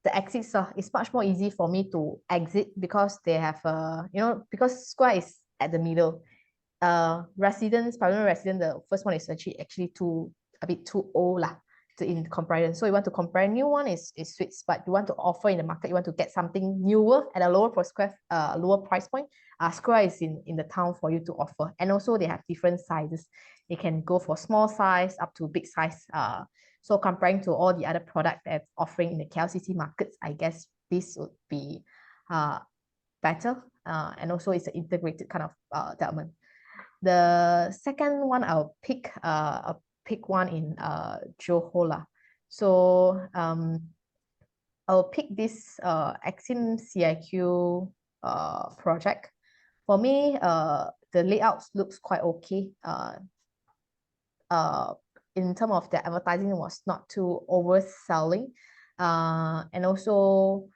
D: the exits, it's much more easy for me to exit because they have because Square is at the middle. Residents, permanent resident, the first one is actually a bit too old lah in comparison. So you want to compare, new one is suites, but you want to offer in the market, you want to get something newer at a lower lower price point. Square is in the town for you to offer, and also they have different sizes. They can go for small size up to big size. So comparing to all the other product that's offering in the KLCC markets, I guess this would be better. And also it's an integrated kind of development. The second one I'll pick one in Johor lah. So I'll pick this Exim CIQ project. For me, the layout looks quite okay. In terms of the advertising, it was not too overselling. And also,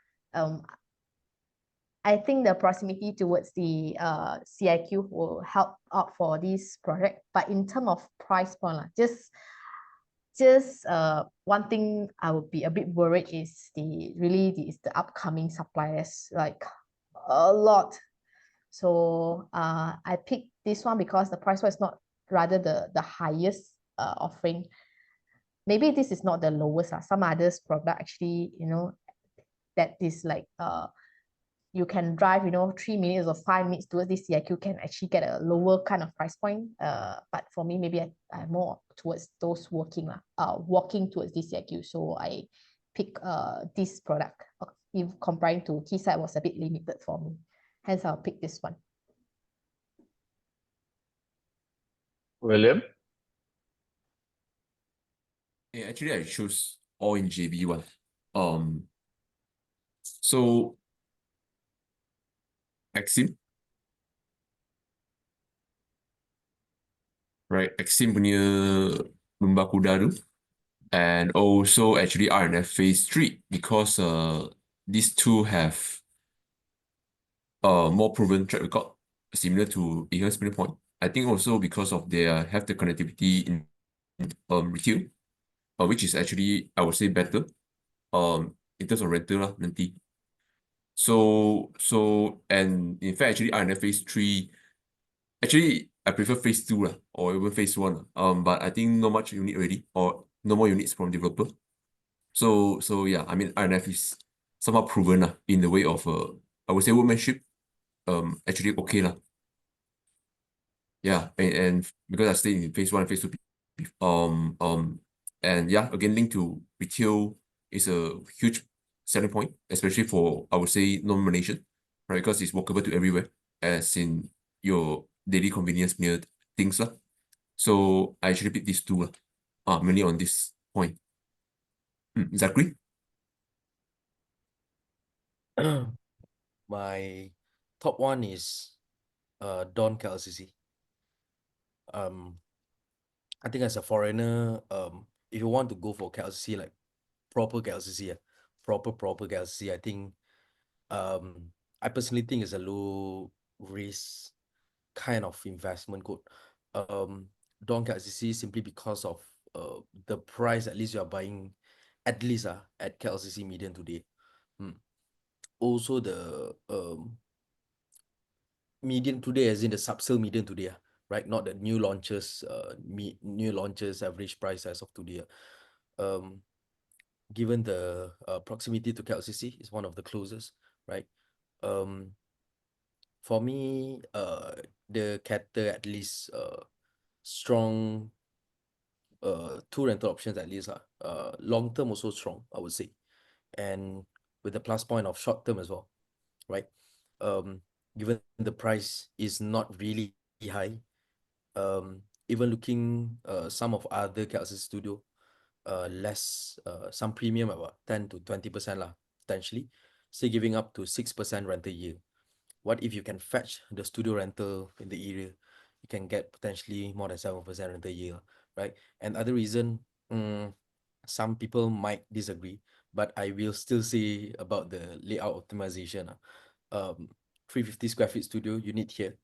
D: I think the proximity towards the CIQ will help out for this project. But in terms of price point, just one thing I would be a bit worried is the upcoming suppliers, like a lot. So I picked this one because the price was not rather the highest offering. Maybe this is not the lowest. Some others product actually, that is like you can drive 3 minutes or 5 minutes towards this CIQ, can actually get a lower kind of price point. But for me, maybe I'm more towards those walking towards this CIQ. So I pick this product. If comparing to Quayside was a bit limited for me. Hence I'll pick this one.
B: William?
G: Actually, I chose all in JB one. So Exim, right? Exim punya Lumba Kuda tu, and also actually R&F Phase 3, because these two have more proven track record, similar to Iherng's point. I think also because of their have the connectivity in retail, which is actually, I would say, better in terms of rental lah, nanti. So and in fact, actually R&F Phase 3, actually I prefer Phase 2 lah, or even Phase 1. But I think not much unit already, or no more units from developer. So yeah, I mean R&F is somehow proven lah, in the way of I would say workmanship. Actually okay lah. Yeah, and because I stay in Phase 1 and Phase 2, and yeah, again, linked to retail is a huge selling point, especially for, I would say, non-Malaysian, right? Because it's walkable to everywhere, as in your daily convenience near things lah. So I actually picked these two mainly on this point. Zakri?
E: My top one is Don KLCC. I think as a foreigner, if you want to go for KLCC, like proper KLCC, proper KLCC, I think I personally think it's a low risk kind of investment code. Don KLCC, simply because of the price, at least you are buying at least at KLCC median today. Also the median today, as in the subsale median today, right? Not the new launches, average price as of today. Given the proximity to KLCC is one of the closest, right? For me, the cater at least strong 2 rental options at least. Long term also strong, I would say. And with the plus point of short term as well. right? Given the price is not really high, even looking some of other KLCC studio, less some premium about 10 to 20% lah, potentially, say giving up to 6% rental yield. What if you can fetch the studio rental in the area? You can get potentially more than 7% rental yield, right? And other reason, some people might disagree, but I will still say about the layout optimization. 350 square feet studio unit here.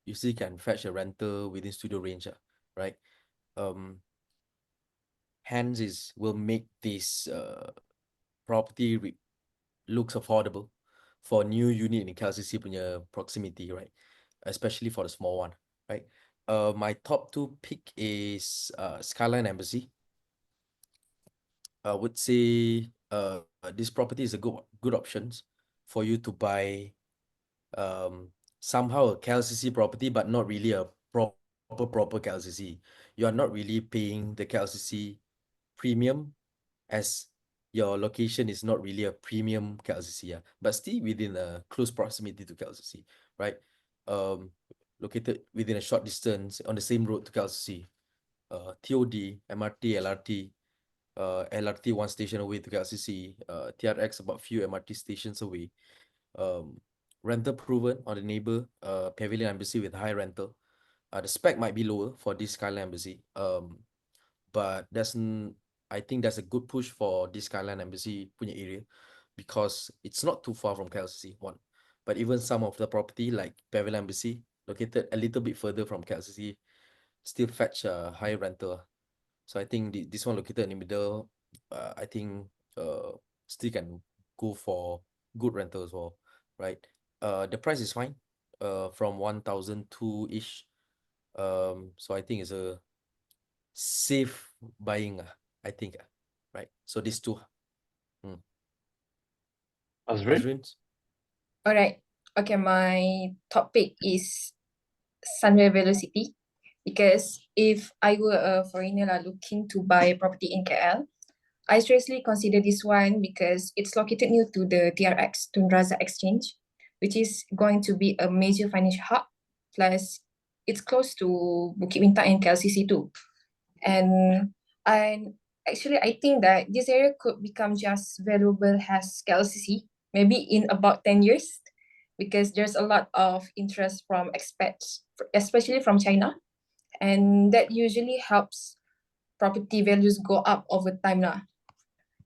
E: You still can fetch a rental within studio range, right? Hence will make this property looks affordable for new unit in KLCC punya proximity, right? Especially for the small one, right? My top two pick is Skyline Embassy. I would say this property is a good options for you to buy somehow a KLCC property, but not really a proper KLCC. You are not really paying the KLCC premium as your location is not really a premium KLCC, but still within a close proximity to KLCC, right? Located within a short distance on the same road to KLCC. TOD, MRT, LRT, LRT one station away to KLCC, TRX about few MRT stations away. Rental proven on the neighbor Pavilion Embassy with high rental. The spec might be lower for this Skyline Embassy, but I think that's a good push for this Skyline Embassy punya area because it's not too far from KLCC, one. But even some of the property like Pavilion Embassy, located a little bit further from KLCC, still fetch a high rental. So I think this one located in the middle, I think still can go for good rental as well, right? The price is fine, from 1,002-ish. So I think it's a safe buying, I think, right? So these two.
B: Azrin?
E: Azrin?
F: All right. Okay, my top pick is Sunway Velocity because if I were a foreigner looking to buy property in KL, I seriously consider this one because it's located near to the TRX, Tun Razak Exchange, which is going to be a major financial hub. Plus, it's close to Bukit Bintang and KLCC too. And actually, I think that this area could become just valuable as KLCC, maybe in about 10 years, because there's a lot of interest from expats, especially from China. And that usually helps property values go up over time lah.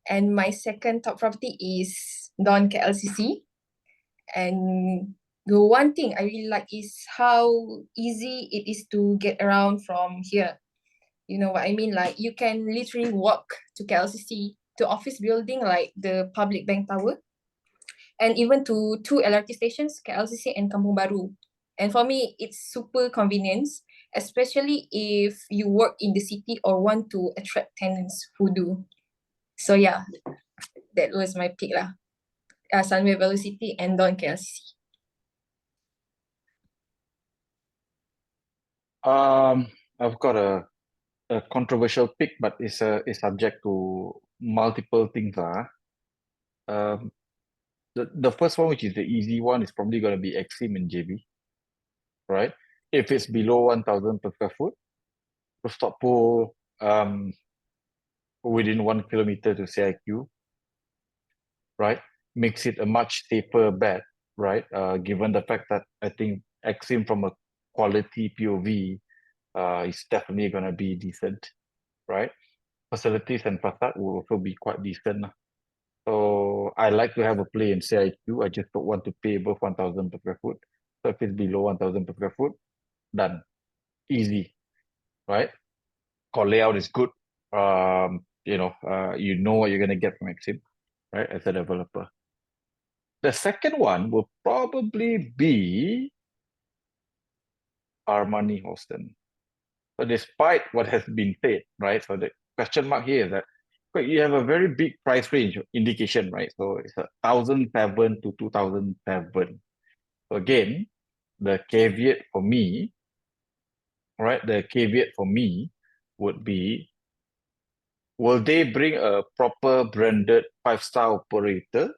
F: And my second top property is Don KLCC. And the one thing I really like is how easy it is to get around from here. You know what I mean? Like you can literally walk to KLCC, to office building like the Public Bank Tower, and even to 2 LRT stations, KLCC and Kampung Baru. And for me, it's super convenience, especially if you work in the city or want to attract tenants who do. So yeah, that was my pick lah. Sunway Velocity and Don KLCC.
B: I've got a controversial pick, but it's subject to multiple things. The first one, which is the easy one, is probably going to be Exim in JB, right? If it's below 1,000 per square foot, rooftop pool, within 1 kilometer to CIQ, right? Makes it a much safer bet, right? Given the fact that I think Exim from a quality POV is definitely going to be decent, right? Facilities and facade will also be quite decent. So I like to have a play in CIQ. I just don't want to pay above 1,000 per square foot. So if it's below 1,000 per square foot, done. Easy, right? Core layout is good. You know what you're gonna get from Exim, right? As a developer. The second one will probably be Armani Houston. So despite what has been said, right? So the question mark here is that you have a very big price range indication, right? So it's 1,007 to 2,007. So again, the caveat for me, right? The caveat for me would be, will they bring a proper branded 5-star operator?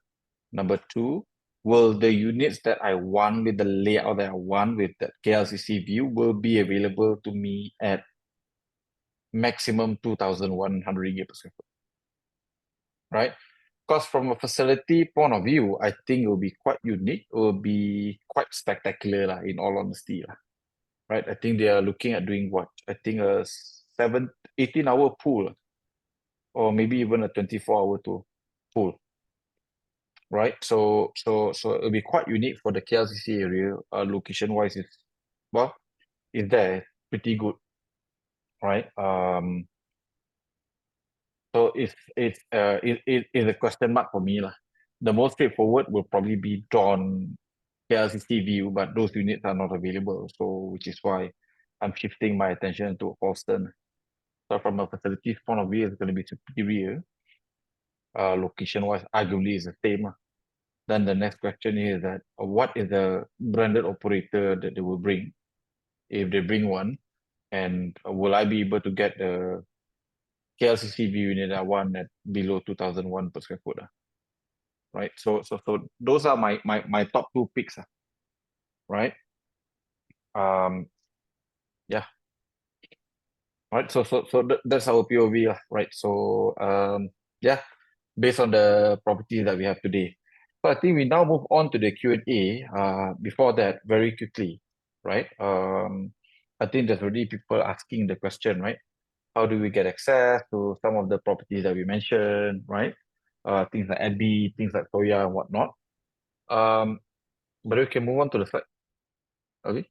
B: Number two, will the units that I want with the layout that I want with the KLCC view will be available to me at maximum 2,100 ringgit per square foot, right? Because from a facility point of view, I think it will be quite unique. It will be quite spectacular, lah, in all honesty, lah, right? I think they are looking at doing what? I think a 18-hour pool, or maybe even a 24-hour pool, right? So it'll be quite unique for the KLCC area. Location-wise, it's there, pretty good, right? So it's a question mark for me, lah. The most straightforward will probably be Dawn KLCC view, but those units are not available. So which is why I'm shifting my attention to Holston. So from a facilities point of view, it's going to be superior. Location-wise, arguably is the same, lah. Then the next question is that what is the branded operator that they will bring, if they bring one, and will I be able to get the KLCC view unit I want at below 2001 per square foot, right? So those are my top two picks, right? Yeah, right. So that's our POV, right? So yeah, based on the properties that we have today. So I think we now move on to the Q&A. Before that, very quickly, right? I think there's already people asking the question, right? How do we get access to some of the properties that we mentioned, right? Things like Albee, things like Toya and whatnot. But we can move on to the slide. Okay.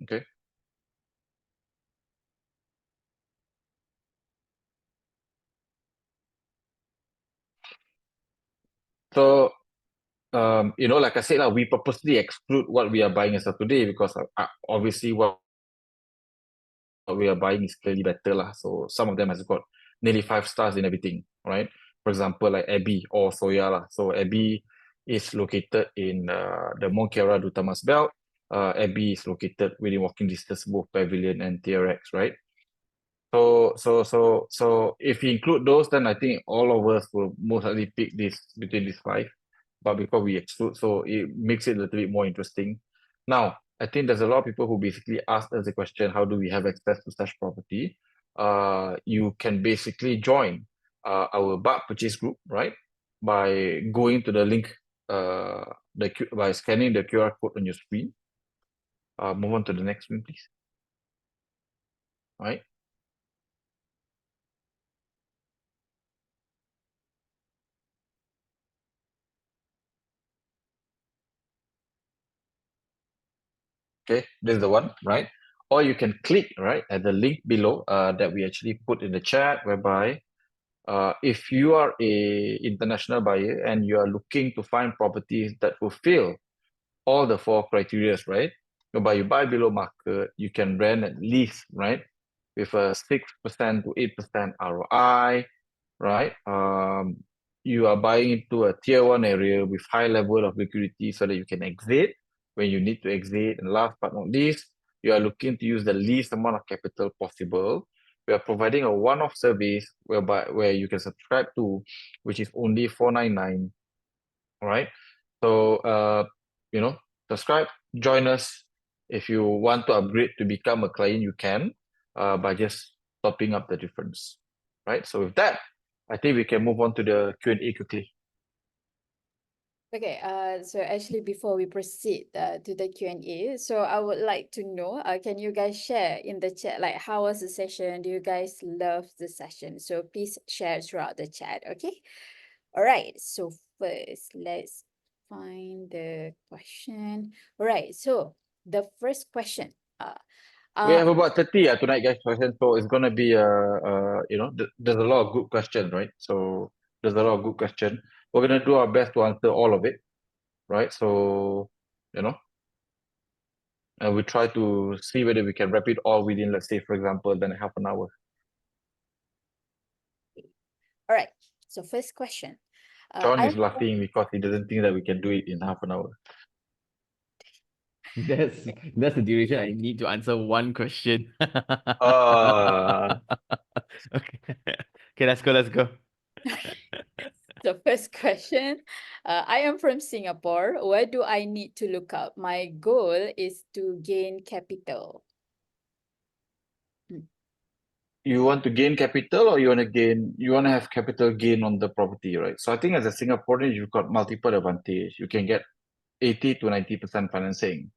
B: Okay. So, like I said, we purposely exclude what we are buying as of today because obviously what we are buying is clearly better, lah. So some of them has got nearly 5 stars in everything, right? For example, like Albee or Soya, lah. So Albee is located in the Mont Kiara Dutamas belt. Albee is located within walking distance both Pavilion and TRX, right? So if you include those, then I think all of us will most likely pick this between these 5. But because we exclude, so it makes it a little bit more interesting. Now, I think there's a lot of people who basically asked us the question, how do we have access to such property? You can basically join our bulk purchase group, right? By going to the link, by scanning the QR code on your screen. Move on to the next one, please. Right. Okay, this is the one, right? Or you can click right at the link below that we actually put in the chat, whereby if you are a international buyer and you are looking to find properties that fulfill all the 4 criteria, right? Whereby you buy below market, you can rent at least, right, with a 6% to 8% ROI, right? You are buying into a tier 1 area with high level of liquidity so that you can exit when you need to exit. And last but not least, you are looking to use the least amount of capital possible. We are providing a one-off service where you can subscribe to, which is only 499, right? So subscribe, join us. If you want to upgrade to become a client, you can by just topping up the difference, right? So with that, I think we can move on to the Q&A quickly.
A: Okay, so actually before we proceed to the Q&A, so I would like to know, can you guys share in the chat, like how was the session? Do you guys love the session? So please share throughout the chat, okay? All right, so first, let's find the question. All right, so the first question.
B: We have about 30 tonight, guys, questions. So it's gonna be there's a lot of good questions, right? So there's a lot of good questions. We're gonna do our best to answer all of it, right? So and we try to see whether we can wrap it all within, let's say, for example, then half an hour.
A: All right, so first question.
B: John is laughing because he doesn't think that we can do it in half an hour.
C: That's the duration I need to answer one question.
B: Okay.
C: Okay, let's go.
A: So first question, I am from Singapore. What do I need to look up? My goal is to gain capital.
B: You want to gain capital, or you want to have capital gain on the property, right? So I think as a Singaporean, you've got multiple advantage. You can get 80 to 90% financing.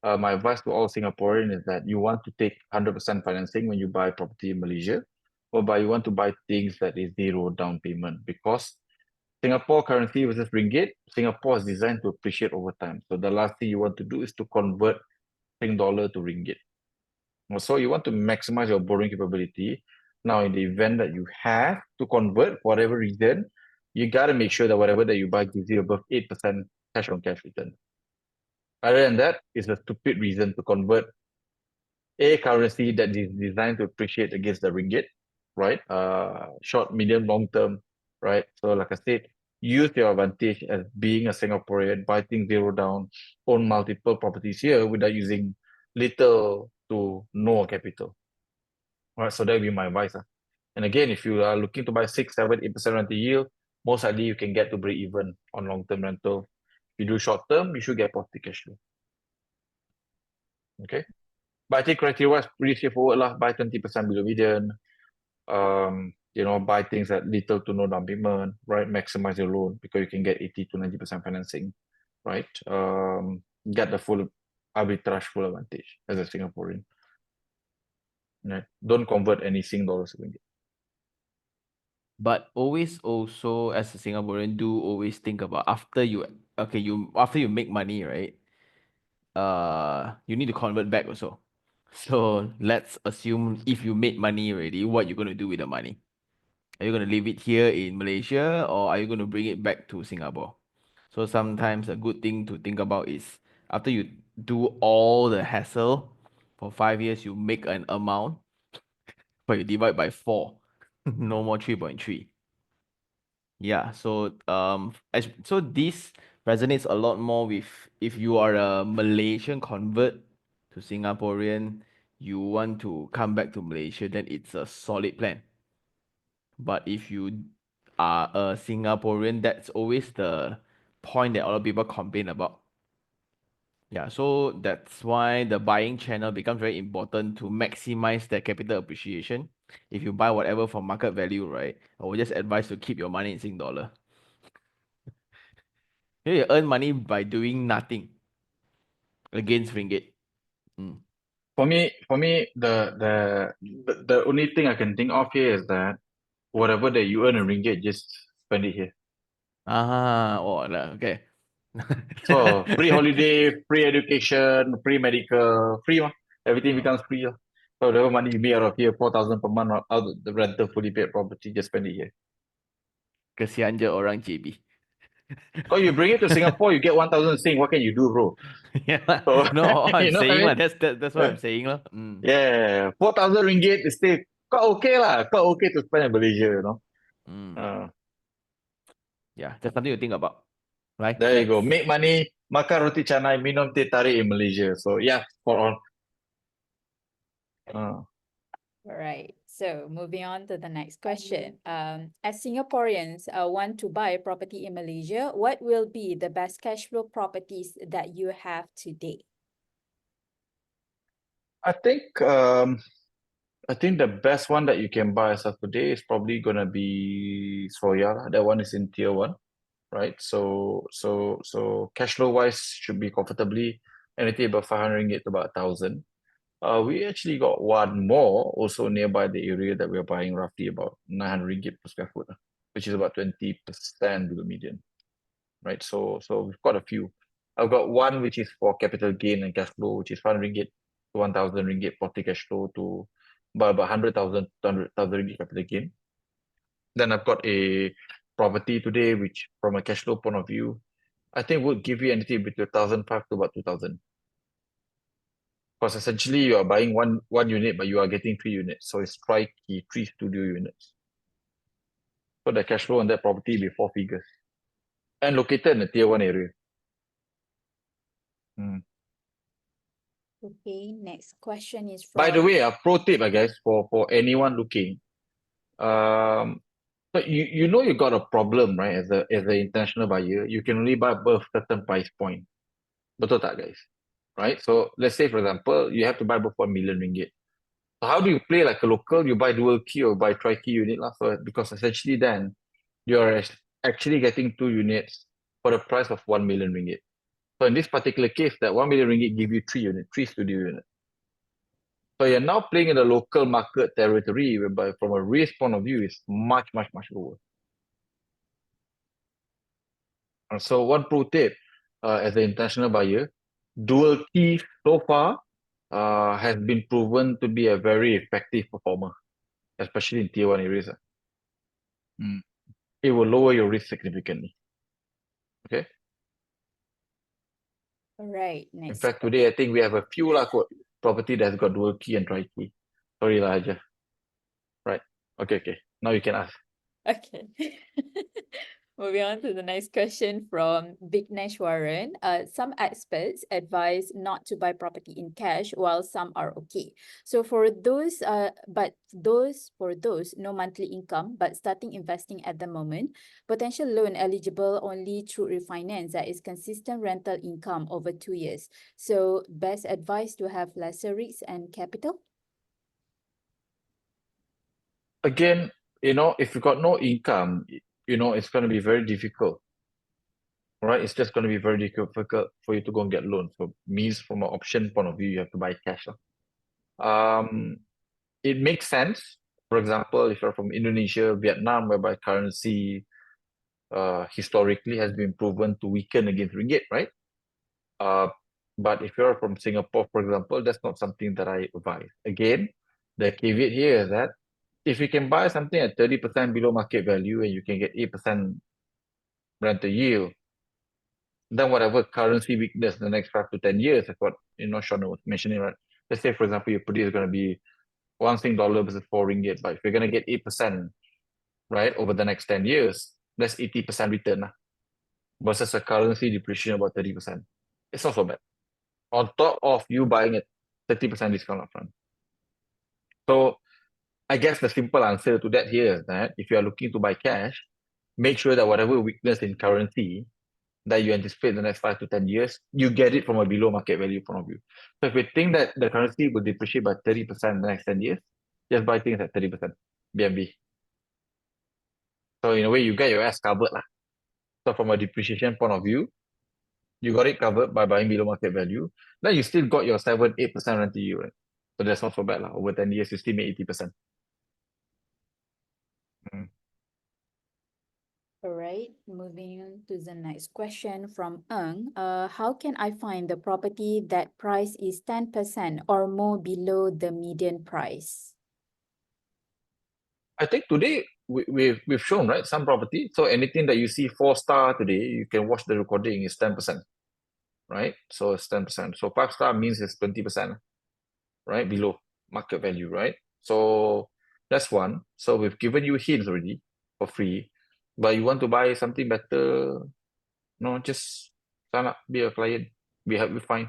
B: My advice to all Singaporeans is that you want to take 100% financing when you buy property in Malaysia, whereby you want to buy things that is zero down payment, because Singapore currency versus ringgit, Singapore is designed to appreciate over time. So the last thing you want to do is to convert Sing dollar to ringgit. So you want to maximize your borrowing capability. Now, in the event that you have to convert for whatever reason, you got to make sure that whatever that you buy gives you above 8% cash on cash return. Other than that, it's a stupid reason to convert a currency that is designed to appreciate against the ringgit, right? Short, medium, long term, right? So like I said, use your advantage as being a Singaporean, buy things zero down, own multiple properties here without using little to no capital. Right, so that would be my advice. And again, if you are looking to buy 6, 7, 8% rental yield, most likely you can get to break even on long-term rental. If you do short-term, you should get positive cash flow. Okay. But I think criteria is pretty straightforward lah. Buy 20% below median. Buy things at little to no down payment, right? Maximize your loan because you can get 80 to 90% financing, right? Get the full arbitrage full advantage as a Singaporean. Right? Don't convert any Sing dollars to ringgit.
C: But always also as a Singaporean, do always think about after you make money, right? You need to convert back also. So let's assume if you made money already, what you're gonna do with the money? Are you gonna leave it here in Malaysia, or are you gonna bring it back to Singapore? So sometimes a good thing to think about is after you do all the hassle for 5 years, you make an amount, but you divide by 4. No more 3.3. Yeah, so so this resonates a lot more with if you are a Malaysian convert to Singaporean, you want to come back to Malaysia, then it's a solid plan. But if you are a Singaporean, that's always the point that a lot of people complain about. Yeah, so that's why the buying channel becomes very important to maximize their capital appreciation. If you buy whatever for market value, right, I would just advise to keep your money in Sing dollar. You earn money by doing nothing against ringgit.
B: For me, the only thing I can think of here is that whatever that you earn in ringgit, just spend it here.
C: Okay.
B: So free holiday, free education, free medical, free one. Everything becomes free. So whatever money you make out of here, 4,000 per month out of the rental fully paid property, just spend it here.
C: Kesian je orang JB.
B: Because you bring it to Singapore, you get 1,000 Sing. What can you do, bro?
C: Yeah.
B: So,
C: No, I'm
B: you know what I
C: saying lah.
B: mean?
C: That's what I'm saying lah.
B: Yeah, 4,000 ringgit is still quite okay lah. Quite okay to spend in Malaysia, you know.
C: Yeah, just something to think about. Right?
B: There you go.
C: Next.
B: Make money, makan roti canai, minum teh tarik in Malaysia. So yeah, spot on.
A: All right. So moving on to the next question. As Singaporeans want to buy property in Malaysia, what will be the best cash flow properties that you have today?
B: I think the best one that you can buy as of today is probably gonna be Soya. That one is in tier 1, right? So cash flow wise should be comfortably anything above 500 ringgit to about 1,000. We actually got one more also nearby the area that we're buying, roughly about 900 ringgit per square foot, which is about 20% below median, right? So we've got a few. I've got one which is for capital gain and cash flow, which is 500 ringgit to 1,000 ringgit property cash flow to about 100,000 to 200,000 ringgit capital gain. Then I've got a property today, which from a cash flow point of view, I think would give you anything between 1,500 to about 2,000. Because essentially you are buying one unit, but you are getting 3 units. So it's three studio units. So the cash flow on that property will be 4 figures. And located in the tier 1 area.
A: Okay, next question is
B: By the
A: from...
B: way, a pro tip, guys, for anyone looking. But you know you got a problem, right? As a international buyer, you can only buy above certain price point. Betul tak, guys? Right? So let's say, for example, you have to buy above 1 million ringgit. So how do you play like a local? You buy dual key or buy tri-key unit lah first, because essentially then you are actually getting 2 units for the price of 1 million ringgit. So in this particular case, that 1 million ringgit give you 3 units, 3 studio units. So you're now playing in the local market territory, whereby from a risk point of view, is much, much, much lower. And so one pro tip, as an international buyer, dual key so far has been proven to be a very effective performer, especially in tier 1 areas. It will lower your risk significantly. Okay.
A: All right,
B: In
A: next.
B: fact, today I think we have a few lah kot property that's got dual key and tri-key. Sorry lah, Haja. Right. Okay. Now you can ask.
A: Okay. Moving on to the next question from Vignesh Warren. Some experts advise not to buy property in cash, while some are okay. So for those, for those no monthly income but starting investing at the moment, potential loan eligible only through refinance that is consistent rental income over 2 years. So best advice to have lesser risks and capital.
B: Again, if you got no income, it's going to be very difficult. Right? It's just going to be very difficult for you to go and get loans. So means from an option point of view, you have to buy cash. It makes sense. For example, if you're from Indonesia, Vietnam, whereby currency historically has been proven to weaken against ringgit, right? But if you're from Singapore, for example, that's not something that I advise. Again, the caveat here is that if you can buy something at 30% below market value and you can get 8% rental yield, then whatever currency weakness in the next 5 to 10 years, that's what Sean was mentioning, right? Let's say, for example, your produce is going to be $1 versus 4 ringgit, but if you're going to get 8%, right, over the next 10 years, that's 80% return versus a currency depreciation about 30%. It's not so bad. On top of you buying at 30% discount upfront. So I guess the simple answer to that here is that if you are looking to buy cash, make sure that whatever weakness in currency that you anticipate in the next 5 to 10 years, you get it from a below market value point of view. So if you think that the currency will depreciate by 30% in the next 10 years, just buy things at 30% BNB. So in a way, you get your ass covered lah. So from a depreciation point of view, you got it covered by buying below market value. Then you still got your 7-8% rental yield, right? So that's not so bad lah. Over 10 years, you still make 80%.
A: All right, moving on to the next question from Iherng. How can I find the property that price is 10% or more below the median price?
B: I think today we've shown, right, some property. So anything that you see 4-star today, you can watch the recording is 10%, right? So it's 10%. So 5-star means it's 20%, right, below market value, right? So that's one. So we've given you hints already for free, but you want to buy something better, just sign up, be a client, we help you find.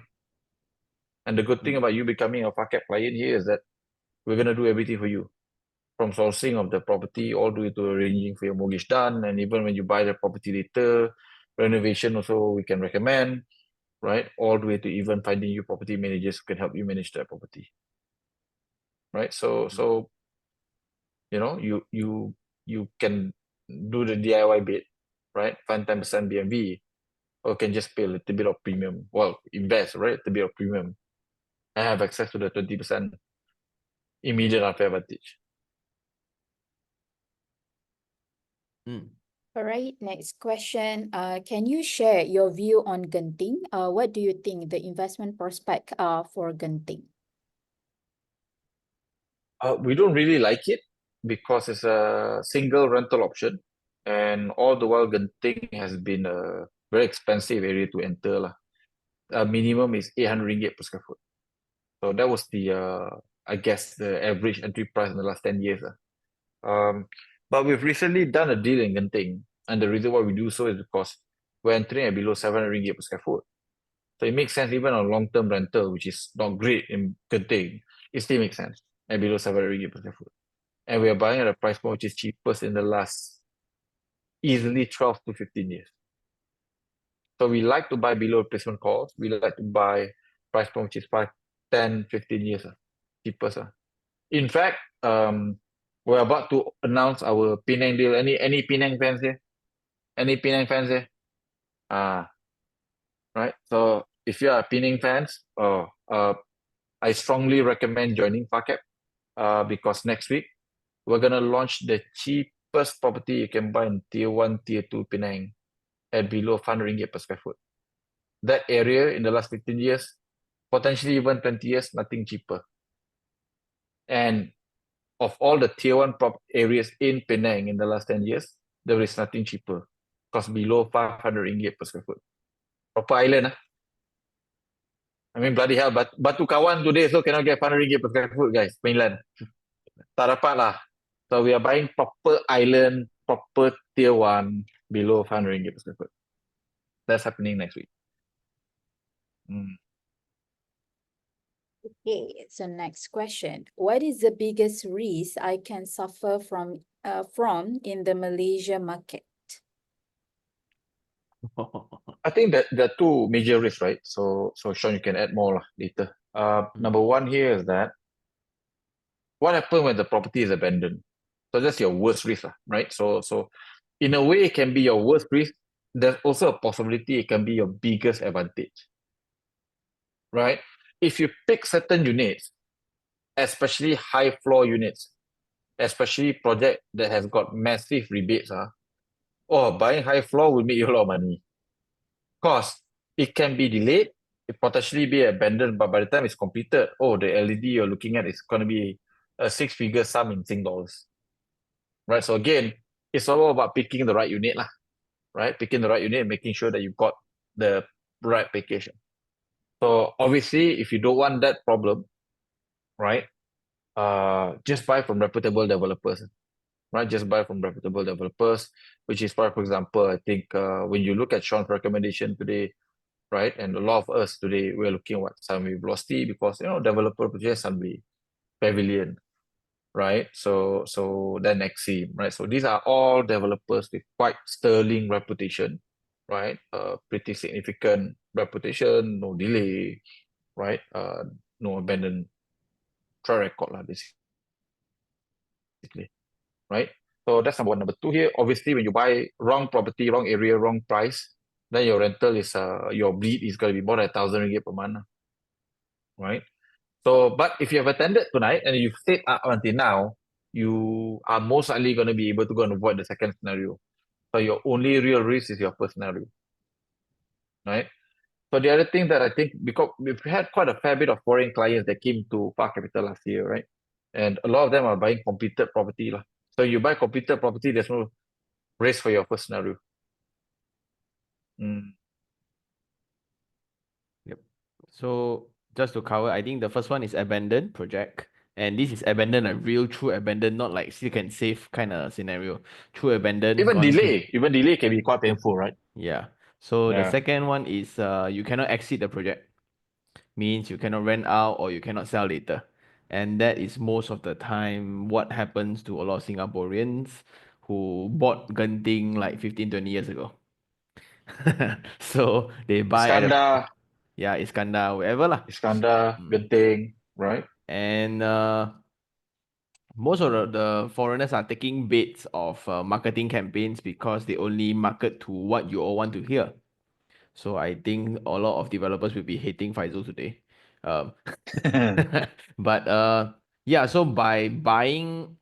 B: And the good thing about you becoming a Farcap client here is that we're gonna do everything for you, from sourcing of the property all the way to arranging for your mortgage done, and even when you buy the property later, renovation also we can recommend, right? All the way to even finding you property managers who can help you manage that property, right? So you can do the DIY bit, right? Find 10% BNB, or can just pay a little bit of premium. Well, invest, right? A bit of premium. I have access to the 20% immediate unfair advantage.
A: All right, next question. Can you share your view on Genting? What do you think the investment prospect are for Genting?
B: We don't really like it because it's a single rental option, and all the while Genting has been a very expensive area to enter lah. Minimum is 800 ringgit per square foot. So that was the I guess the average entry price in the last 10 years. But we've recently done a deal in Genting, and the reason why we do so is because we're entering at below 700 ringgit per square foot. So it makes sense even on long-term rental, which is not great in Genting, it still makes sense at below 700 ringgit per square foot. And we are buying at a price point which is cheapest in the last easily 12 to 15 years. So we like to buy below replacement cost. We like to buy price point which is 5, 10, 15 years cheapest. In fact, we're about to announce our Penang deal. Any Penang fans here? Any Penang fans here? Right. So if you are Penang fans, I strongly recommend joining Parkap because next week we're gonna launch the cheapest property you can buy in Tier 1, Tier 2 Penang at below 500 ringgit per square foot. That area in the last 15 years, potentially even 20 years, nothing cheaper. And of all the Tier 1 areas in Penang in the last 10 years, there is nothing cheaper. Cost below 500 ringgit per square foot. Proper island. I mean, bloody hell, but Batu Kawan today so cannot get 500 ringgit per square foot, guys. Mainland. Tak dapat lah. So we are buying proper island, proper Tier 1 below 500 ringgit per square foot. That's happening next week.
A: Okay, so next question. What is the biggest risk I can suffer from in the Malaysia market?
B: I think that there are two major risks, right? So Sean, you can add more later. Number one here is that what happens when the property is abandoned? So that's your worst risk, right? So in a way, it can be your worst risk. There's also a possibility it can be your biggest advantage, right? If you pick certain units, especially high floor units, especially project that has got massive rebates, buying high floor will make you a lot of money. Cost, it can be delayed, it potentially be abandoned, but by the time it's completed, the LED you're looking at is going to be a six-figure sum in Sing dollars. Right? So again, it's all about picking the right unit, right? Picking the right unit and making sure that you've got the right package. So obviously, if you don't want that problem, right, just buy from reputable developers, right? Just buy from reputable developers, which is why, for example, I think when you look at Sean's recommendation today, right, and a lot of us today, we're looking at Sunway Velocity because, developer purchase Sunway Pavilion, right? So then Exim, right? So these are all developers with quite sterling reputation, right? Pretty significant reputation, no delay, right? No abandoned track record, basically, right? So that's number one. Number two here, obviously, when you buy wrong property, wrong area, wrong price, then your rental is your bleed is going to be more than 1,000 ringgit per month, right? So, but if you have attended tonight and you've stayed up until now, you are most likely going to be able to go and avoid the second scenario. So your only real risk is your first scenario, right? So the other thing that I think, because we've had quite a fair bit of foreign clients that came to Park Capital last year, right? And a lot of them are buying completed property. So you buy completed property, there's no risk for your first scenario.
C: Yep. So just to cover, I think the first one is abandoned project. And this is abandoned, a real true abandoned, not like seek and save kind of scenario. True abandoned.
B: Even
C: gone through-
B: delay can be quite painful, right?
C: Yeah. So the
B: Yeah.
C: second one is you cannot exit the project. Means you cannot rent out or you cannot sell later. And that is most of the time what happens to a lot of Singaporeans who bought Genting like 15, 20 years ago. So they buy at
B: Iskandar,
C: Iskandar, wherever lah.
B: Genting, right?
C: And most of the foreigners are taking baits of marketing campaigns because they only market to what you all want to hear. So I think a lot of developers will be hating Faizul today. But yeah, so by buying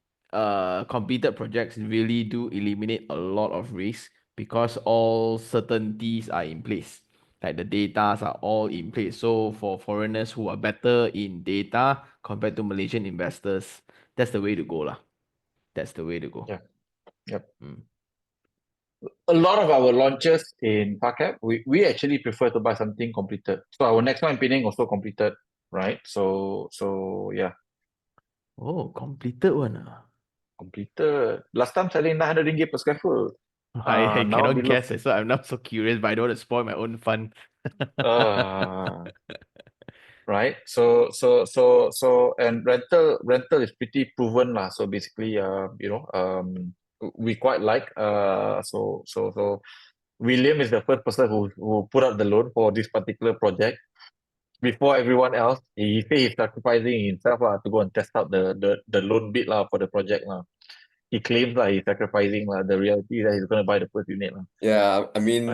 C: completed projects really do eliminate a lot of risk because all certainties are in place. Like the datas are all in place. So for foreigners who are better in data compared to Malaysian investors, that's the way to go lah. That's the way to go.
B: Yeah. Yep. A lot of our launches in Parkap, we actually prefer to buy something completed. So our next one in Penang also completed, right? So yeah,
C: Oh, completed one.
B: completed. Last time selling 900 ringgit per square foot.
C: I
B: Now
C: cannot
B: below,
C: guess, so I'm not so curious, but I don't want to spoil my own fun.
B: right? So and rental is pretty proven lah. So basically, we quite like. So William is the first person who put up the loan for this particular project. Before everyone else, he said he's sacrificing himself to go and test out the loan bid for the project. He claims he's sacrificing. The reality is that he's going to buy the first unit.
G: Yeah, I
B: Right.
G: mean,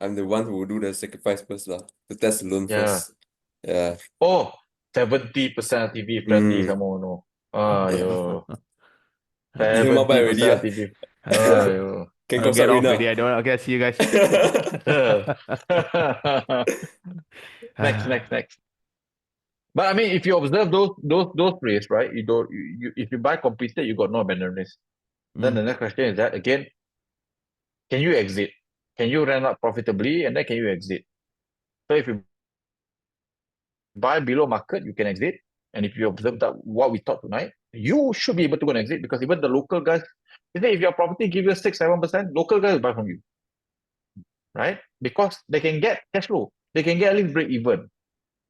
G: I'm the one who will do the sacrifice first lah, to test the loan
B: Yeah.
G: first. Yeah.
B: Oh, 70% LTV friendly some more, no. Ayo.
G: You hear my buy already,
B: 70% LTV. Ayo.
G: Can
C: I'll get
G: consult
C: off
G: Rina.
C: already. I don't. Okay, see you guys.
B: Next. But I mean, if you observe those rates, right? You if you buy completed, you got no abandon risk. Then the next question is that again, can you exit? Can you rent out profitably, and then can you exit? So if you buy below market, you can exit. And if you observe that what we taught tonight, you should be able to go and exit, because even the local guys, if your property give you 6-7%, local guys will buy from you, right? Because they can get cash flow, they can get at least break even.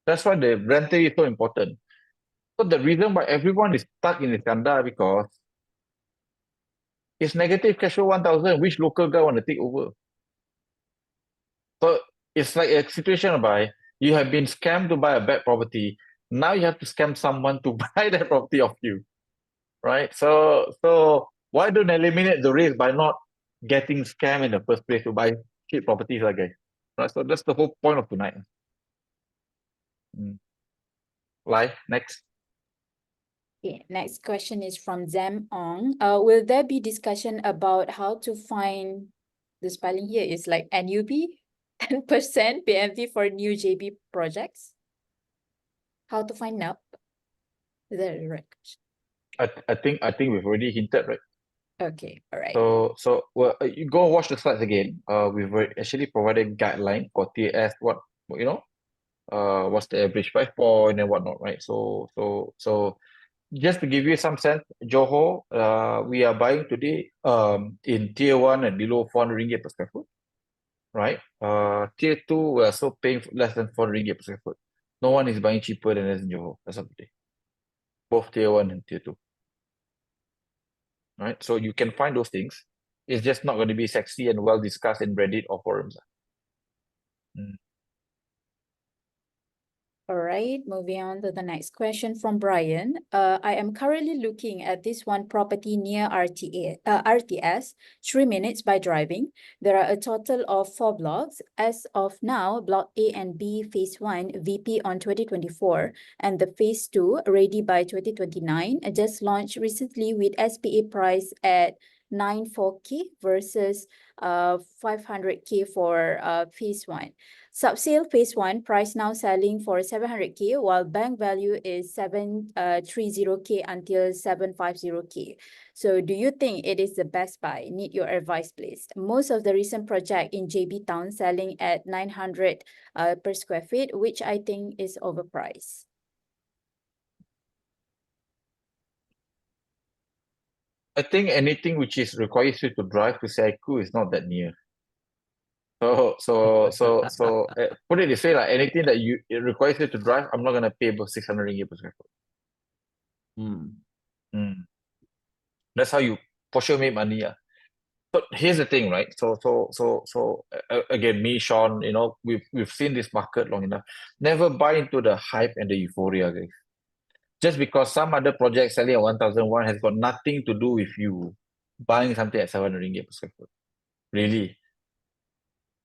B: That's why the rental is so important. So the reason why everyone is stuck in Iskandar, because it's negative cash flow 1,000, which local guy want to take over? So it's like a situation whereby you have been scammed to buy a bad property. Now you have to scam someone to buy that property off you, right? So why don't eliminate the risk by not getting scammed in the first place to buy cheap properties, guys? Right? So that's the whole point of tonight. Live, next.
A: Okay, next question is from Zam Ong. Will there be discussion about how to find, the spelling here is like NUP, 10% PMV for new JB projects? How to find NUP? Is that the right question?
B: I think we've already hinted, right?
A: Okay, all right.
B: So well, you go watch the slides again. We've actually provided guideline for TS, what's the average price point and whatnot, right? So just to give you some sense, Johor, we are buying today in tier 1 and below 400 ringgit per square foot, right? Tier 2, we are still paying less than 400 ringgit per square foot. No one is buying cheaper than us in Johor as of today. Both tier 1 and tier 2. Right? So you can find those things. It's just not going to be sexy and well discussed in Reddit or forums.
A: All right, moving on to the next question from Brian. I am currently looking at this one property near RTS, 3 minutes by driving. There are a total of 4 blocks. As of now, Block A and B Phase 1 VP on 2024 and the Phase 2 ready by 2029, just launched recently with SPA price at 94K versus 500K for Phase 1. Subsale Phase 1 price now selling for 700K, while bank value is 730K until 750K. So do you think it is the best buy? Need your advice, please. Most of the recent project in JB Town selling at 900 per square feet, which I think is overpriced.
B: I think anything which is requires you to drive to Saiku is not that near. So put it this way, like anything that it requires you to drive, I'm not gonna pay about 600 ringgit per square foot. That's how you for sure make money. So here's the thing, right? So again, me, Sean, we've seen this market long enough. Never buy into the hype and the euphoria, guys. Just because some other project selling at 1,001 has got nothing to do with you buying something at 700 ringgit per square foot. Really.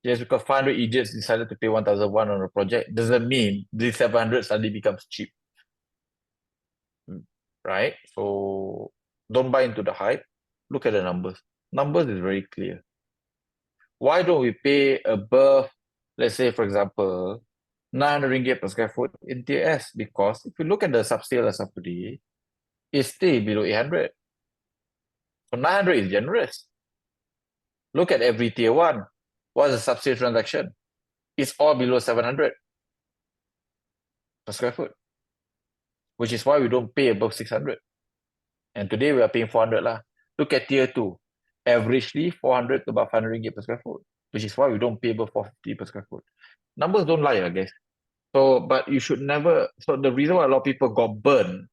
B: Just because 500 idiots decided to pay 1,001 on a project doesn't mean this 700 suddenly becomes cheap. Right? So don't buy into the hype. Look at the numbers. Numbers is very clear. Why don't we pay above, let's say, for example, 900 ringgit per square foot in TS? Because if you look at the subsale as of today, it's still below 800. So 900 is generous. Look at every tier 1. What's the subsale transaction? It's all below 700 per square foot, which is why we don't pay above 600. And today we are paying 400 lah. Look at tier 2. Averagely 400 to about 500 ringgit per square foot, which is why we don't pay above 450 per square foot. Numbers don't lie, I guess. So, but you should never. So the reason why a lot of people got burned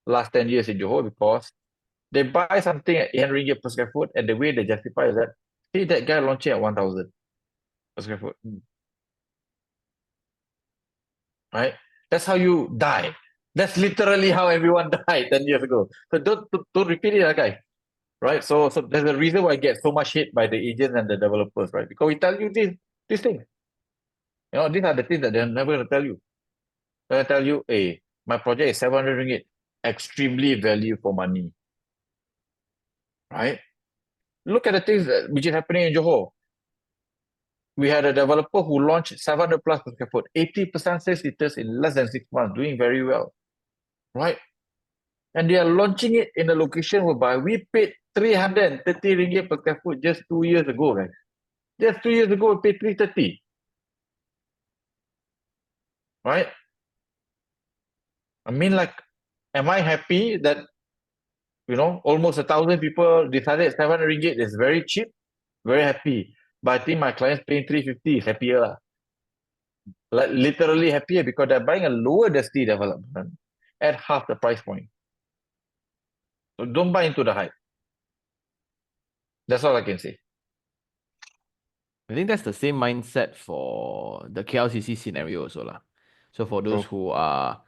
B: last 10 years in Johor because They buy something at 800 ringgit per square foot, and the way they justify is that, see that guy launching at 1,000 per square foot. Right? That's how you die. That's literally how everyone died 10 years ago. So don't repeat it, guys. Right? So there's a reason why I get so much hate by the agents and the developers, right? Because we tell you this thing. You know, these are the things that they're never gonna tell you. They're gonna tell you, hey, my project is 700 ringgit, extremely value for money. Right? Look at the things which is happening in Johor. We had a developer who launched 700 plus per square foot, 80% sales returns in less than 6 months, doing very well. Right? And they are launching it in a location whereby we paid 330 ringgit per square foot just 2 years ago, guys. Just 2 years ago, we paid 330. Right? I mean, like, am I happy that, you know, almost 1,000 people decided 700 ringgit is very cheap? Very happy. But I think my clients paying 350 is happier. Like, literally happier because they're buying a lower density development at half the price point. So don't buy into the hype. That's all I can say.
C: I think that's the same mindset for the KLCC scenario also lah. So for those who are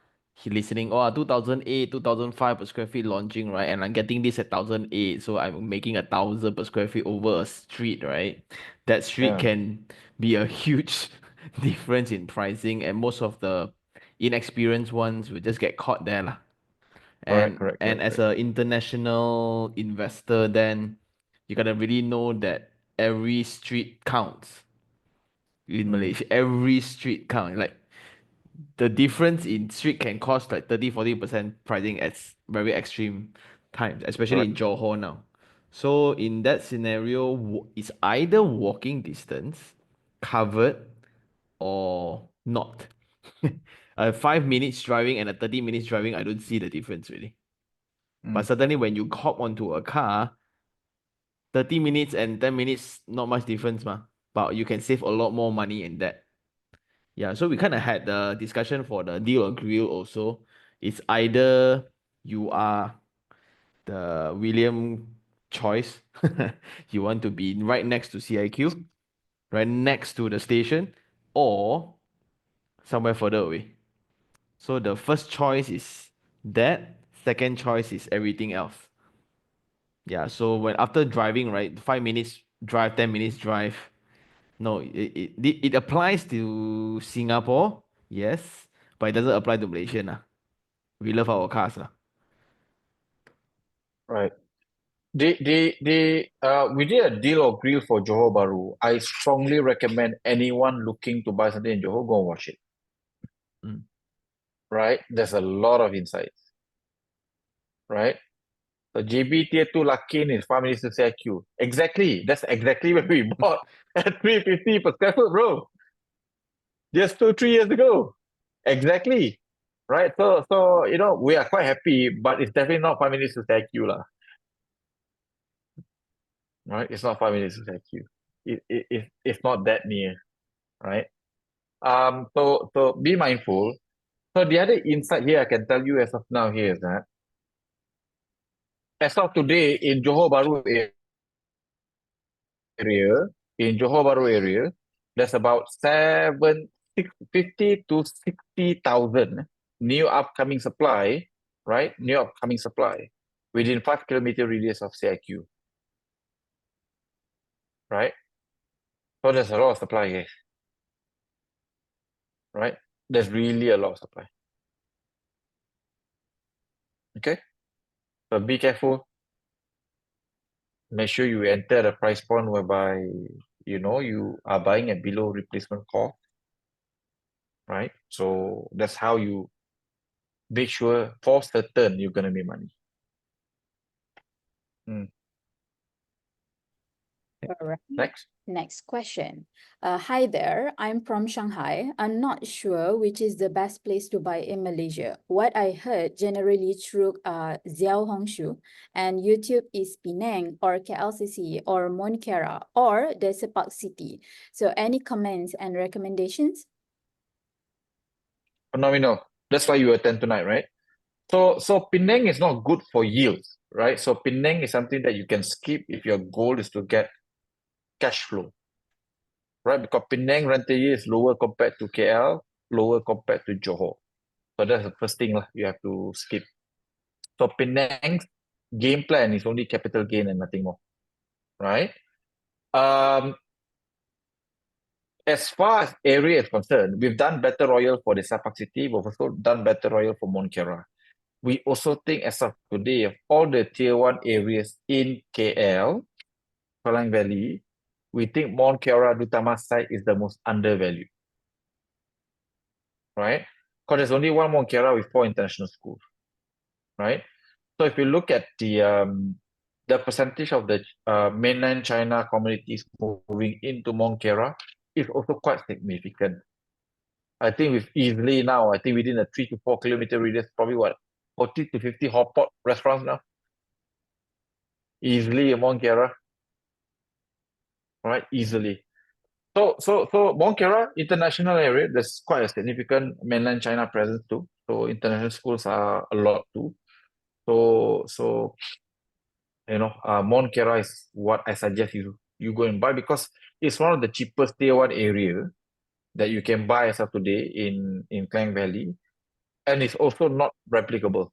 C: listening, 2008, 2005 per square feet launching, right? And I'm getting this at 1,008, so I'm making 1,000 per square feet over a street, right? That street
B: Yeah.
C: can be a huge difference in pricing, and most of the inexperienced ones will just get caught there lah.
B: Correct.
C: As an international investor, then you gotta really know that every street counts in Malaysia. Every street counts. Like the difference in street can cost like 30-40% pricing at very extreme times, especially in Johor now. So in that scenario, it's either walking distance, covered, or not. 5 minutes driving and a 30 minutes driving, I don't see the difference really. But certainly when you hop onto a car, 30 minutes and 10 minutes, not much difference, but you can save a lot more money in that. Yeah, so we kind of had the discussion for the deal or grill also. It's either you are the William choice, you want to be right next to CIQ, right next to the station, or somewhere further away. So the first choice is that, second choice is everything else. Yeah, so when after driving, right, 5 minutes drive, 10 minutes drive. No, it applies to Singapore, yes, but it doesn't apply to Malaysia. We love our cars.
B: Right. We did a deal or grill for Johor Bahru. I strongly recommend anyone looking to buy something in Johor, go and watch it. Right? There's a lot of insights. Right? So JB Tier 2 Lakin is 5 minutes to CIQ. Exactly. That's exactly what we bought at 350 per square foot, bro. Just 2-3 years ago. Exactly. Right? So you know, we are quite happy, but it's definitely not 5 minutes to CIQ lah. Right? It's not 5 minutes to CIQ. It's not that near. Right? So be mindful. So the other insight here I can tell you as of now here is that as of today in Johor Bahru area, there's about 50 to 60,000 new upcoming supply, right? New upcoming supply within 5 kilometer radius of CIQ. Right? So there's a lot of supply here. Right? There's really a lot of supply. Okay? So be careful. Make sure you enter a price point whereby you know you are buying at below replacement cost. Right? So that's how you make sure for certain you're gonna make money.
A: All right.
B: Next.
A: Next question. Hi there, I'm from Shanghai. I'm not sure which is the best place to buy in Malaysia. What I heard generally through Xiao Hongshu and YouTube is Penang or KLCC or Monkera or the Sepak City. So any comments and recommendations?
B: Phenomenal. That's why you attend tonight, right? So Penang is not good for yields, right? So Penang is something that you can skip if your goal is to get cash flow, right? Because Penang rental yield is lower compared to KL, lower compared to Johor. So that's the first thing you have to skip. So Penang's game plan is only capital gain and nothing more, right? As far as area is concerned, we've done Battle Royal for the Sapak City, we've also done Battle Royal for Monkera. We also think as of today, of all the tier 1 areas in KL, Skyline Valley, we think Monkera Dutama site is the most undervalued, right? Because there's only one Monkera with 4 international schools, right? So if you look at the percentage of the mainland China communities moving into Monkera is also quite significant. I think with easily now, I think within a 3 to 4 kilometer radius, probably what, 40 to 50 hotpot restaurants now. Easily among Monkera, right? Easily. So Monkera international area, there's quite a significant mainland China presence too. So international schools are a lot too. So Monkera is what I suggest you go and buy, because it's one of the cheapest tier 1 area that you can buy as of today in Klang Valley, and it's also not replicable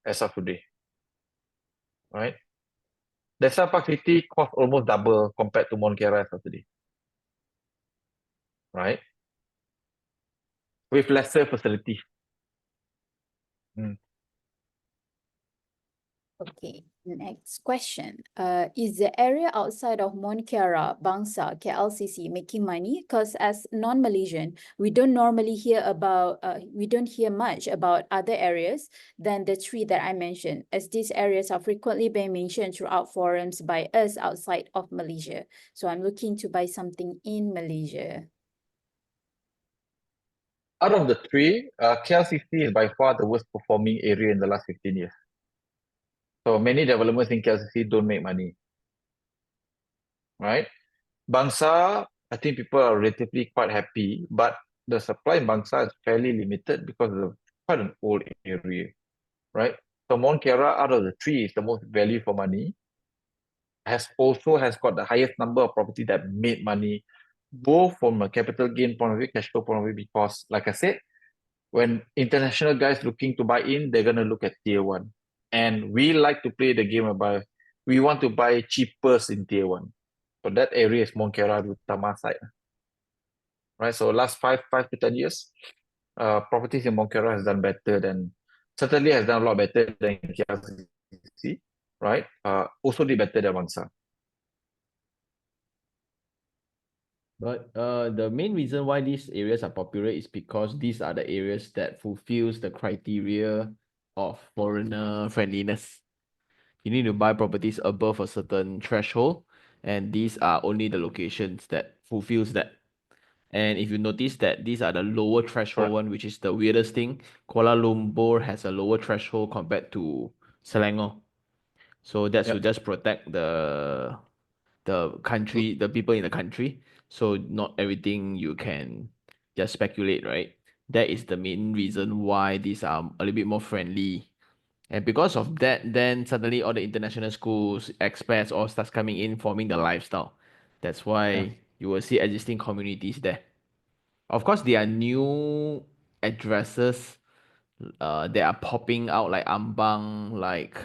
B: as of today, right? The Sapak City cost almost double compared to Monkera as of today, right? With lesser facility.
A: Okay, next question. Is the area outside of Monkera, Bangsa, KLCC making money? Because as non-Malaysian, we don't normally hear about, we don't hear much about other areas than the 3 that I mentioned, as these areas are frequently being mentioned throughout forums by us outside of Malaysia. So I'm looking to buy something in Malaysia.
B: Out of the 3, KLCC is by far the worst performing area in the last 15 years. So many developments in KLCC don't make money, right? Bangsa, I think people are relatively quite happy, but the supply in Bangsa is fairly limited because of quite an old area, right? So Monkera, out of the 3, is the most value for money. Has got the highest number of property that made money, both from a capital gain point of view, cash flow point of view, because like I said, when international guys looking to buy in, they're gonna look at tier 1. And we like to play the game about we want to buy cheapest in tier 1. So that area is Monkera Utama side. Right. So last 5 to 10 years, properties in Monkera has done better than, certainly has done a lot better than KLCC, right? Also did better than Bangsa.
C: But the main reason why these areas are popular is because these are the areas that fulfills the criteria of foreigner friendliness. You need to buy properties above a certain threshold, and these are only the locations that fulfills that. And if you notice that these are the lower threshold one, which is the weirdest thing, Kuala Lumpur has a lower threshold compared to Selangor. So that's to just protect the country, the people in the country. So not everything you can just speculate, right? That is the main reason why these are a little bit more friendly. And because of that, then suddenly all the international schools, expats, all starts coming in, forming the lifestyle. That's why you will see existing communities there. Of course, there are new addresses that are popping out, like Ambang, like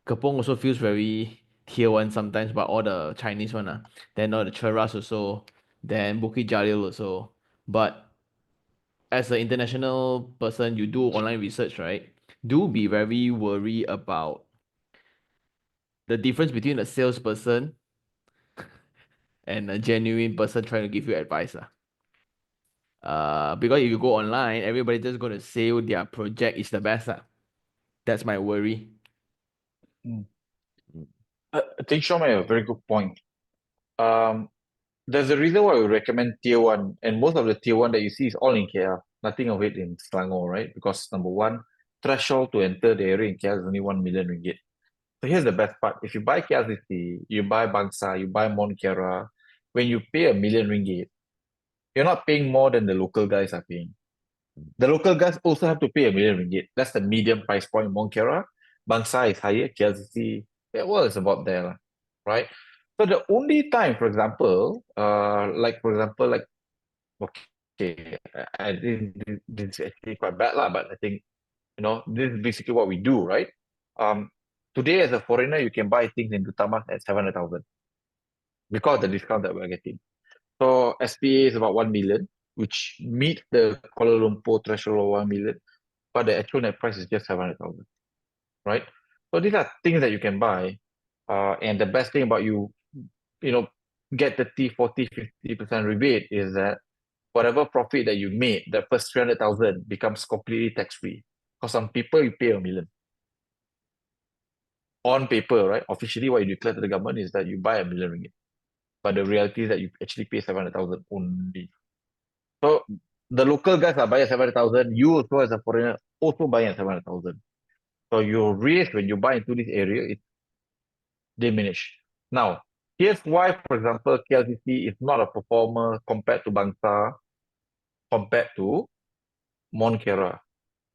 C: Kepong also feels very tier 1 sometimes, but all the Chinese one, then all the Cheras also, then Bukit Jalil also. But as an international person, you do online research, right? Do be very worried about the difference between a salesperson and a genuine person trying to give you advice. Because if you go online, everybody just going to say their project is the best. That's my worry.
B: I think Sean made a very good point. There's a reason why we recommend tier 1, and most of the tier 1 that you see is all in KL. Nothing of it in Selangor, right? Because number 1, threshold to enter the area in KL is only 1 million ringgit. So here's the best part. If you buy KLCC, you buy Bangsa, you buy Monkera, when you pay 1 million ringgit, you're not paying more than the local guys are paying. The local guys also have to pay R1 million. That's the medium price point. Monkera, Bangsa is higher, KLCC, well, it's about there, lah, right? So the only time, for example, like, okay, I think this is actually quite bad, lah, but I think, this is basically what we do, right? Today as a foreigner, you can buy things in Dutamas at 700,000 because of the discount that we're getting. So SPA is about 1 million, which meets the Kuala Lumpur threshold of 1 million, but the actual net price is just 700,000, right? So these are things that you can buy. And the best thing about get 30, 40, 50% rebate is that whatever profit that you made, the first 300,000 becomes completely tax-free. Because on paper, you pay 1 million. On paper, right? Officially, what you declare to the government is that you buy 1 million ringgit. But the reality is that you actually pay 700,000 only. So the local guys are buying 700,000. You also as a foreigner also buying 700,000. So your risk when you buy into this area is diminished. Now, here's why, for example, KLCC is not a performer compared to Bangsa, compared to Monkera.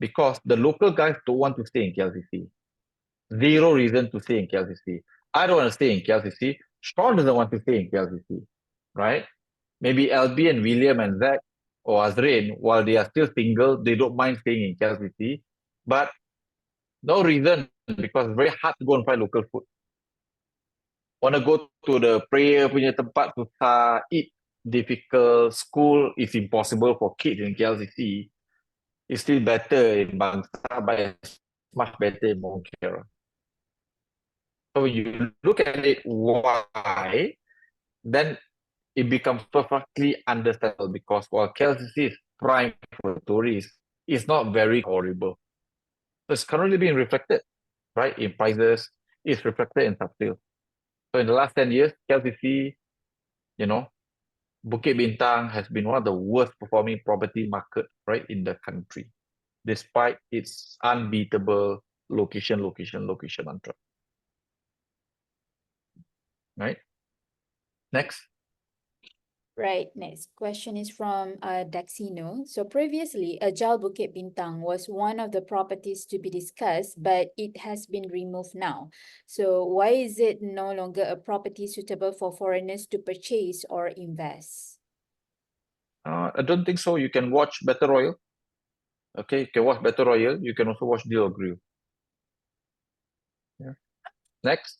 B: Because the local guys don't want to stay in KLCC. Zero reason to stay in KLCC. I don't want to stay in KLCC. Sean doesn't want to stay in KLCC, right? Maybe Albee and William and Zach or Azrain, while they are still single, they don't mind staying in KLCC. But no reason, because it's very hard to go and find local food. Want to go to the prayer punya tempat susah, eat difficult, school is impossible for kids in KLCC. It's still better in Bangsa, but it's much better in Monkera. So when you look at it, why? Then it becomes perfectly understandable, because while KLCC is prime for tourists, it's not very horrible. So it's currently being reflected, right, in prices. It's reflected in subsale. So in the last 10 years, KLCC, Bukit Bintang has been one of the worst performing property market, right, in the country, despite its unbeatable location mantra. Right? Next.
A: Right, next question is from Daxino. So previously, Ajal Bukit Bintang was one of the properties to be discussed, but it has been removed now. So why is it no longer a property suitable for foreigners to purchase or invest?
B: I don't think so. You can watch Battle Royale. Okay, you can watch Battle Royale. You can also watch Deal or Grill. Yeah. Next.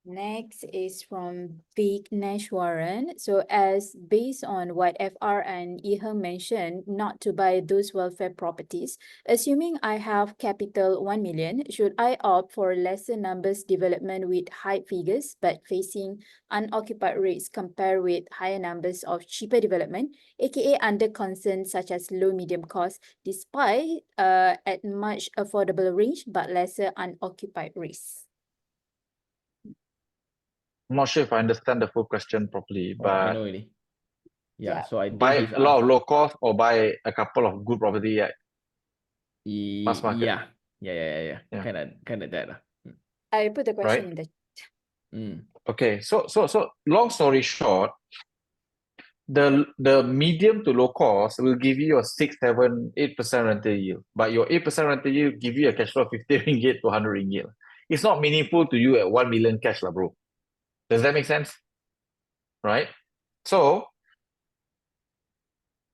A: Next is from Vigneshwaran. So as based on what FR and Iherng mentioned, not to buy those welfare properties, assuming I have capital 1 million, should I opt for lesser numbers development with high figures but facing unoccupied rates compared with higher numbers of cheaper development, aka under concerns such as low medium cost, despite at much affordable range but lesser unoccupied rates?
B: I'm not sure if I understand the full question properly,
C: Oh, I
B: but
C: know already. Yeah,
A: Yeah.
C: so I think
B: buy
C: he's
B: a lot of
C: asked.
B: low cost or buy a couple of good property at mass market.
C: Yeah.
B: Yeah.
C: Kind of that.
A: I put the question
B: Right.
A: in the
B: Okay, so long story short, the medium to low cost will give you a 6, 7, 8% rental yield. But your 8% rental yield give you a cash flow of 50 ringgit to 100 ringgit. It's not meaningful to you at 1 million cash, lah, bro. Does that make sense? Right? So,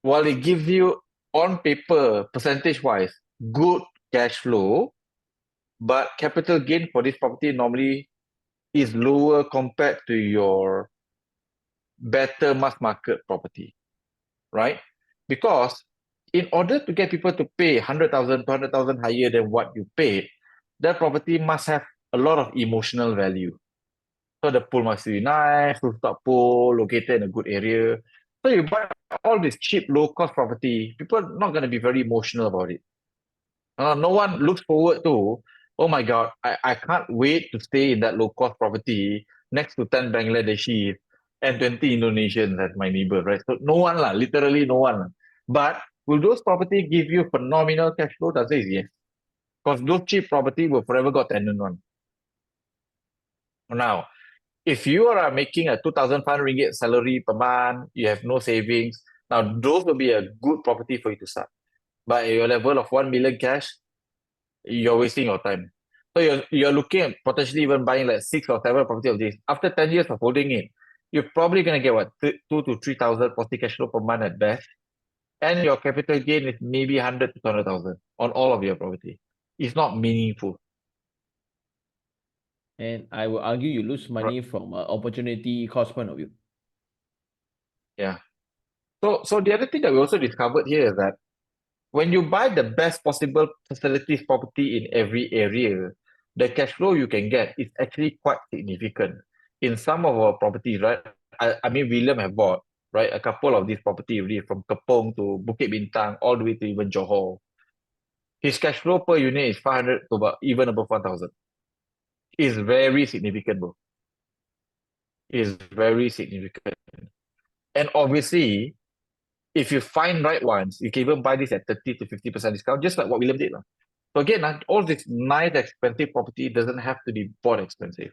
B: while it gives you on paper, percentage-wise, good cash flow, but capital gain for this property normally is lower compared to your better mass market property, right? Because in order to get people to pay 100,000, 200,000 higher than what you paid, that property must have a lot of emotional value. So the pool must be nice, rooftop pool, located in a good area. So you buy all this cheap, low-cost property, people are not going to be very emotional about it. No one looks forward to, oh my God, I can't wait to stay in that low-cost property next to 10 Bangladeshis and 20 Indonesians as my neighbor, right? So no one, literally no one. But will those property give you phenomenal cash flow? The answer is yes. Because those cheap property will forever got tenant one. Now, if you are making a 2,500 ringgit salary per month, you have no savings, now those will be a good property for you to start. But at your level of 1 million cash, you're wasting your time. So you're looking at potentially even buying like 6 or 7 property of this. After 10 years of holding it, you're probably gonna get what 2 to 3,000 positive cash flow per month at best. And your capital gain is maybe 100 to 200,000 on all of your property. It's not meaningful.
C: And I will argue you lose money from an opportunity cost point of view.
B: Yeah. So the other thing that we also discovered here is that when you buy the best possible facilities property in every area, the cash flow you can get is actually quite significant. In some of our properties, right? I mean, William have bought, right, a couple of these property really from Kepong to Bukit Bintang, all the way to even Johor. His cash flow per unit is 500 to about, even above 1,000. It's very significant, bro. It's very significant. And obviously, if you find right ones, you can even buy this at 30 to 50% discount, just like what William did. So again, all this nice expensive property doesn't have to be bought expensive.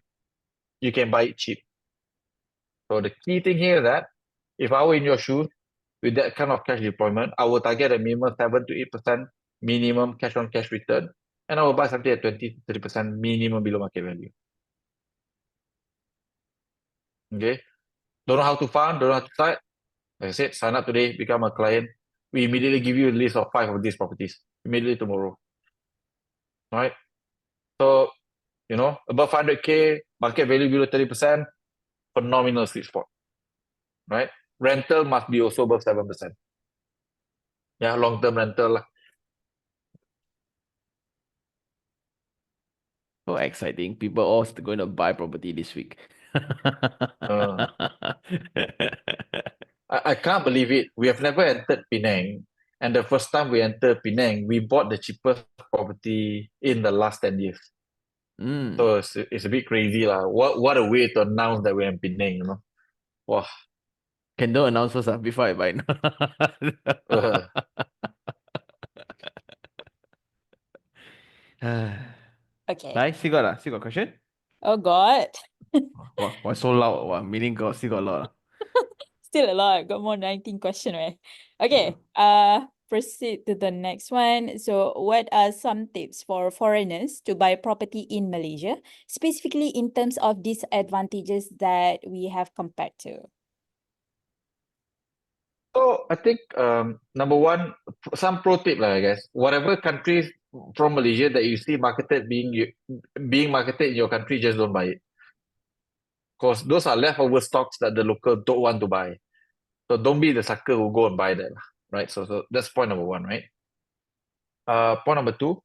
B: You can buy it cheap. So the key thing here is that if I were in your shoes with that kind of cash deployment, I will target a minimum 7 to 8% minimum cash on cash return, and I will buy something at 20 to 30% minimum below market value. Okay. Don't know how to fund, don't know how to start. Like I said, sign up today, become a client. We immediately give you a list of 5 of these properties immediately tomorrow. All right. So, above 100K, market value below 30%, phenomenal sweet spot. Right? Rental must be also above 7%. Yeah, long-term rental.
C: So exciting. People all going to buy property this week.
B: I can't believe it. We have never entered Penang. And the first time we entered Penang, we bought the cheapest property in the last 10 years. So it's a bit crazy. What a way to announce that we're in Penang, Wow.
C: Can don't announce first before I buy.
A: Okay.
C: Still got question?
A: Oh God.
C: Why so loud? Wow, meaning got still got a lot.
A: Still a lot. Got more 19 question, right? Okay. Proceed to the next one. So what are some tips for foreigners to buy property in Malaysia, specifically in terms of disadvantages that we have compared to?
B: So I think number one, some pro tip, I guess. Whatever countries from Malaysia that you see marketed being marketed in your country, just don't buy it. Because those are leftover stocks that the local don't want to buy. So don't be the sucker who go and buy that, right? So that's point number one, right? Point number two,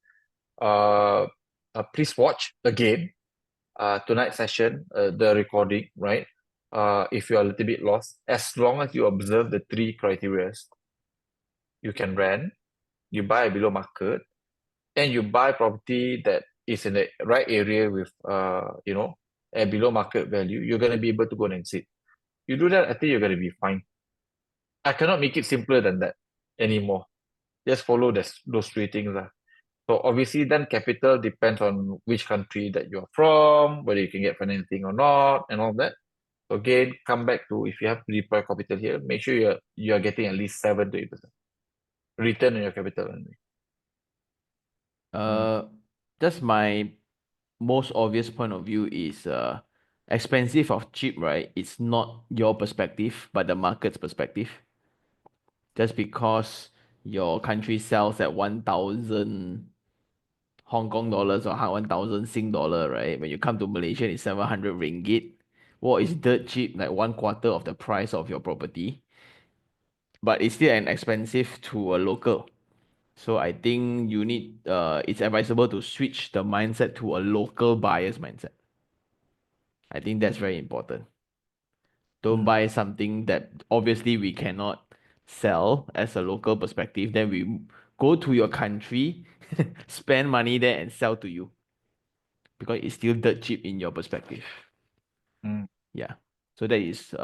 B: please watch again tonight's session, the recording, right? If you're a little bit lost, as long as you observe the 3 criteria, you can rent, you buy below market, and you buy property that is in the right area with at below market value, you're gonna be able to go and exit. You do that, I think you're gonna be fine. I cannot make it simpler than that anymore. Just follow those 3 things. So obviously then capital depends on which country that you're from, whether you can get financing or not, and all that. So again, come back to if you have to deploy capital here, make sure you're getting at least 7 to 8% return on your capital.
C: Just my most obvious point of view is expensive or cheap, right? It's not your perspective, but the market's perspective. Just because your country sells at 1,000 Hong Kong dollars or 1,000 Sing dollar, right? When you come to Malaysia, it's 700 ringgit. Well, it's dirt cheap, like 1/4 of the price of your property. But it's still an expensive to a local. So I think you need it's advisable to switch the mindset to a local buyer's mindset. I think that's very important. Don't buy something that obviously we cannot sell as a local perspective. Then we go to your country, spend money there and sell to you. Because it's still dirt cheap in your perspective. Yeah. So that is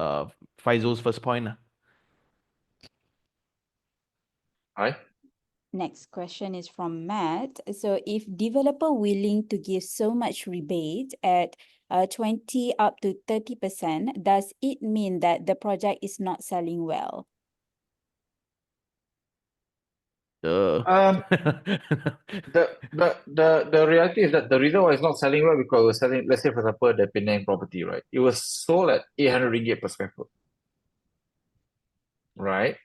C: Faizul's first point.
B: Right?
A: Next question is from Matt. So if developer willing to give so much rebate at 20 up to 30%, does it mean that the project is not selling well?
B: The reality is that the reason why it's not selling well because we're selling, let's say for example, the Penang property, right? It was sold at 800 ringgit per square foot, right?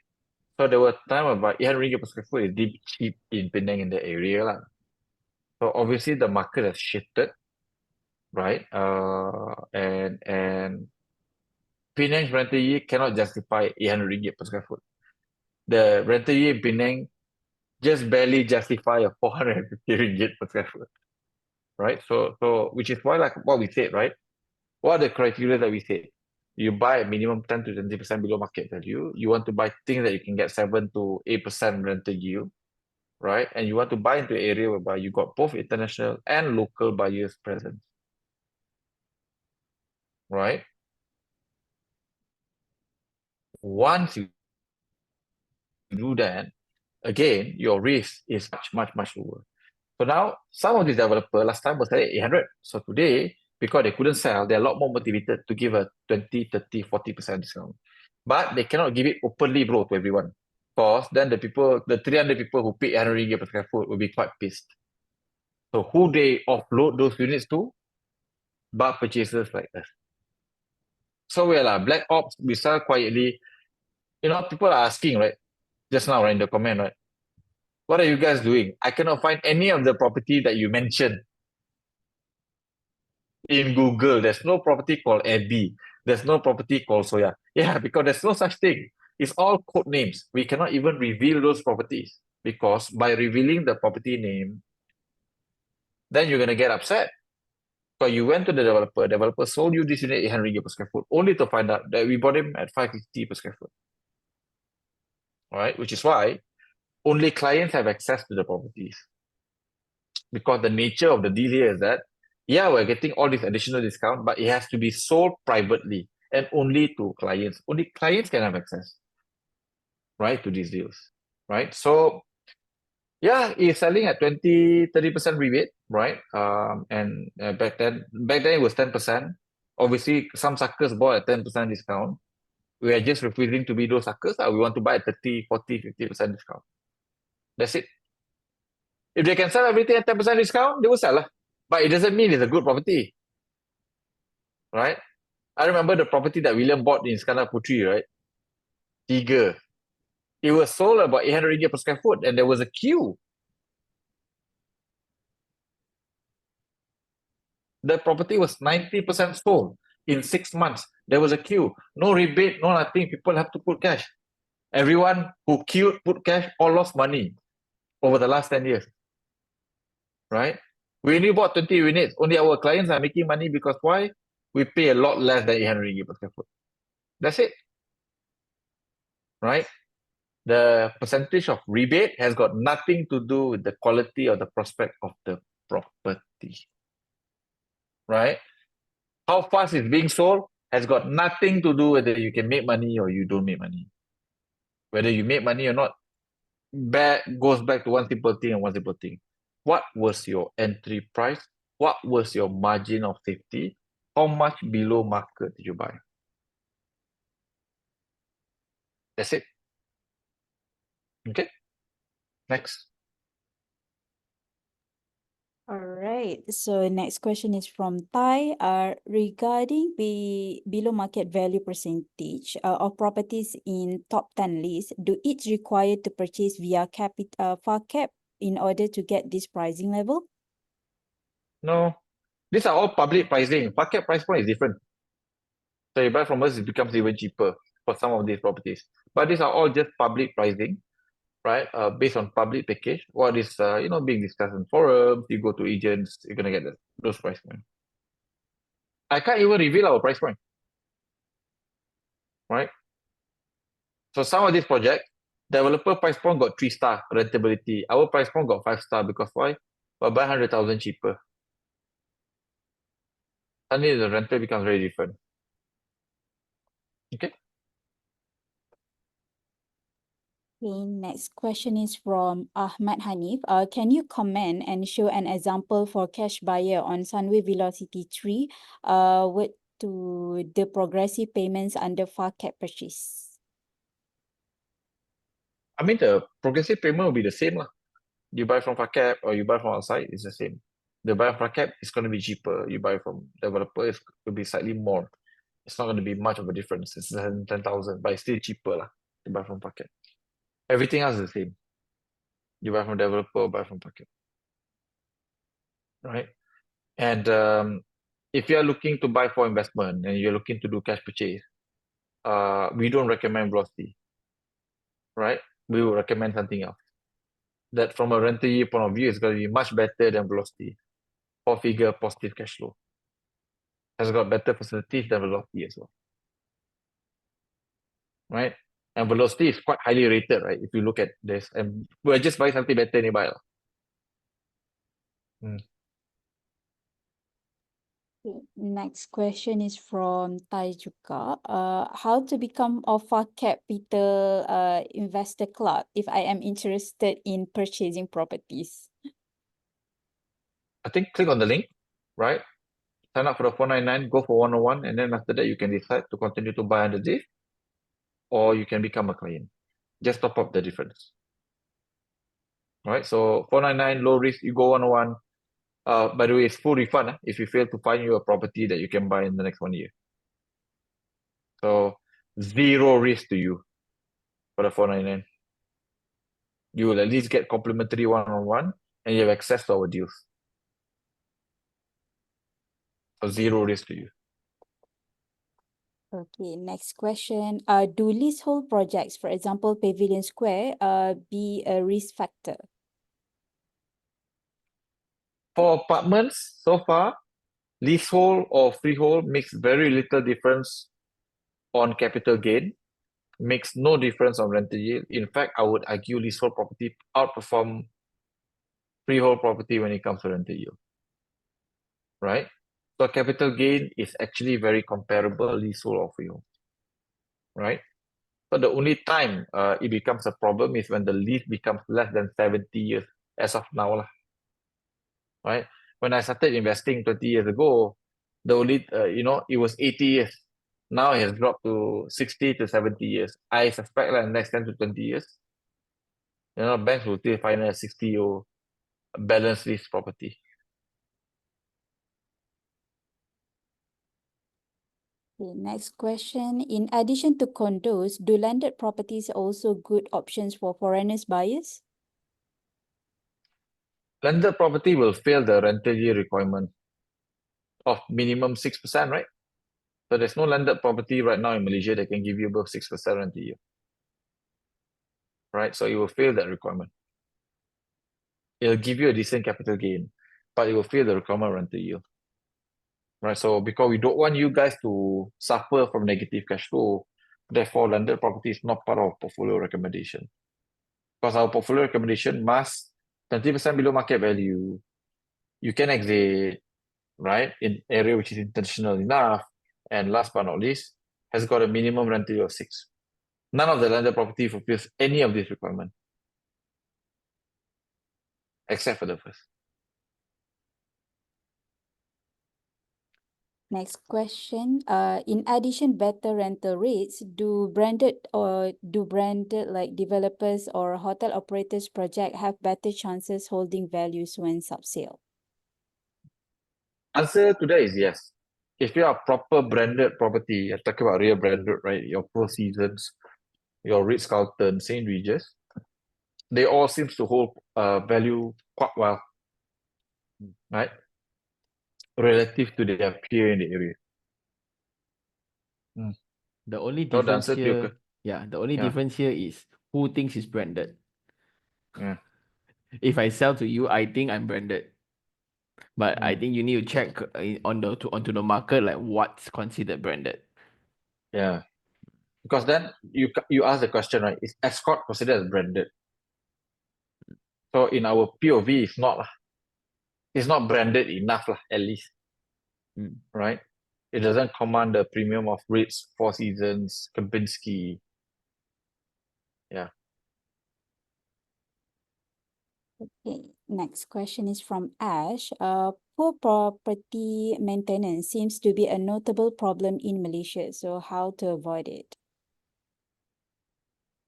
B: So there were time about 800 ringgit per square foot is deep cheap in Penang in the area lah. So obviously the market has shifted, right? And Penang's rental yield cannot justify 800 ringgit per square foot. The rental yield in Penang just barely justify a 450 ringgit per square foot, right? So which is why, like what we said, right? What are the criteria that we said? You buy a minimum 10 to 20% below market value. You want to buy things that you can get 7 to 8% rental yield, right? And you want to buy into an area whereby you got both international and local buyers present, right? Once you do that, again, your risk is much lower. So now, some of these developers last time was at 800. So today, because they couldn't sell, they're a lot more motivated to give a 20, 30, 40% discount. But they cannot give it openly, bro, to everyone. Because then the 300 people who pay 800 ringgit per square foot will be quite pissed. So who they offload those units to? Bulk purchasers like us. So we're like, black ops, we sell quietly. You know, people are asking, right? Just now, right, in the comment, right? What are you guys doing? I cannot find any of the property that you mentioned in Google. There's no property called Albee. There's no property called Soya. Yeah, because there's no such thing. It's all code names. We cannot even reveal those properties because by revealing the property name, then you're going to get upset. So you went to the developer sold you this unit 800 ringgit per square foot, only to find out that we bought him at 550 per square foot. All right, which is why only clients have access to the properties. Because the nature of the deal here is that, yeah, we're getting all this additional discount, but it has to be sold privately and only to clients. Only clients can have access, right, to these deals, right? So, yeah, it's selling at 20, 30% rebate, right? And back then it was 10%. Obviously, some suckers bought at 10% discount. We are just refusing to be those suckers. We want to buy at 30, 40, 50% discount. That's it. If they can sell everything at 10% discount, they will sell. But it doesn't mean it's a good property, right? I remember the property that William bought in Iskandar Putri, right? Tiga. It was sold about 800 ringgit per square foot and there was a queue. The property was 90% sold in 6 months. There was a queue. No rebate, no nothing. People have to put cash. Everyone who queued, put cash, all lost money over the last 10 years, right? We only bought 20 units. Only our clients are making money because why? We pay a lot less than 800 ringgit per square foot. That's it, right? The percentage of rebate has got nothing to do with the quality or the prospect of the property, right? How fast it's being sold has got nothing to do whether you can make money or you don't make money. Whether you make money or not, goes back to one simple thing and one simple thing. What was your entry price? What was your margin of safety? How much below market did you buy? That's it. Okay. Next.
A: All right. So next question is from Tai. Regarding below market value percentage of properties in top 10 list, do each require to purchase via far cap in order to get this pricing level?
B: No. These are all public pricing. Market price point is different. So you buy from us, it becomes even cheaper for some of these properties. But these are all just public pricing, right? Based on public package. What is being discussed in forums, you go to agents, you're gonna get those price points. I can't even reveal our price point, right? So some of these projects, developer price point got 3-star rentability. Our price point got 5-star because why? We're buying 100,000 cheaper. Suddenly the rental becomes very different. Okay.
A: Okay, next question is from Ahmad Hanif. Can you comment and show an example for cash buyer on Sunway Velocity 3 with to the progressive payments under far cap purchase?
B: I mean, the progressive payment will be the same lah. You buy from Fakab or you buy from outside, it's the same. The buy from Fakab is going to be cheaper. You buy from developer, it's going to be slightly more. It's not going to be much of a difference. It's 10,000, but it's still cheaper lah to buy from Fakab. Everything else is the same. You buy from developer or buy from Fakab. Right? And if you're looking to buy for investment and you're looking to do cash purchase, we don't recommend velocity. Right? We will recommend something else. That from a rental yield point of view is going to be much better than velocity. 4-figure positive cash flow. Has got better facilities than velocity as well. Right? And velocity is quite highly rated, right? If you look at this, and we're just buying something better nearby.
A: Okay, next question is from Tai juga. How to become Alpha Capital Investor Club if I am interested in purchasing properties?
B: I think click on the link, right? Sign up for the 499, go for 101, and then after that you can decide to continue to buy under this, or you can become a client. Just top up the difference. Right? So 499, low risk, you go 101. By the way, it's full refund if you fail to find you a property that you can buy in the next 1 year. So zero risk to you for the 499. You will at least get complimentary one-on-one and you have access to our deals. So zero risk to you.
A: Okay, next question. Do leasehold projects, for example, Pavilion Square, be a risk factor?
B: For apartments, so far, leasehold or freehold makes very little difference on capital gain, makes no difference on rental yield. In fact, I would argue leasehold property outperform freehold property when it comes to rental yield. Right? So capital gain is actually very comparable leasehold or freehold. Right? So the only time it becomes a problem is when the lease becomes less than 70 years as of now lah. Right? When I started investing 20 years ago, the only, it was 80 years. Now it has dropped to 60 to 70 years. I suspect like next 10 to 20 years, banks will still finance 60-year balance lease property.
A: Okay, next question. In addition to condos, do landed properties also good options for foreigners buyers?
B: Landed property will fail the rental yield requirement of minimum 6%, right? So there's no landed property right now in Malaysia that can give you above 6% rental yield. Right? So it will fail that requirement. It'll give you a decent capital gain, but it will fail the requirement rental yield. Right? So because we don't want you guys to suffer from negative cash flow, therefore landed property is not part of our portfolio recommendation. Because our portfolio recommendation must 20% below market value. You can exit, right, in area which is intentional enough, and last but not least, has got a minimum rental yield of 6. None of the landed property fulfills any of these requirements, except for the first.
A: Next question. In addition, better rental rates, do branded like developers or hotel operators project have better chances holding values when subsale?
B: Answer to that is yes. If you are a proper branded property, you're talking about real branded, right? Your Four Seasons, your Ritz-Carlton, St. Regis, they all seems to hold value quite well, right? Relative to their peer in the area.
C: The only
B: So the
C: difference
B: answer to your
C: here, the only
B: Yeah.
C: difference here is who thinks is branded.
B: Yeah.
C: If I sell to you, I think I'm branded. But I
B: Mm.
C: think you need to check onto the market like what's considered branded.
B: Yeah. Because then you ask the question, right? Is Escort considered as branded? So in our POV, it's not lah. It's not branded enough lah, at least. Right? It doesn't command the premium of Ritz, Four Seasons, Kempinski. Yeah.
A: Okay, next question is from Ash. Poor property maintenance seems to be a notable problem in Malaysia. So how to avoid it?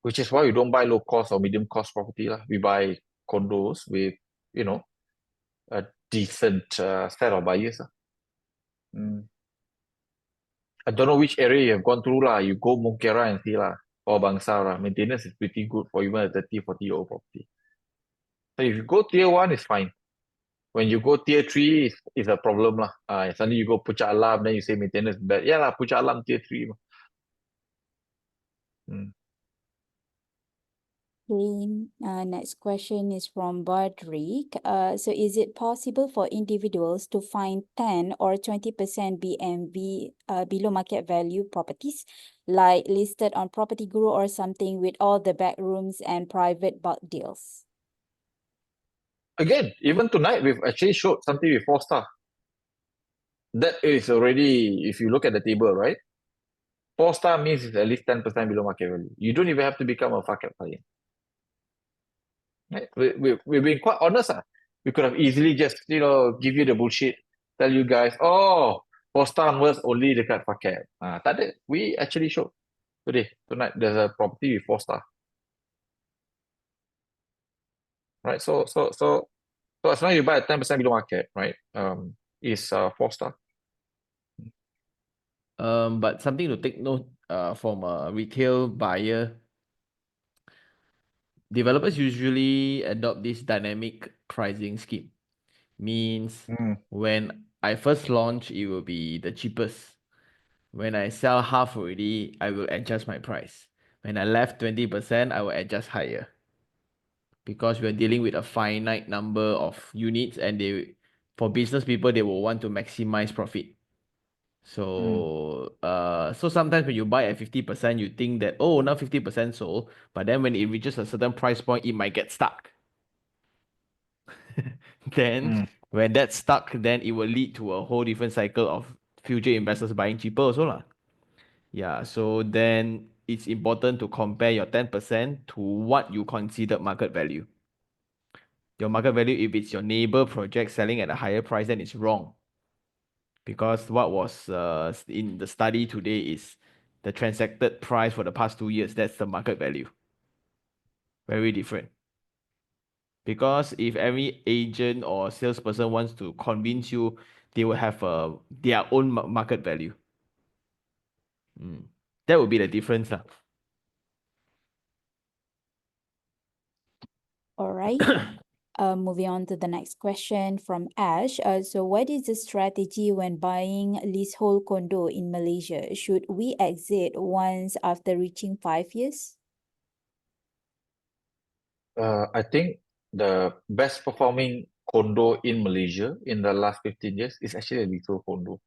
B: which is why we don't buy low cost or medium cost property lah. We buy condos with, you know, a decent set of buyers lah. I don't know which area you have gone through lah. You go Mungkera and see lah, or Bangsar lah. Maintenance is pretty good for even a 30, 40-year-old property. So if you go tier 1, it's fine. When you go tier 3, it's a problem lah. Suddenly you go Puncak Alam, then you say maintenance is bad. Yeah lah, Puncak Alam tier 3.
A: Next question is from Badrik. So is it possible for individuals to find 10 or 20% BMV below market value properties, like listed on Property Guru or something, with all the back rooms and private bulk deals?
B: Again, even tonight, we've actually showed something with 4-star. That is already, if you look at the table, right? 4-star means it's at least 10% below market value. You don't even have to become a FACAP client. Right? We've been quite honest. We could have easily just, give you the bullshit, tell you guys, oh, 4-star onwards only dekat FACAP. Tak ada. We actually showed tonight, there's a property with 4-star. Right? So as long as you buy at 10% below market, right? Is 4-star.
C: But something to take note from a retail buyer, developers usually adopt this dynamic pricing scheme. Means when I first launch, it will be the cheapest. When I sell half already, I will adjust my price. When I left 20%, I will adjust higher. Because we're dealing with a finite number of units, and for business people, they will want to maximize profit. So so sometimes when you buy at 50%, you think that, oh, now 50% sold, but then when it reaches a certain price point, it might get stuck. Then when that's stuck, then it will lead to a whole different cycle of future investors buying cheaper also lah. Yeah, so then it's important to compare your 10% to what you consider market value. Your market value, if it's your neighbor project selling at a higher price, then it's wrong. Because what was in the study today is the transacted price for the past 2 years. That's the market value. Very different. Because if every agent or salesperson wants to convince you, they will have their own market value. That would be the difference lah.
A: All right. Moving on to the next question from Ash. So what is the strategy when buying leasehold condo in Malaysia? Should we exit once after reaching 5 years?
B: I think the best performing condo in Malaysia in the last 15 years is actually a leasehold condo.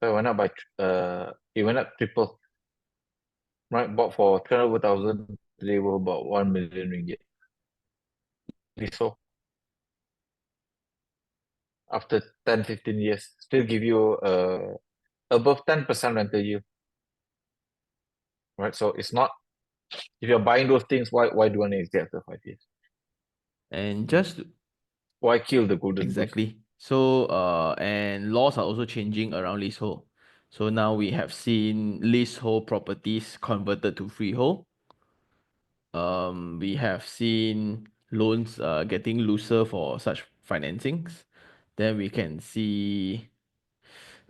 B: So it went up triple. Right, bought for 300,000, they were about 1 million ringgit. Leasehold. After 10, 15 years, still give you above 10% rental yield. Right, so it's not, if you're buying those things, why do you want to exit after 5 years?
C: And just
B: Why kill the golden goose?
C: exactly. So and laws are also changing around leasehold. So now we have seen leasehold properties converted to freehold. We have seen loans getting looser for such financings. Then we can see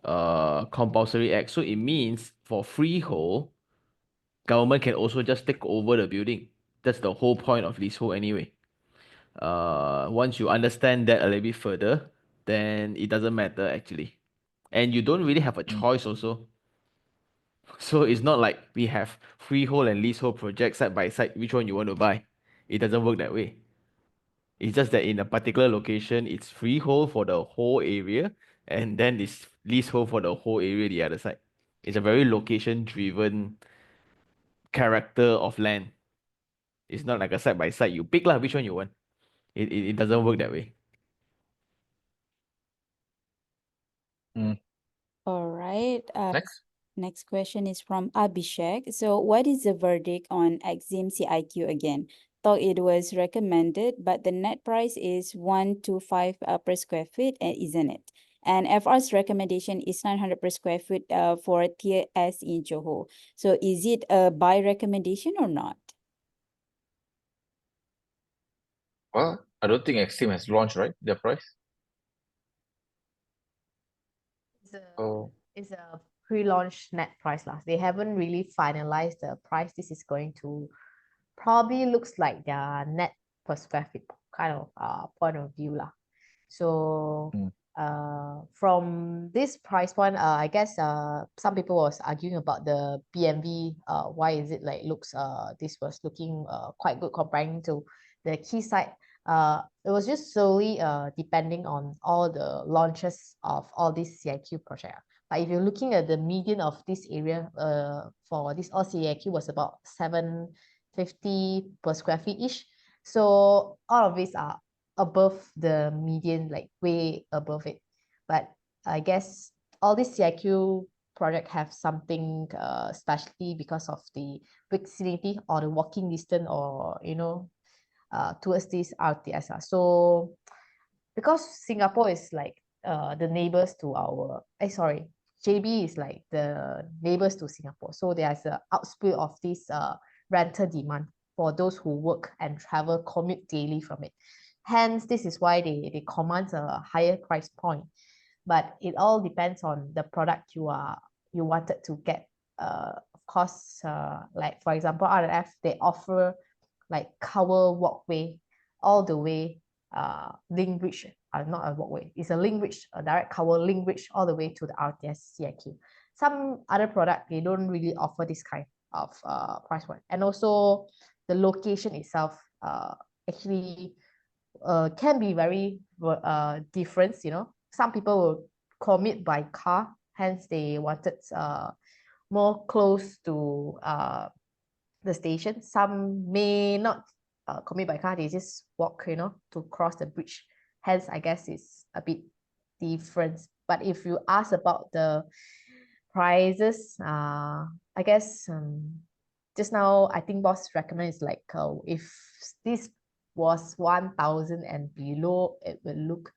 C: compulsory act. So it means for freehold, government can also just take over the building. That's the whole point of leasehold anyway. Once you understand that a little bit further, then it doesn't matter actually. And you don't really have a choice also. So it's not like we have freehold and leasehold projects side by side, which one you want to buy. It doesn't work that way. It's just that in a particular location, it's freehold for the whole area, and then it's leasehold for the whole area the other side. It's a very location-driven character of land. It's not like a side by side. You pick lah, which one you want. It doesn't work that way.
A: All right.
B: Next.
A: Next question is from Abhishek. So what is the verdict on Exim CIQ again? Thought it was recommended, but the net price is 125 per square feet, isn't it? And FR's recommendation is 900 per square foot for Tier S in Johor. So is it a buy recommendation or not?
B: Well, I don't think Extreme has launched, right? Their price. Oh,
D: It's a pre-launch net price lah. They haven't really finalized the price. This is going to probably looks like their net per square feet kind of point of view lah. So
B: Mm.
D: from this price point, I guess some people was arguing about the BMV. Why is it like looks this was looking quite good comparing to the Quayside. It was just solely depending on all the launches of all these CIQ projects. But if you're looking at the median of this area, for this all CIQ was about 750 per square feet ish. So all of these are above the median, like way above it. But I guess all these CIQ project have something especially because of the vicinity or the walking distance or towards this RTS. So because Singapore is like the neighbors to our JB is like the neighbors to Singapore. So there's an outspill of this rental demand for those who work and travel, commute daily from it. Hence, this is why they command a higher price point. But it all depends on the product you wanted to get. Of course, like for example, R&F, they offer like cover walkway all the way link bridge, not a walkway, it's a link bridge, a direct cover link bridge all the way to the RTS CIQ. Some other product, they don't really offer this kind of price point. And also the location itself actually can be very different, Some people will commute by car, hence they wanted more close to the station. Some may not commute by car, they just walk, to cross the bridge. Hence, I guess it's a bit different. But if you ask about the prices, I guess just now I think boss recommends like if this was 1,000 and below, it will look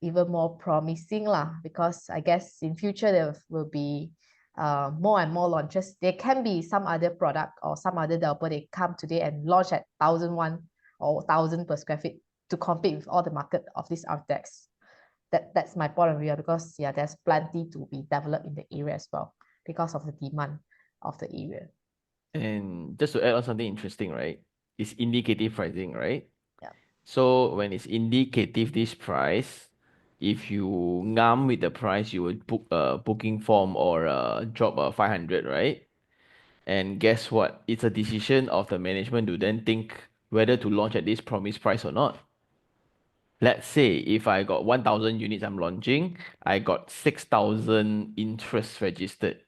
D: even more promising lah, because I guess in future there will be more and more launches. There can be some other product or some other developer, they come today and launch at 1,001 or 1,000 per square feet to compete with all the market of these architects. That's my point of view, because there's plenty to be developed in the area as well because of the demand of the area.
C: And just to add on something interesting, right? It's indicative pricing, right?
D: Yeah.
C: So when it's indicative, this price, if you ngam with the price, you would book a booking form or drop a 500, right? And guess what? It's a decision of the management to then think whether to launch at this promised price or not. Let's say if I got 1,000 units I'm launching, I got 6,000 interest registered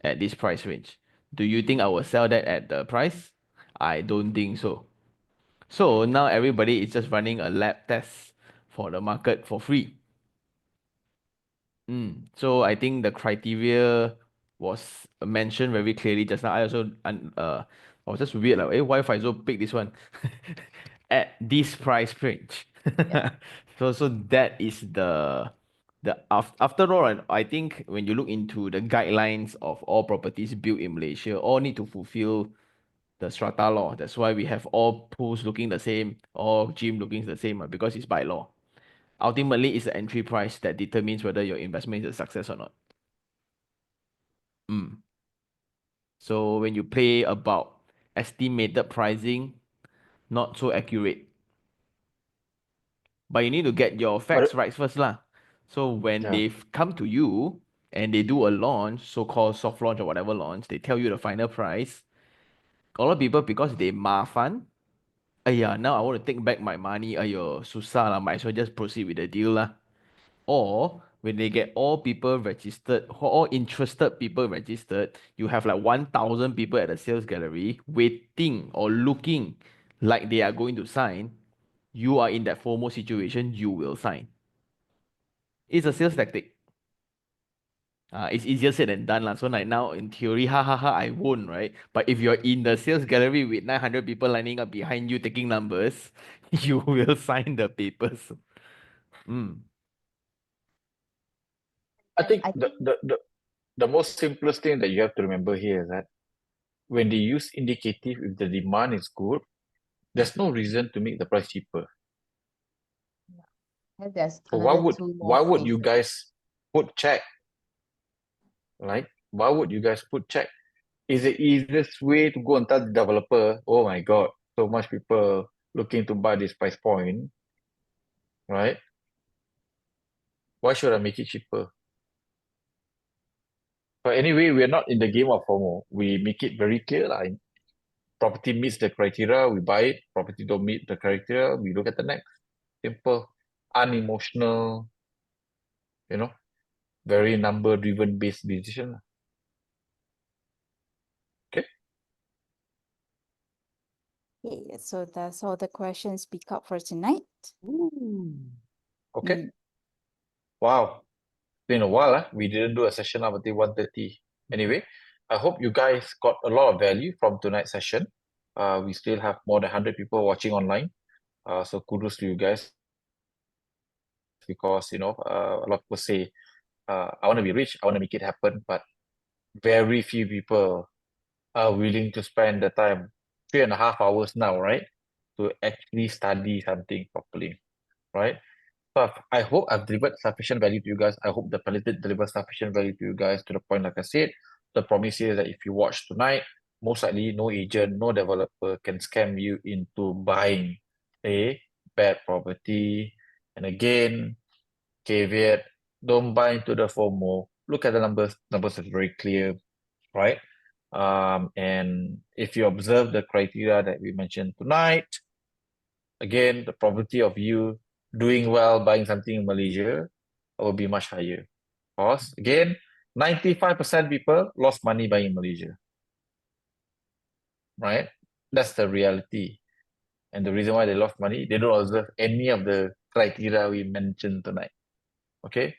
C: at this price range. Do you think I will sell that at the price? I don't think so. So now everybody is just running a lab test for the market for free. So I think the criteria was mentioned very clearly just now. I also I was just weird like, why Faizul pick this one at this price range?
D: Yeah.
C: So that is the after all, right, I think when you look into the guidelines of all properties built in Malaysia, all need to fulfill the strata law. That's why we have all pools looking the same, all gym looking the same, because it's by law. Ultimately, it's the entry price that determines whether your investment is a success or not. So when you play about estimated pricing, not so accurate. But you need to get your facts right first lah. So when
B: Yeah.
C: they've come to you and they do a launch, so-called soft launch or whatever launch, they tell you the final price. A lot of people, because they mafan, now I want to take back my money, susah lah, might as well just proceed with the deal lah. Or when they get all people registered, all interested people registered, you have like 1,000 people at the sales gallery waiting or looking like they are going to sign. You are in that FOMO situation, you will sign. It's a sales tactic. It's easier said than done lah. So like now in theory, I won't, right? But if you're in the sales gallery with 900 people lining up behind you taking numbers, you will sign the papers.
B: I think
D: I
B: the most simplest thing that you have to remember here is that when they use indicative, if the demand is good, there's no reason to make the price cheaper.
D: there's
B: So
D: another two
B: why
D: more
B: would you
D: phases.
B: guys put check? Right? Why would you guys put check? Is the easiest way to go and tell the developer, oh my God, so much people looking to buy this price point, right? Why should I make it cheaper? But anyway, we're not in the game of FOMO. We make it very clear. Like, property meets the criteria, we buy it. Property don't meet the criteria, we look at the next. Simple, unemotional, you know, very number-driven based decision. Okay.
A: Okay, so that's all the questions pick up for tonight.
B: Okay.
A: Mm.
B: Wow. Been a while, huh? We didn't do a session up until 1:30. Anyway, I hope you guys got a lot of value from tonight's session. We still have more than 100 people watching online. So kudos to you guys because, a lot of people say, I want to be rich, I want to make it happen, but very few people are willing to spend the time, 3.5 hours now, right? To actually study something properly, right? So I hope I've delivered sufficient value to you guys. I hope the Panelists deliver sufficient value to you guys to the point, like I said, the promise is that if you watch tonight, most likely no agent, no developer can scam you into buying a bad property. And again, caveat, don't buy into the FOMO. Look at the numbers. Numbers are very clear, right? And if you observe the criteria that we mentioned tonight, again, the probability of you doing well buying something in Malaysia will be much higher. Because again, 95% people lost money buying in Malaysia. Right? That's the reality. And the reason why they lost money, they don't observe any of the criteria we mentioned tonight. Okay?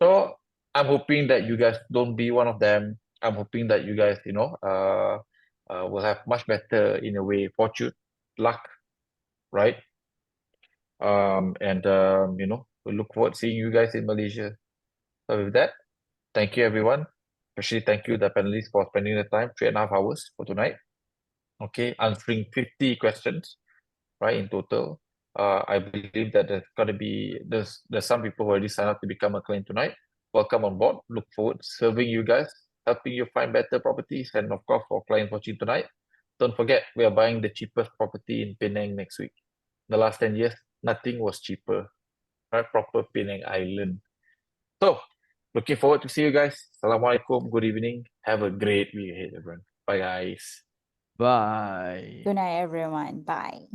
B: So I'm hoping that you guys don't be one of them. I'm hoping that you guys, will have much better, in a way, fortune, luck, right? We look forward to seeing you guys in Malaysia. So with that, thank you everyone. Especially thank you the panelists for spending the time, 3.5 hours for tonight. Okay, answering 50 questions, right, in total. I believe that there's some people who already signed up to become a client tonight. Welcome on board. Look forward to serving you guys, helping you find better properties, and of course for clients watching tonight, don't forget we are buying the cheapest property in Penang next week. The last 10 years, nothing was cheaper. Right, proper Penang Island. So, looking forward to see you guys. Assalamualaikum. Good evening. Have a great week ahead, everyone. Bye, guys.
C: Bye.
A: Good night, everyone. Bye.